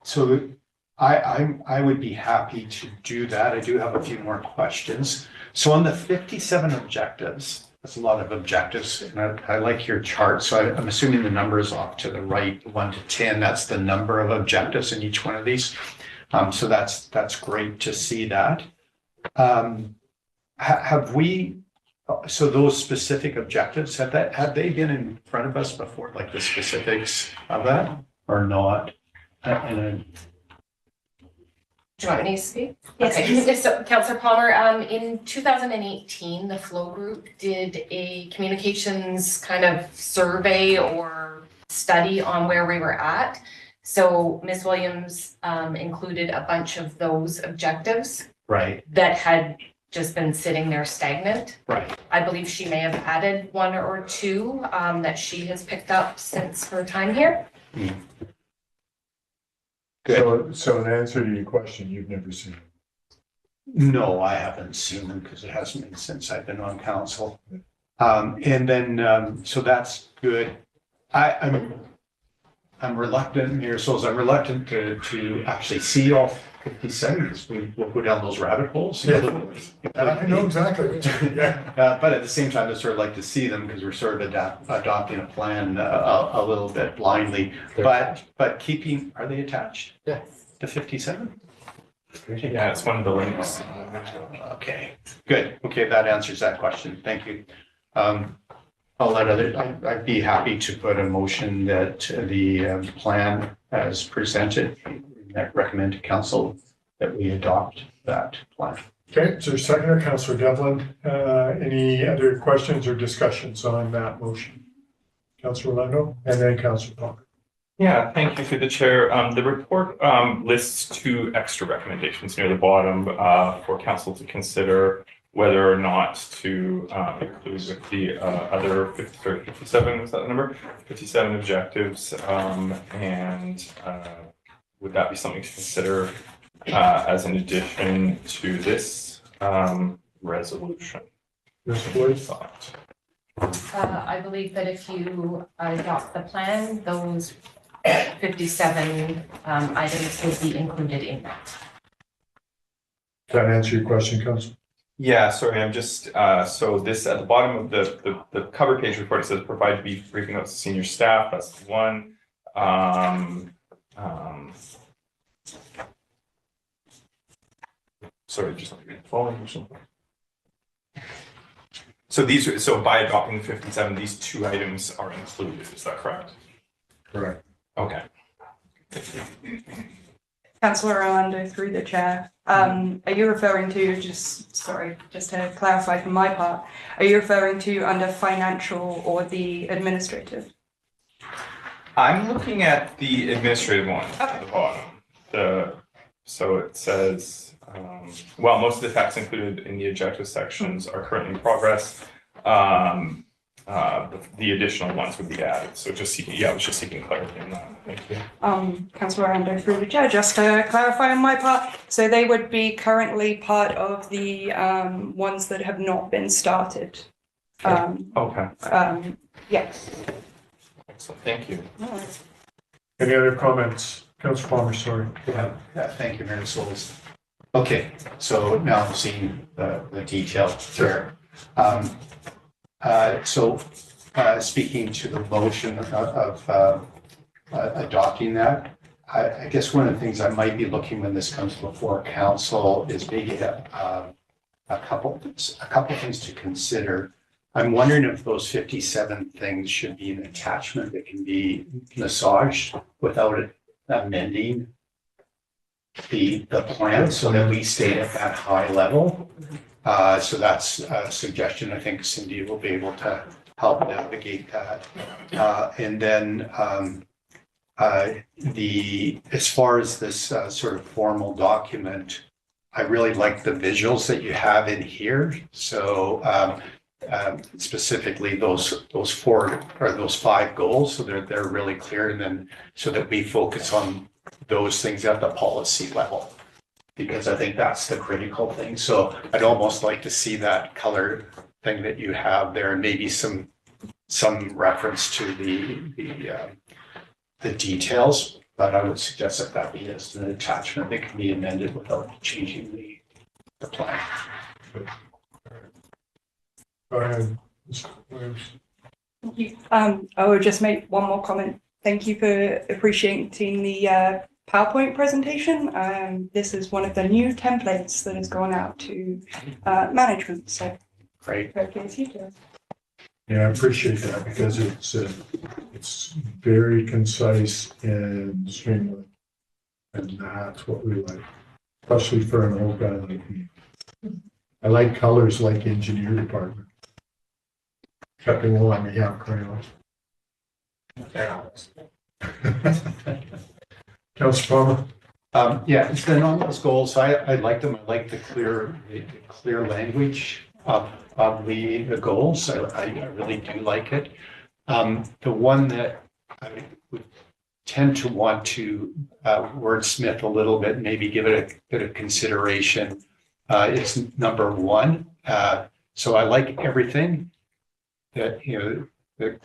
S1: So I would be happy to do that. I do have a few more questions. So on the 57 objectives, that's a lot of objectives, and I like your chart. So I'm assuming the number is off to the right, 1 to 10. That's the number of objectives in each one of these. So that's great to see that. Have we? So those specific objectives, have they been in front of us before, like the specifics of that or not? And
S9: Do you want me to speak?
S14: Yes,
S9: Okay. So, Councillor Palmer, in 2018, the Flow Group did a communications kind of survey or study on where we were at. So Ms. Williams included a bunch of those objectives
S1: right,
S9: that had just been sitting there stagnant.
S1: right.
S9: I believe she may have added 1 or 2 that she has picked up since her time here.
S2: So in answer to your question, you've never seen it?
S1: No, I haven't seen them because it hasn't been since I've been on council. And then, so that's good. I'm reluctant, Mayor Souls, I'm reluctant to actually see all 57 because we'll go down those rabbit holes.
S2: Yeah. I know exactly what you mean, yeah.
S1: But at the same time, I sort of like to see them because we're sort of adopting a plan a little bit blindly. But keeping, are they attached?
S13: Yeah.
S1: To 57?
S10: Yeah, it's one of the links.
S1: Okay, good. Okay, that answers that question. Thank you. I'll let I'd be happy to put a motion that the plan as presented, recommend to council that we adopt that plan.
S2: Okay, so seconder, Councillor Devlin, any other questions or discussions on that motion? Councillor Lendo and then Councillor Palmer.
S10: Yeah, thank you through the chair. The report lists 2 extra recommendations near the bottom for council to consider whether or not to include with the other 57, was that the number? 57 objectives. And would that be something to consider as an addition to this resolution?
S2: Yes, please.
S9: I believe that if you adopt the plan, those 57 items will be included in that.
S2: Does that answer your question, Councillor?
S10: Yeah, sorry, I'm just, so this at the bottom of the cover page report, it says provide briefing notes to senior staff, that's the one. Sorry, just let me read the following or something. So by adopting 57, these 2 items are included, is that correct?
S2: Correct.
S10: Okay.
S14: Councillor Orlando through the chair. Are you referring to, just to clarify from my part, are you referring to under financial or the administrative?
S10: I'm looking at the administrative one at the bottom. So it says, well, most of the facts included in the objective sections are currently in progress. The additional ones would be added. So just seeking, I was just seeking clarity on that. Thank you.
S14: Councillor Orlando through the chair, just to clarify on my part, so they would be currently part of the ones that have not been started.
S10: Okay.
S14: Yes.
S10: Excellent. Thank you.
S2: Any other comments? Councillor Palmer, sorry.
S1: Yeah, thank you, Mayor Souls. Okay, so now I'm seeing the detail there. So speaking to the motion of adopting that. I guess one of the things I might be looking when this comes before council is maybe a couple things to consider. I'm wondering if those 57 things should be an attachment that can be massaged without it amending the plan so that we stay at that high level. So that's a suggestion. I think Cindy will be able to help navigate that. And then as far as this sort of formal document, I really like the visuals that you have in here. So specifically those 4 or those 5 goals, so they're really clear, and then so that we focus on those things at the policy level, because I think that's the critical thing. So I'd almost like to see that color thing that you have there, and maybe some reference to the details. But I would suggest that be as an attachment that can be amended without changing the plan.
S2: Go ahead, Mr. Williams.
S14: Thank you. I would just make one more comment. Thank you for appreciating the PowerPoint presentation. This is one of the new templates that has gone out to management. So
S1: great.
S2: Yeah, I appreciate that because it's very concise and streamlined, and that's what we like, especially for an old guy like me. I like colors like engineer department. Except they won't let me have crayons. Councilor Palmer.
S1: Yeah, it's been on those goals. I like them. I like the clear language of the goals. I really do like it. The one that I would tend to want to wordsmith a little bit, maybe give it a bit of consideration, is number 1. So I like everything that, the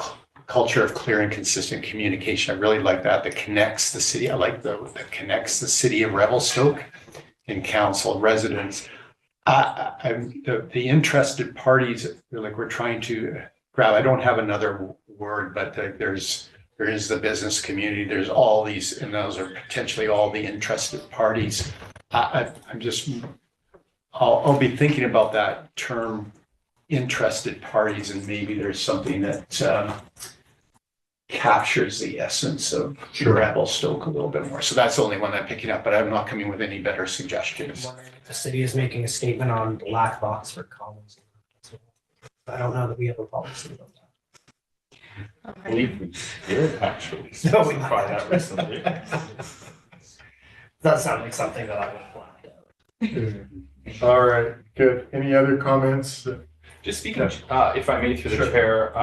S1: culture of clear and consistent communication. I really like that. That connects the city. I like that connects the city of Revelstoke and council residents. The interested parties, like we're trying to grab, I don't have another word, but there is the business community. There's all these, and those are potentially all the interested parties. I'll be thinking about that term, interested parties, and maybe there's something that captures the essence of Revelstoke a little bit more. So that's the only one I'm picking up, but I'm not coming with any better suggestions.
S8: The city is making a statement on black of Oxford Commons. I don't know that we have a policy about that.
S10: I believe we did actually
S8: No, we
S10: specify that recently.
S8: Does sound like something that I would have left out.
S2: All right, good. Any other comments?
S10: Just speaking, if I may, through the chair,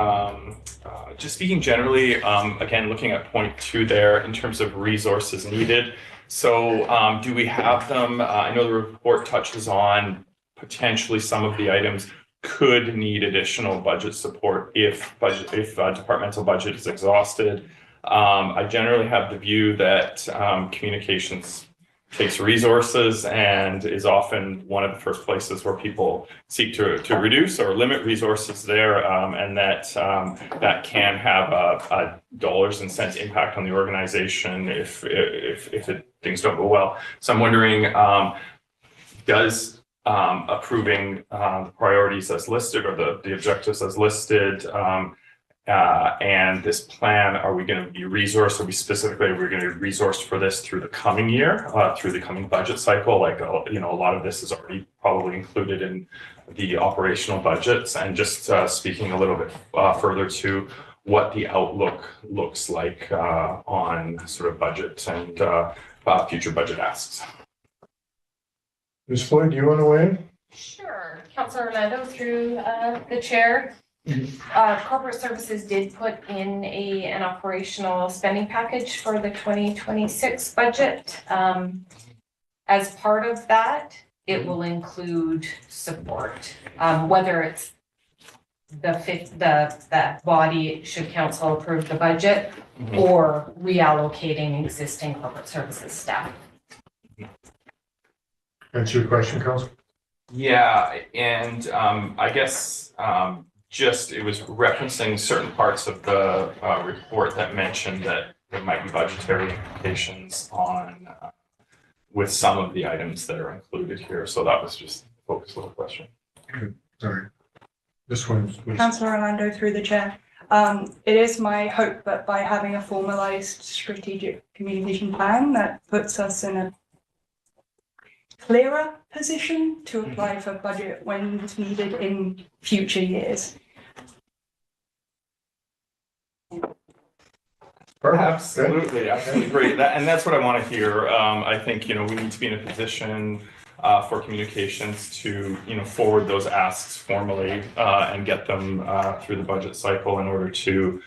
S10: just speaking generally, again, looking at point 2 there in terms of resources needed. So do we have them? I know the report touches on potentially some of the items could need additional budget support if departmental budget is exhausted. I generally have the view that communications takes resources and is often one of the first places where people seek to reduce or limit resources there, and that can have a dollars and cents impact on the organization if things don't go well. So I'm wondering, does approving the priorities as listed or the objectives as listed and this plan, are we going to be resourced? Are we going to be resourced for this through the coming year, through the coming budget cycle? Like, a lot of this is already probably included in the operational budgets. And just speaking a little bit further to what the outlook looks like on sort of budget and future budget asks.
S2: Ms. Floyd, do you want to weigh in?
S9: Sure. Councilor Orlando through the chair. Corporate Services did put in an operational spending package for the 2026 budget. As part of that, it will include support, whether it's that body should council approve the budget or reallocating existing corporate services staff.
S2: Answer your question, Council.
S10: Yeah, and I guess it was referencing certain parts of the report that mentioned that there might be budgetary implications on with some of the items that are included here. So that was just the focus of the question.
S2: Sorry. This one's.
S14: Councillor Orlando through the chair. It is my hope that by having a formalized strategic communication plan that puts us in a clearer position to apply for budget when it's needed in future years.
S10: Absolutely, absolutely great. And that's what I want to hear. I think, we need to be in a position for communications to, forward those asks formally and get them through the budget cycle in order to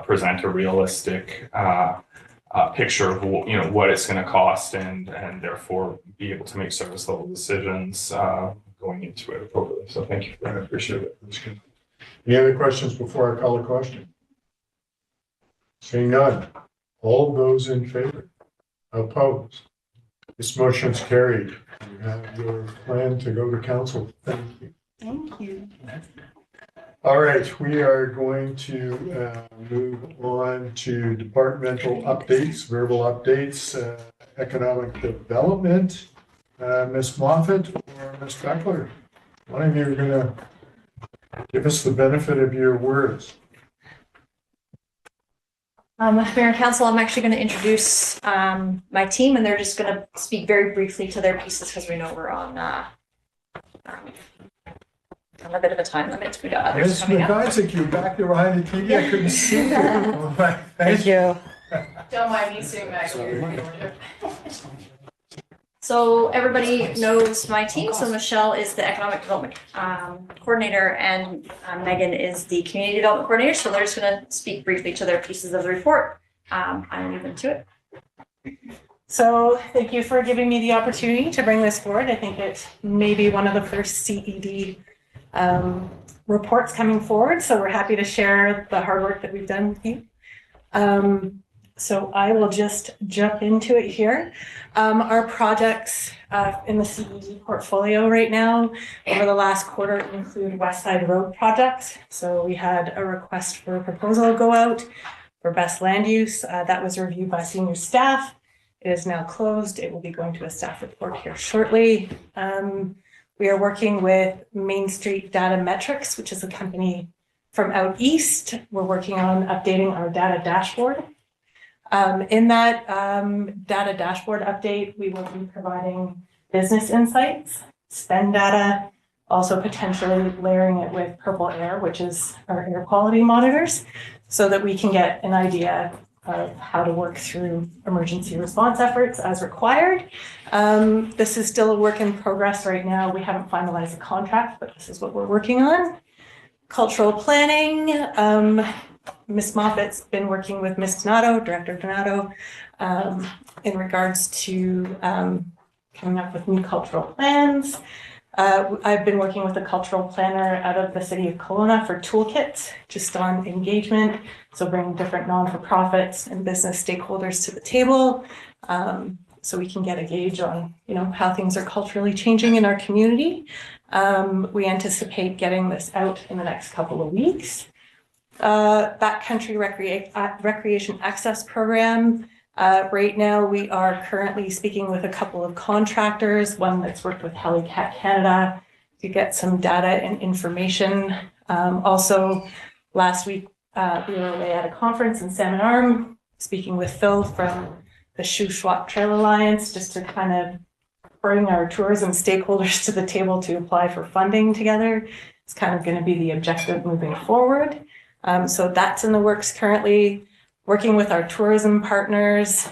S10: present a realistic picture of what it's going to cost and therefore be able to make service level decisions going into it appropriately. So thank you for that. I appreciate it.
S2: That's good. Any other questions before I call a question? Seeing none. All those in favor? Opposed? This motion's carried. You have your plan to go to council. Thank you.
S14: Thank you.
S2: All right, we are going to move on to departmental updates, verbal updates, economic development. Ms. Moffat or Ms. Beckler, one of you are going to give us the benefit of your words.
S4: Mayor and Council, I'm actually going to introduce my team, and they're just going to speak very briefly to their pieces because we know we're on a bit of a time limit. We got others
S2: Ms.
S4: coming up.
S2: McIsaac, you're back there behind the TV. I couldn't see you. All right, thank you.
S9: Don't mind me sitting back here.
S4: So everybody knows my team. So Michelle is the economic development coordinator, and Megan is the community development coordinator. So they're just going to speak briefly to their pieces of the report. I'll leave them to it.
S15: So thank you for giving me the opportunity to bring this forward. I think it may be one of the first CED reports coming forward. So we're happy to share the hard work that we've done with you. So I will just jump into it here. Our projects in the CED portfolio right now over the last quarter include West Side Road projects. So we had a request for a proposal go out for best land use. That was reviewed by senior staff. It is now closed. It will be going to a staff report here shortly. We are working with Main Street Data Metrics, which is a company from out east. We're working on updating our data dashboard. In that data dashboard update, we will be providing business insights, spend data, also potentially layering it with Purple Air, which is our air quality monitors, so that we can get an idea of how to work through emergency response efforts as required. This is still a work in progress right now. We haven't finalized the contract, but this is what we're working on. Cultural planning. Ms. Moffat's been working with Ms. Donato, Director Donato, in regards to coming up with new cultural plans. I've been working with a cultural planner out of the city of Kelowna for toolkits, just on engagement. So bringing different non-for-profits and business stakeholders to the table, so we can get a gauge on, how things are culturally changing in our community. We anticipate getting this out in the next couple of weeks. Backcountry recreation access program. Right now, we are currently speaking with a couple of contractors, one that's worked with Helicat Canada to get some data and information. Also, last week, we were away at a conference in Salmon Arm, speaking with Phil from the Shuswap Trail Alliance, just to kind of bring our tourism stakeholders to the table to apply for funding together. It's kind of going to be the objective moving forward. So that's in the works currently. Working with our tourism partners,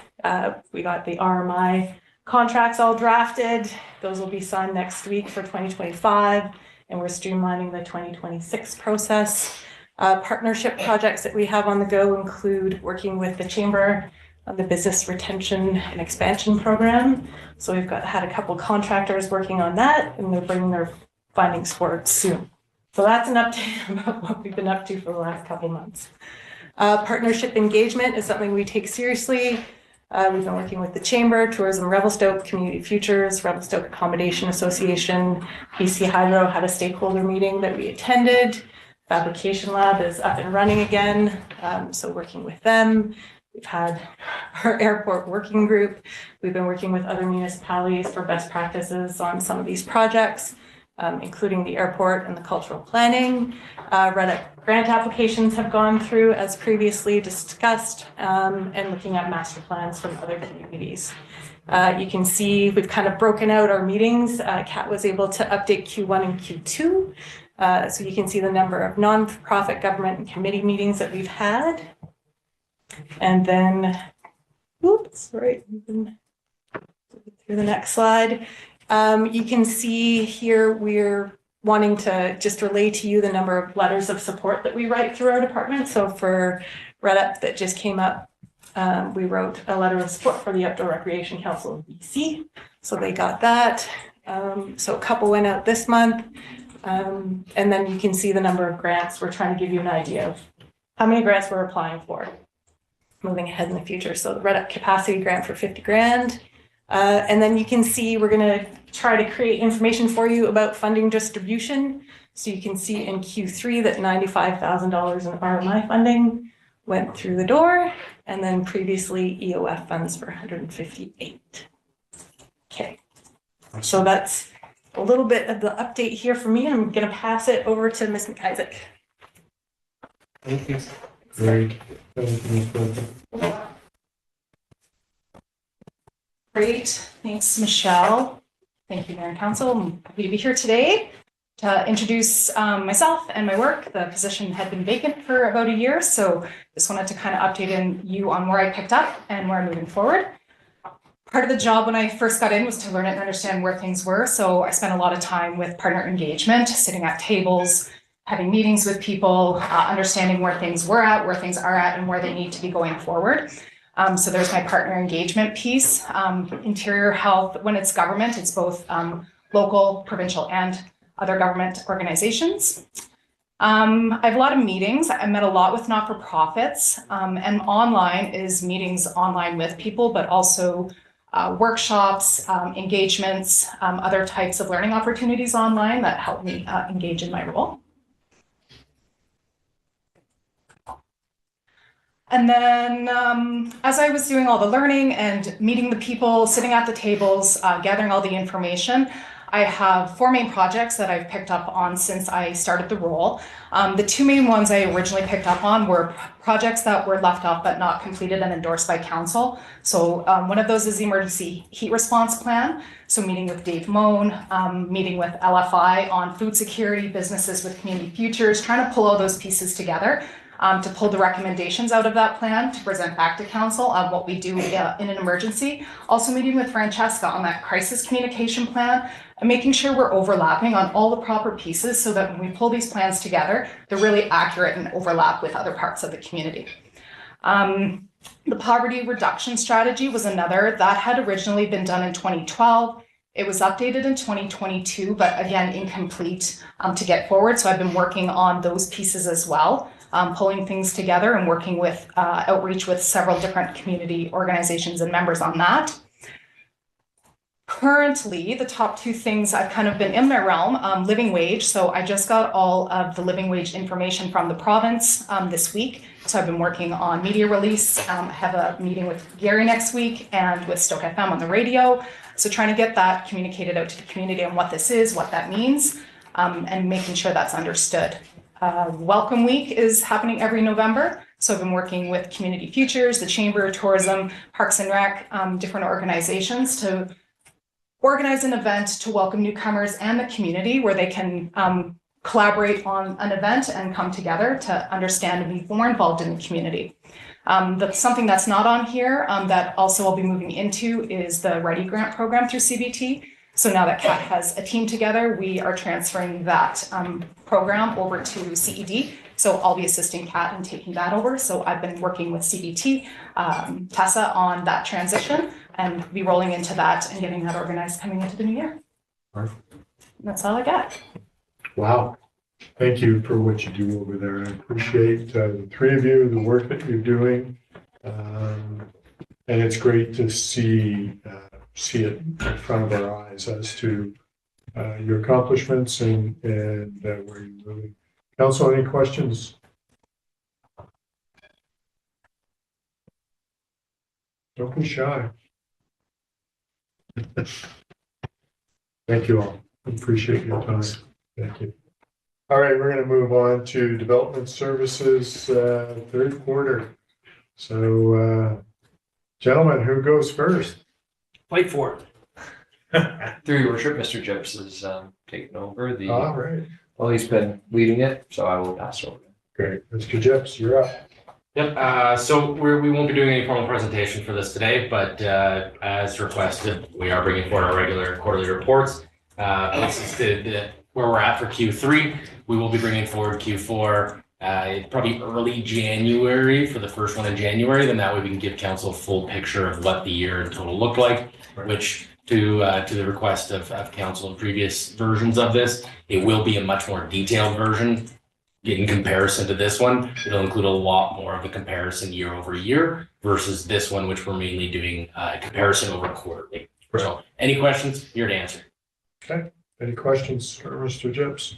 S15: we got the RMI contracts all drafted. Those will be signed next week for 2025, and we're streamlining the 2026 process. Partnership projects that we have on the go include working with the Chamber on the Business Retention and Expansion Program. So we've had a couple contractors working on that, and they're bringing their findings forward soon. So that's an update about what we've been up to for the last couple months. Partnership engagement is something we take seriously. We've been working with the Chamber, Tourism Revelstoke, Community Futures, Revelstoke Accommodation Association, BC Hydro had a stakeholder meeting that we attended. Fabrication Lab is up and running again. So working with them, we've had our airport working group. We've been working with other municipalities for best practices on some of these projects, including the airport and the cultural planning. REDC grant applications have gone through as previously discussed, and looking at master plans from other communities. You can see we've kind of broken out our meetings. Kat was able to update Q1 and Q2. So you can see the number of nonprofit government and committee meetings that we've had. And then, oops, right, through the next slide. You can see here we're wanting to just relay to you the number of letters of support that we write through our department. So for REDC that just came up, we wrote a letter of support for the Outdoor Recreation Council of BC. So they got that. So a couple went out this month. And then you can see the number of grants. We're trying to give you an idea of how many grants we're applying for moving ahead in the future. So the REDC capacity grant for 50 grand. And then you can see we're going to try to create information for you about funding distribution. So you can see in Q3 that $95,000 in RMI funding went through the door, and then previously EOF funds for 158. Okay, so that's a little bit of the update here for me. I'm going to pass it over to Ms. McIsaac.
S2: Thank you. Great. Thank you.
S16: Great, thanks, Michelle. Thank you, Mayor and Council. I'm happy to be here today to introduce myself and my work. The position had been vacant for about a year, so just wanted to kind of update you on where I picked up and where I'm moving forward. Part of the job when I first got in was to learn and understand where things were, so I spent a lot of time with partner engagement, sitting at tables, having meetings with people, understanding where things were at, where things are at, and where they need to be going forward. So there's my partner engagement piece. Interior health, when it's government, it's both local, provincial, and other government organizations. I have a lot of meetings. I met a lot with not-for-profits, and online is meetings online with people, but also workshops, engagements, other types of learning opportunities online that help me engage in my role. And then as I was doing all the learning and meeting the people, sitting at the tables, gathering all the information, I have 4 main projects that I've picked up on since I started the role. The 2 main ones I originally picked up on were projects that were left off but not completed and endorsed by council. So one of those is the emergency heat response plan. So meeting with Dave Moan, meeting with LFI on food security, businesses with community futures, trying to pull all those pieces together. To pull the recommendations out of that plan to present back to council on what we do in an emergency. Also meeting with Francesca on that crisis communication plan and making sure we're overlapping on all the proper pieces so that when we pull these plans together, they're really accurate and overlap with other parts of the community. The poverty reduction strategy was another that had originally been done in 2012. It was updated in 2022, but again, incomplete to get forward. So I've been working on those pieces as well. Pulling things together and working with outreach with several different community organizations and members on that. Currently, the top 2 things I've kind of been in my realm, living wage. So I just got all of the living wage information from the province this week. So I've been working on media release. I have a meeting with Gary next week and with Stoke FM on the radio. So trying to get that communicated out to the community on what this is, what that means, and making sure that's understood. Welcome Week is happening every November. So I've been working with Community Futures, the Chamber of Tourism, Parks and Rec, different organizations to organize an event to welcome newcomers and the community where they can collaborate on an event and come together to understand and be more involved in the community. Something that's not on here that also I'll be moving into is the Ready Grant program through CBT. So now that Kat has a team together, we are transferring that program over to CED. So I'll be assisting Kat in taking that over. So I've been working with CBT, Tessa on that transition and be rolling into that and getting that organized coming into the new year.
S2: Perfect.
S16: That's all I got.
S2: Wow. Thank you for what you do over there. I appreciate the 3 of you, the work that you're doing. And it's great to see it in front of our eyes as to your accomplishments and where you're moving. Council, any questions? Don't be shy. Thank you all. Appreciate your time. Thank you. All right, we're going to move on to development services, third quarter. So, gentlemen, who goes first?
S8: Fight for it.
S11: Through your worship, Mr. Gibbs has taken over the,
S2: All right,
S11: well, he's been leading it, so I will pass over.
S2: great. Mr. Jeps, you're up.
S13: Yep, so we won't be doing any formal presentation for this today, but as requested, we are bringing forward our regular quarterly reports. This is where we're at for Q3. We will be bringing forward Q4 probably early January for the first one in January. Then that way we can give council a full picture of what the year in total looked like, which to the request of council in previous versions of this, it will be a much more detailed version. In comparison to this one, it'll include a lot more of the comparison year over year versus this one, which we're mainly doing comparison over quarterly. So any questions, here to answer.
S2: Okay, any questions for Mr. Jeps?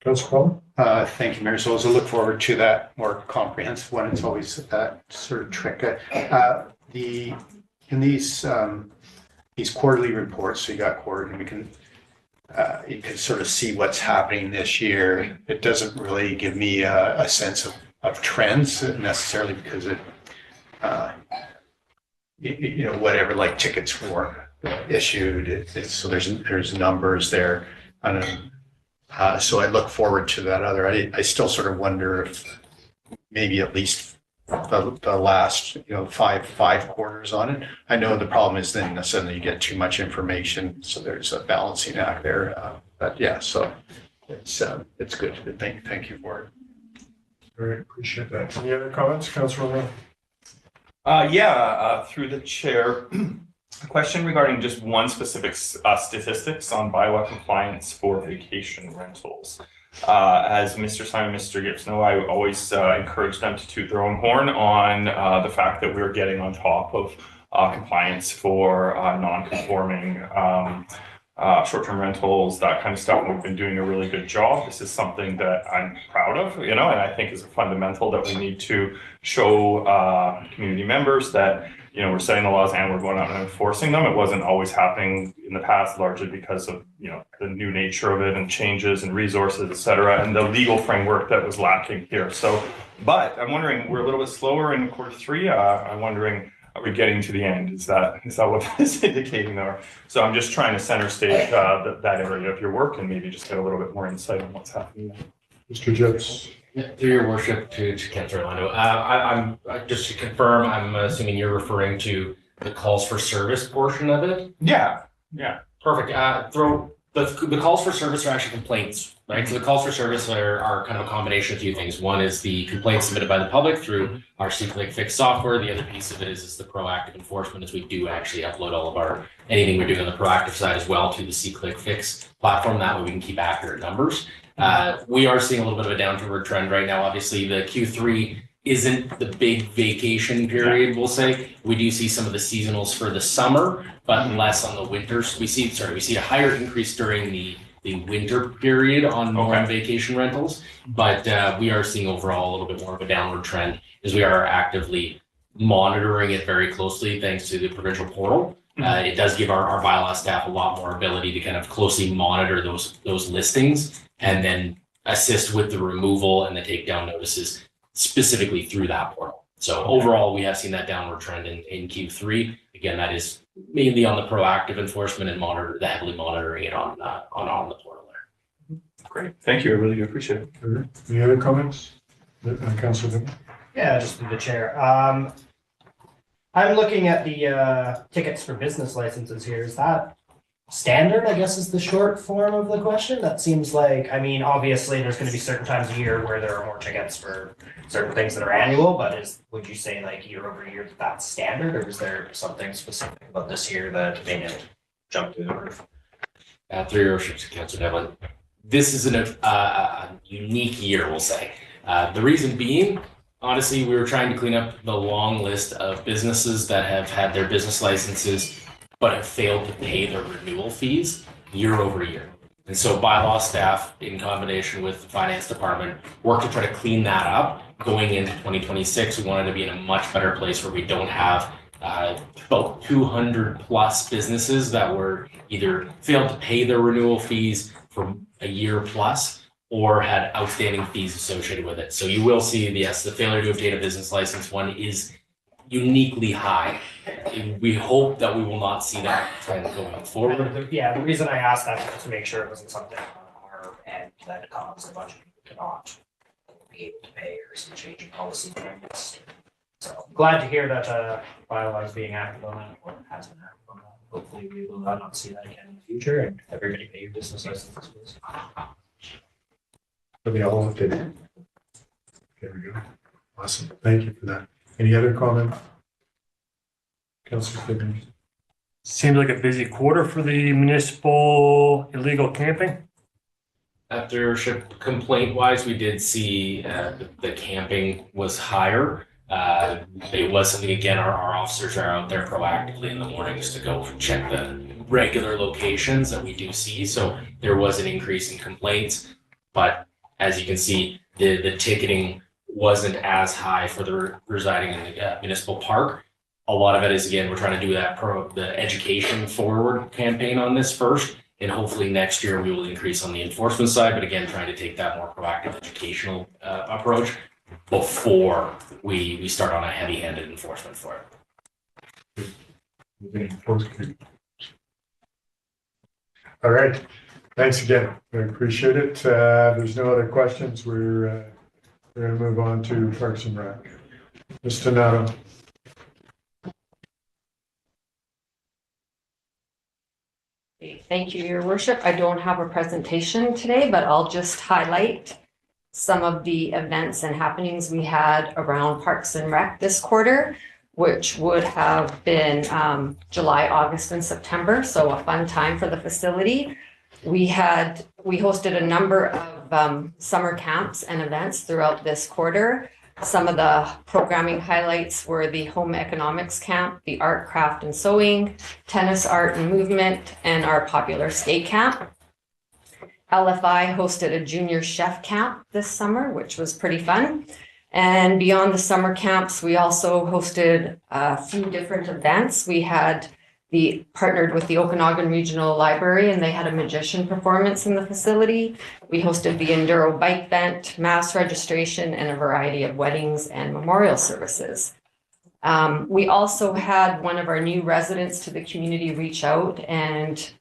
S2: Councilor Paul?
S1: Thank you, Mayor. So as I look forward to that more comprehensive one, it's always that sort of trick. In these quarterly reports, so you got quarterly, we can you can sort of see what's happening this year. It doesn't really give me a sense of trends necessarily because it, you know, whatever, like tickets were issued, so there's numbers there. So I look forward to that other. I still sort of wonder if maybe at least the last, you know, five quarters on it. I know the problem is then suddenly you get too much information, so there's a balancing act there. But yeah, so it's good. Thank you for it.
S2: All right, appreciate that. Any other comments, Councilor?
S10: Through the chair, a question regarding just one specific statistics on bylaw compliance for vacation rentals. As Mr. Simon, Mr. Gibbs know, I always encourage them to toot their own horn on the fact that we're getting on top of compliance for non-conforming short-term rentals, that kind of stuff. We've been doing a really good job. This is something that I'm proud of, you know, and I think is a fundamental that we need to show community members that, you know, we're setting the laws and we're going out and enforcing them. It wasn't always happening in the past, largely because of, you know, the new nature of it and changes and resources, et cetera, and the legal framework that was lacking here. So, but I'm wondering, we're a little bit slower in quarter three. I'm wondering, are we getting to the end? Is that what that is indicating there? So I'm just trying to center stage that area of your work and maybe just get a little bit more insight on what's happening there.
S2: Mr. Jeps.
S13: Through your worship to Councilor Orlando, I'm just to confirm, I'm assuming you're referring to the calls for service portion of it?
S10: Yeah.
S13: Perfect. The calls for service are actually complaints, right? So the calls for service are kind of a combination of a few things. One is the complaints submitted by the public through our C-Click Fix software. The other piece of it is the proactive enforcement, as we do actually upload all of anything we're doing on the proactive side as well to the C-Click Fix platform. That way we can keep accurate numbers. We are seeing a little bit of a downward trend right now. Obviously, the Q3 isn't the big vacation period, we'll say. We do see some of the seasonals for the summer, but less on the winters. We see a higher increase during the winter period on non-vacation rentals, but we are seeing overall a little bit more of a downward trend as we are actively monitoring it very closely thanks to the provincial portal. It does give our bylaw staff a lot more ability to kind of closely monitor those listings and then assist with the removal and the takedown notices specifically through that portal. So overall, we have seen that downward trend in Q3. Again, that is mainly on the proactive enforcement and heavily monitoring it on the portal there.
S10: Great, thank you. I really do appreciate it.
S2: Any other comments, Councilor?
S8: Yeah, just through the chair. I'm looking at the tickets for business licenses here. Is that standard, I guess, is the short form of the question? That seems like, I mean, obviously there's going to be certain times a year where there are more tickets for certain things that are annual, but would you say like year over year that's standard, or is there something specific about this year that made it jump through the roof?
S13: Through your worship, Councilor Devlin, this is a unique year, we'll say. The reason being, honestly, we were trying to clean up the long list of businesses that have had their business licenses but have failed to pay their renewal fees year over year. And so bylaw staff, in combination with the finance department, work to try to clean that up going into 2026, we wanted to be in a much better place where we don't have about 200 plus businesses that were either failed to pay their renewal fees for a year plus or had outstanding fees associated with it. So you will see, yes, the failure to obtain a business license one is uniquely high. We hope that we will not see that trend going forward.
S8: Yeah, the reason I asked that was to make sure it wasn't something on our end that caused a bunch of people to not be able to pay or some change in policy. So glad to hear that bylaw is being acted on that, or has been acted on that. Hopefully we will not see that again in the future and everybody pay your business licenses.
S2: Are they all updated? There we go. Awesome. Thank you for that. Any other comment? Councilor Fitzgerald.
S6: Seems like a busy quarter for the municipal illegal camping.
S13: After complaint wise, we did see the camping was higher. It was something, again, our officers are out there proactively in the mornings to go check the regular locations that we do see. So there was an increase in complaints, but as you can see, the ticketing wasn't as high for the residing in the municipal park. A lot of it is, again, we're trying to do the education forward campaign on this first, and hopefully next year we will increase on the enforcement side, but again, trying to take that more proactive educational approach before we start on a heavy-handed enforcement for it.
S2: All right. Thanks again. I appreciate it. There's no other questions. We're going to move on to Parks and Rec. Mr. Nato.
S17: Thank you, Your Worship. I don't have a presentation today, but I'll just highlight some of the events and happenings we had around Parks and Rec this quarter, which would have been July, August, and September. So a fun time for the facility. We hosted a number of summer camps and events throughout this quarter. Some of the programming highlights were the home economics camp, the art, craft, and sewing, tennis, art, and movement, and our popular skate camp. LFI hosted a junior chef camp this summer, which was pretty fun. And beyond the summer camps, we also hosted a few different events. We had partnered with the Okanagan Regional Library, and they had a magician performance in the facility. We hosted the Enduro Bike Event, mass registration, and a variety of weddings and memorial services. We also had one of our new residents to the community reach out and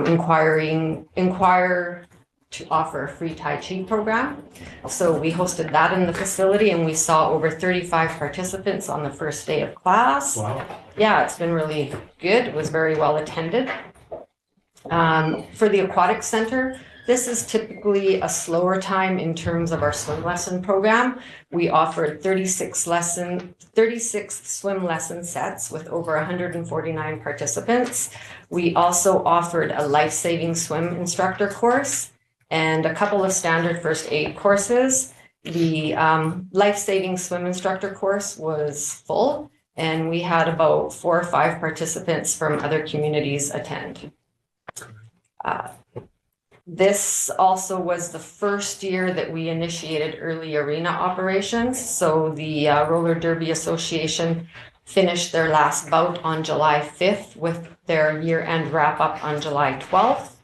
S17: inquire to offer a free Tai Chi program. So we hosted that in the facility, and we saw over 35 participants on the first day of class.
S2: Wow.
S17: Yeah, it's been really good. It was very well attended. For the aquatic center, this is typically a slower time in terms of our swim lesson program. We offered 36 swim lesson sets with over 149 participants. We also offered a life-saving swim instructor course and a couple of standard first aid courses. The life-saving swim instructor course was full, and we had about 4 or 5 participants from other communities attend. This also was the first year that we initiated early arena operations. So the Roller Derby Association finished their last bout on July 5th with their year-end wrap-up on July 12th.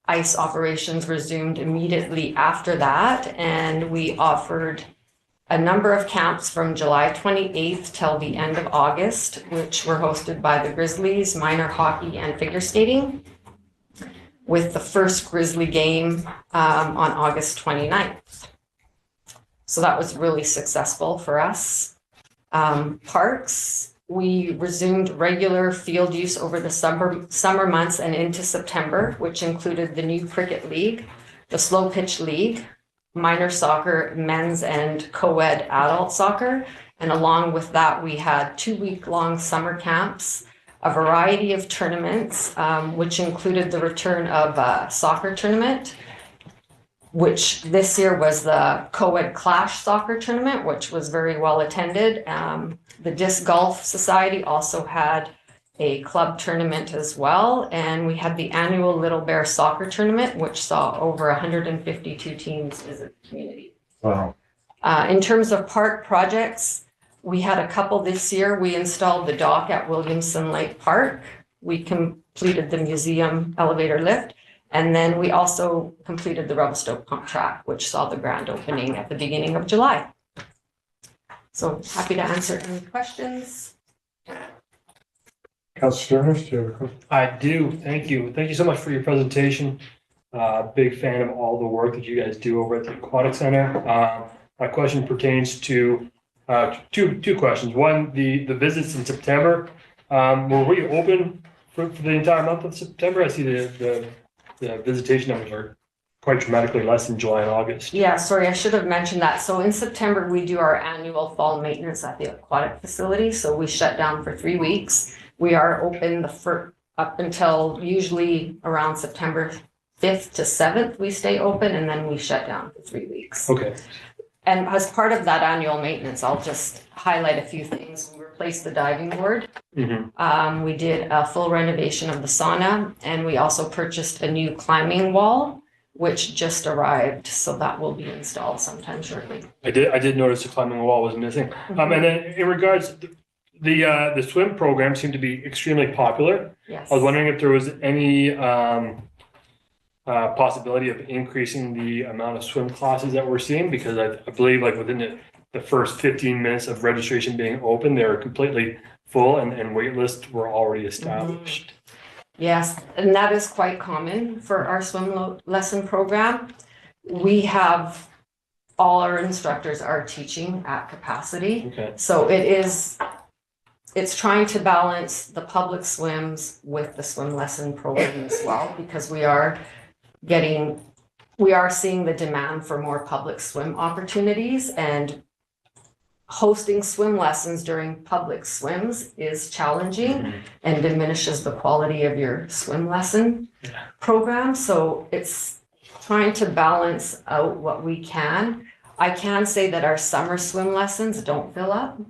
S17: Ice operations resumed immediately after that, and we offered a number of camps from July 28th till the end of August, which were hosted by the Grizzlies, minor hockey, and figure skating, with the first Grizzly game on August 29th. So that was really successful for us. Parks, we resumed regular field use over the summer months and into September, which included the new Cricket League, the Slow Pitch League, minor soccer, men's and co-ed adult soccer. And along with that, we had 2-week-long summer camps, a variety of tournaments, which included the return of a soccer tournament, which this year was the co-ed Clash soccer tournament, which was very well attended. The Disc Golf Society also had a club tournament as well. And we had the annual Little Bear soccer tournament, which saw over 152 teams visit the community.
S2: Wow.
S17: In terms of park projects, we had a couple this year. We installed the dock at Williamson Lake Park. We completed the museum elevator lift. And then we also completed the Revelstoke pump track, which saw the grand opening at the beginning of July. So happy to answer any questions.
S2: Councilor Sterners, do you have a question?
S6: I do. Thank you. Thank you so much for your presentation. Big fan of all the work that you guys do over at the Aquatic Center. My question pertains to two questions. One, the visits in September. Were we open for the entire month of September? I see the visitation numbers are quite dramatically less in July and August.
S17: Yeah, sorry, I should have mentioned that. So in September, we do our annual fall maintenance at the aquatic facility. So we shut down for 3 weeks. We are open up until usually around September 5th to 7th, we stay open, and then we shut down for 3 weeks.
S6: Okay.
S17: And as part of that annual maintenance, I'll just highlight a few things. We replaced the diving board. We did a full renovation of the sauna, and we also purchased a new climbing wall, which just arrived. So that will be installed sometime shortly.
S6: I did notice the climbing wall was missing. And then in regards to the swim program seemed to be extremely popular.
S17: Yes.
S6: I was wondering if there was any possibility of increasing the amount of swim classes that we're seeing, because I believe like within the first 15 minutes of registration being open, they were completely full and wait lists were already established.
S17: Yes, and that is quite common for our swim lesson program. We have all our instructors are teaching at capacity.
S6: Okay.
S17: So it's trying to balance the public swims with the swim lesson program as well, because we are seeing the demand for more public swim opportunities, and hosting swim lessons during public swims is challenging and diminishes the quality of your swim lesson program. So it's trying to balance out what we can. I can say that our summer swim lessons don't fill up.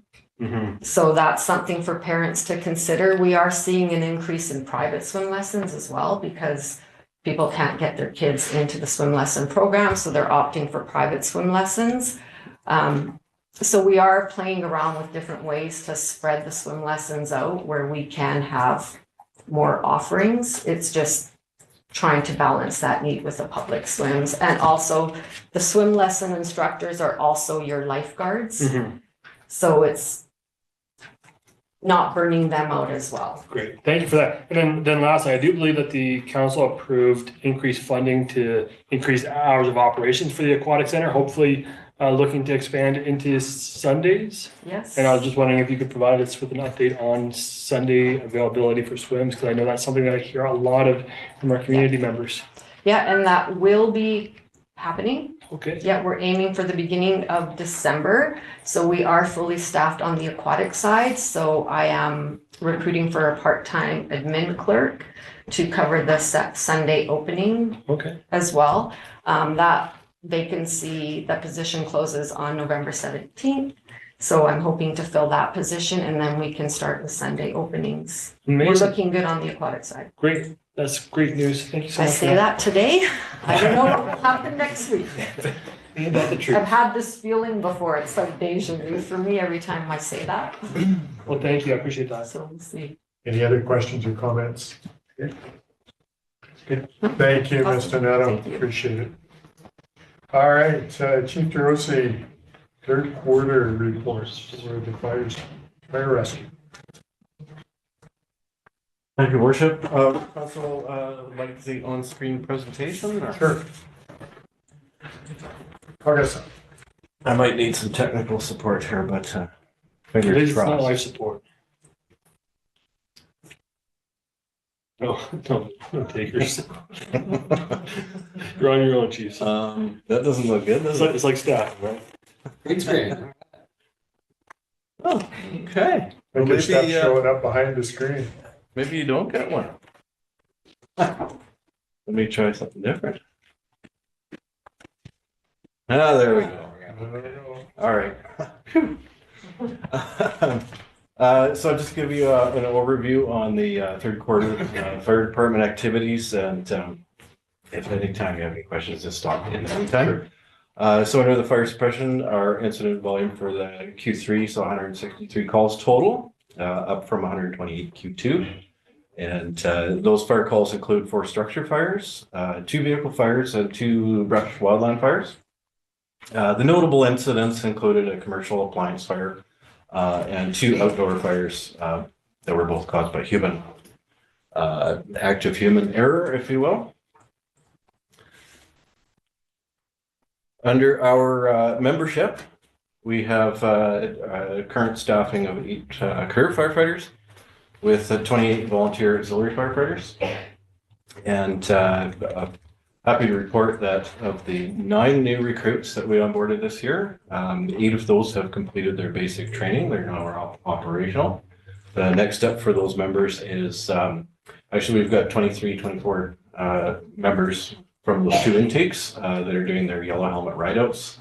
S17: So that's something for parents to consider. We are seeing an increase in private swim lessons as well, because people can't get their kids into the swim lesson program, so they're opting for private swim lessons. So we are playing around with different ways to spread the swim lessons out where we can have more offerings. It's just trying to balance that need with the public swims. And also the swim lesson instructors are also your lifeguards. So it's not burning them out as well.
S6: Great, thank you for that. And then lastly, I do believe that the council approved increased funding to increase hours of operations for the aquatic center, hopefully looking to expand into Sundays.
S17: Yes.
S6: And I was just wondering if you could provide us with an update on Sunday availability for swims, because I know that's something that I hear a lot of from our community members.
S17: Yeah, and that will be happening.
S6: Okay.
S17: Yeah, we're aiming for the beginning of December. So we are fully staffed on the aquatic side. So I am recruiting for a part-time admin clerk to cover the Sunday opening as well. That vacancy, that position closes on November 17th. So I'm hoping to fill that position, and then we can start the Sunday openings.
S6: Amazing.
S17: We're looking good on the aquatic side.
S6: Great, that's great news. Thank you so much.
S17: I say that today. I don't know what will happen next week.
S6: About the truth.
S17: I've had this feeling before. It's like deja vu for me every time I say that.
S6: Well, thank you. I appreciate that.
S17: So we'll see.
S2: Any other questions or comments? Good. Thank you, Mr. Neto. Appreciate it. All right, Chief DeRossi, third quarter reports for the fire rescue.
S18: Thank you, Worship. Council, would like the on-screen presentation? Or?
S2: Sure. Okay.
S18: I might need some technical support here, but
S6: It
S18: fingers
S6: is not
S18: crossed.
S6: life support. No takers. You're on your own, Chiefs.
S18: That doesn't look good, does it?
S6: It's like staff, right?
S13: Green screen.
S18: Oh, okay.
S2: Well, maybe stuff showing up behind the screen.
S18: Maybe you don't get one. Let me try something different. Ah, there we go. All right. So I'll just give you an overview on the third quarter fire department activities, and if at any time you have any questions, just stop me in anytime. So under the fire suppression, our incident volume for the Q3 saw 163 calls total, up from 128 Q2. And those fire calls include 4 structure fires, 2 vehicle fires, and 2 brush wildland fires. The notable incidents included a commercial appliance fire and 2 outdoor fires that were both caused by human, active human error, if you will. Under our membership, we have current staffing of 8 career firefighters with 28 volunteer auxiliary firefighters. And happy to report that of the 9 new recruits that we onboarded this year, 8 of those have completed their basic training. They're now operational. The next step for those members is, actually we've got 23, 24 members from those 2 intakes that are doing their yellow helmet rideouts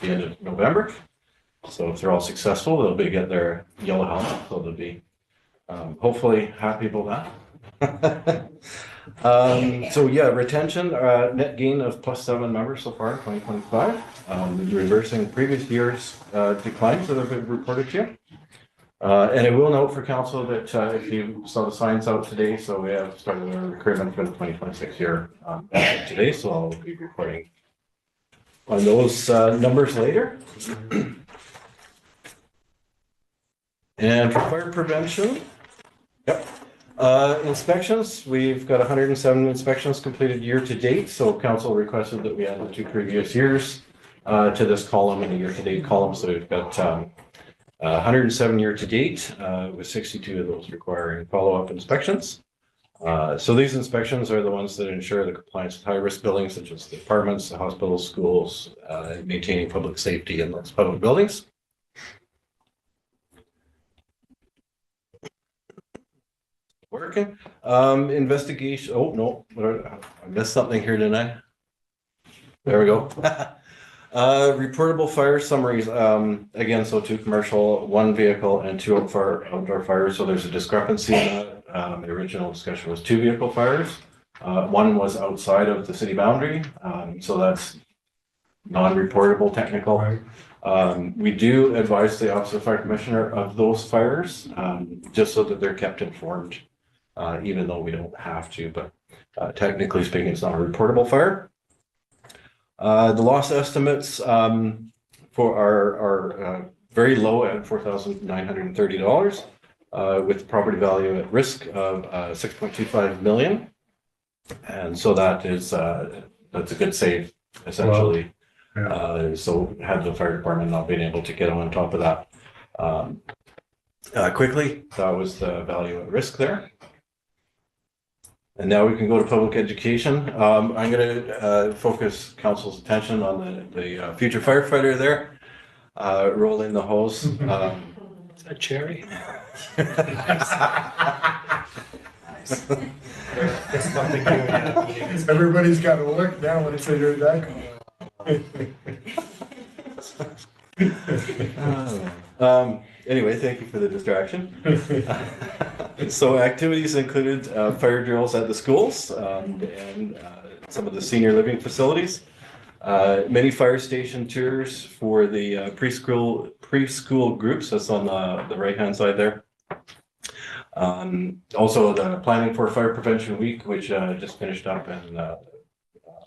S18: the end of November. So if they're all successful, they'll be get their yellow helmet. So they'll be hopefully happy about that. So yeah, retention, net gain of +7 members so far in 2025, reversing previous year's declines that have been reported to you. And I will note for council that if you saw the signs out today, so we have started our recruitment for the 2026 year today, so I'll be reporting on those numbers later. And for fire prevention, yep. Inspections, we've got 107 inspections completed year to date. So council requested that we add the 2 previous years to this column in the year to date column. So we've got 107 year to date with 62 of those requiring follow-up inspections. So these inspections are the ones that ensure the compliance with high-risk buildings such as the apartments, the hospitals, schools, maintaining public safety in those public buildings. Working. Investigation. Oh, no. I missed something here, didn't I? There we go. Reportable fire summaries. Again, so 2 commercial, 1 vehicle, and 2 outdoor fires. So there's a discrepancy in that. The original discussion was 2 vehicle fires. 1 was outside of the city boundary. So that's non-reportable technical. We do advise the Office of Fire Commissioner of those fires, just so that they're kept informed. Even though we don't have to, but technically speaking, it's not a reportable fire. The loss estimates for are very low at $4,930, with property value at risk of $6.25 million, and so that is that's a good save essentially. Wow. So had the fire department not been able to get on top of that quickly, that was the value at risk there. And now we can go to public education. I'm going to focus council's attention on the future firefighter there. Roll in the hose. Is that Cherry?
S2: Everybody's got to look now when they hear that.
S18: Anyway, thank you for the distraction. So activities included fire drills at the schools and some of the senior living facilities. Many fire station tours for the preschool groups. That's on the right-hand side there. Also, the planning for Fire Prevention Week, which just finished up in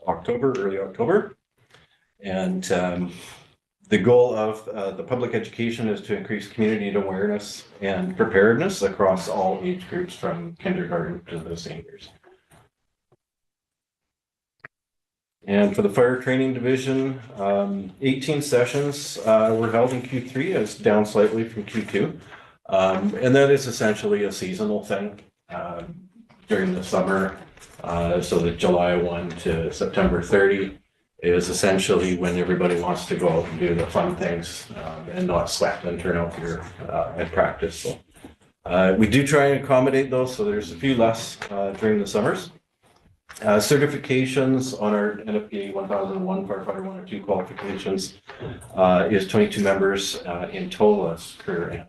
S18: early October. And the goal of the public education is to increase community awareness and preparedness across all age groups from kindergarten to the seniors. And for the fire training division, 18 sessions were held in Q3, as down slightly from Q2. And that is essentially a seasonal thing during the summer. So the July 1 to September 30 is essentially when everybody wants to go out and do the fun things and not sweat and turn out here at practice. So we do try and accommodate those, so there's a few less during the summers. Certifications on our NFPA 1001 Firefighter 1 or 2 qualifications is 22 members in total as career and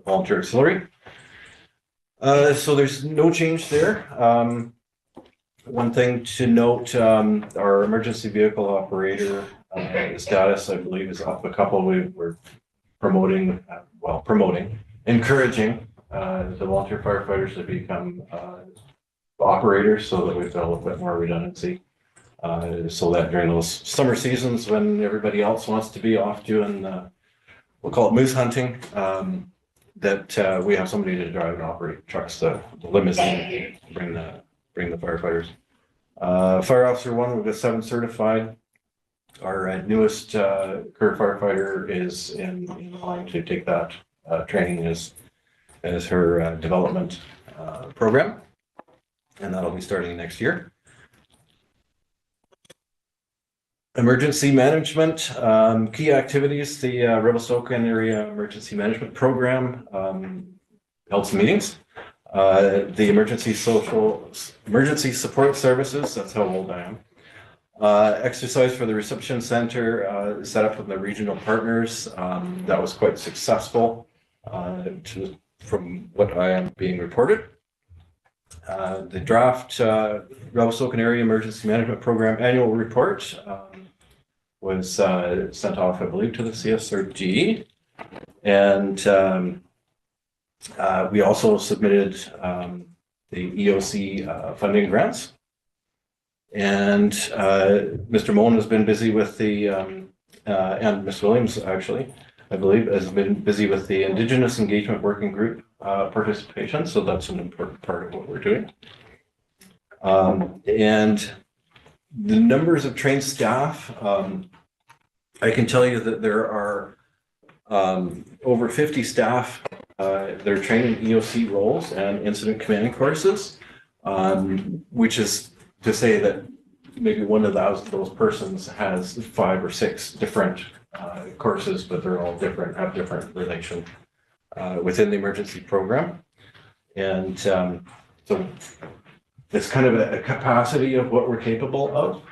S18: volunteer auxiliary. So there's no change there. One thing to note, our emergency vehicle operator The status, I believe, is up a couple. We're promoting, encouraging the volunteer firefighters to become operators so that we've got a little bit more redundancy. So that during those summer seasons when everybody else wants to be off doing, we'll call it moose hunting, that we have somebody to drive and operate trucks, the limousine, bring the firefighters. Fire Officer 1, we've got 7 certified. Our newest career firefighter is in line to take that training as her development program, and that'll be starting next year. Emergency management, key activities, the Revelstoke Area Emergency Management Program held some meetings. The emergency support services, that's how old I am. Exercise for the reception center set up with the regional partners. That was quite successful from what I am being reported. The draft Revelstoke Area Emergency Management Program annual report was sent off, I believe, to the CSRD. And we also submitted the EOC funding grants. And Mr. Moen has been busy with the, and Ms. Williams, actually, I believe, has been busy with the Indigenous Engagement Working Group participation. So that's an important part of what we're doing. And the numbers of trained staff, I can tell you that there are over 50 staff that are trained in EOC roles and incident commanding courses, which is to say that maybe one of those persons has 5 or 6 different courses, but they're all different, have different relation within the emergency program. And so it's kind of a capacity of what we're capable of.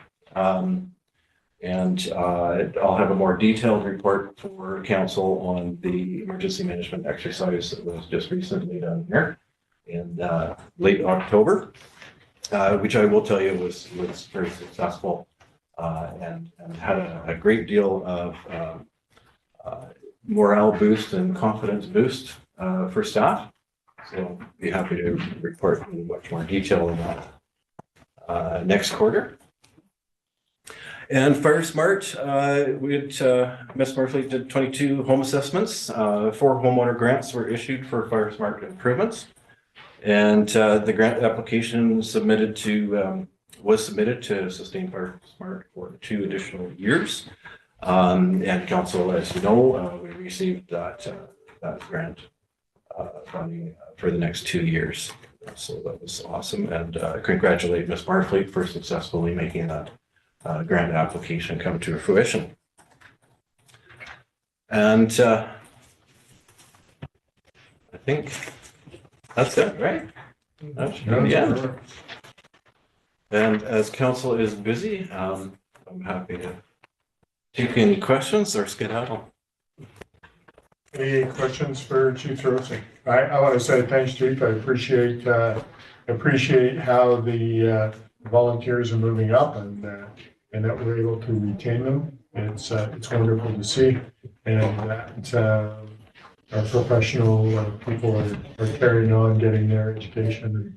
S18: And I'll have a more detailed report for council on the emergency management exercise that was just recently done here in late October, which I will tell you was very successful and had a great deal of morale boost and confidence boost for staff. So I'll be happy to report in much more detail on that next quarter. And Fire Smart, Ms. Marfleet did 22 home assessments. 4 homeowner grants were issued for Fire Smart improvements. And the grant application was submitted to Sustain Fire Smart for 2 additional years. And council, as you know, we received that grant funding for the next 2 years. So that was awesome. And congratulate Ms. Marfleet for successfully making that grant application come to fruition. And I think that's it, right? That should be the end. And as council is busy, I'm happy to take any questions or skedaddle.
S2: Any questions for Chief Rosen? I want to say thanks, Chief. I appreciate how the volunteers are moving up and that we're able to retain them. It's wonderful to see, and that our professional people are carrying on, getting their education and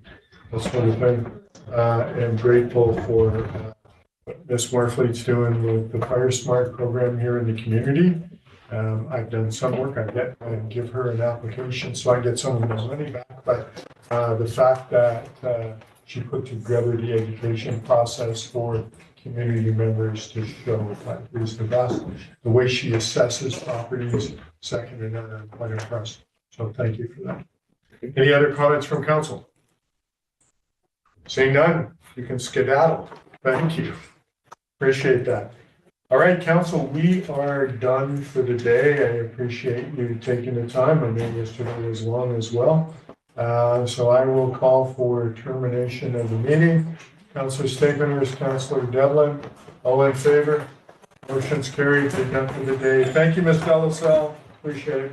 S2: that sort of thing. I'm grateful for what Ms. Marfleet's doing with the Fire Smart program here in the community. I've done some work. I give her an application so I get some of my money back. But the fact that she put together the education process for community members to show that is the best. The way she assesses properties, second to none. I'm quite impressed. So thank you for that. Any other comments from council? Seeing none, you can skedaddle. Thank you. Appreciate that. All right, council, we are done for the day. I appreciate you taking the time. I know yesterday was long as well. So I will call for termination of the meeting. Councillor Staples, Councillor Devlin, all in favor? Motion's carried. We're done for the day. Thank you, Ms. Delaselle. Appreciate it.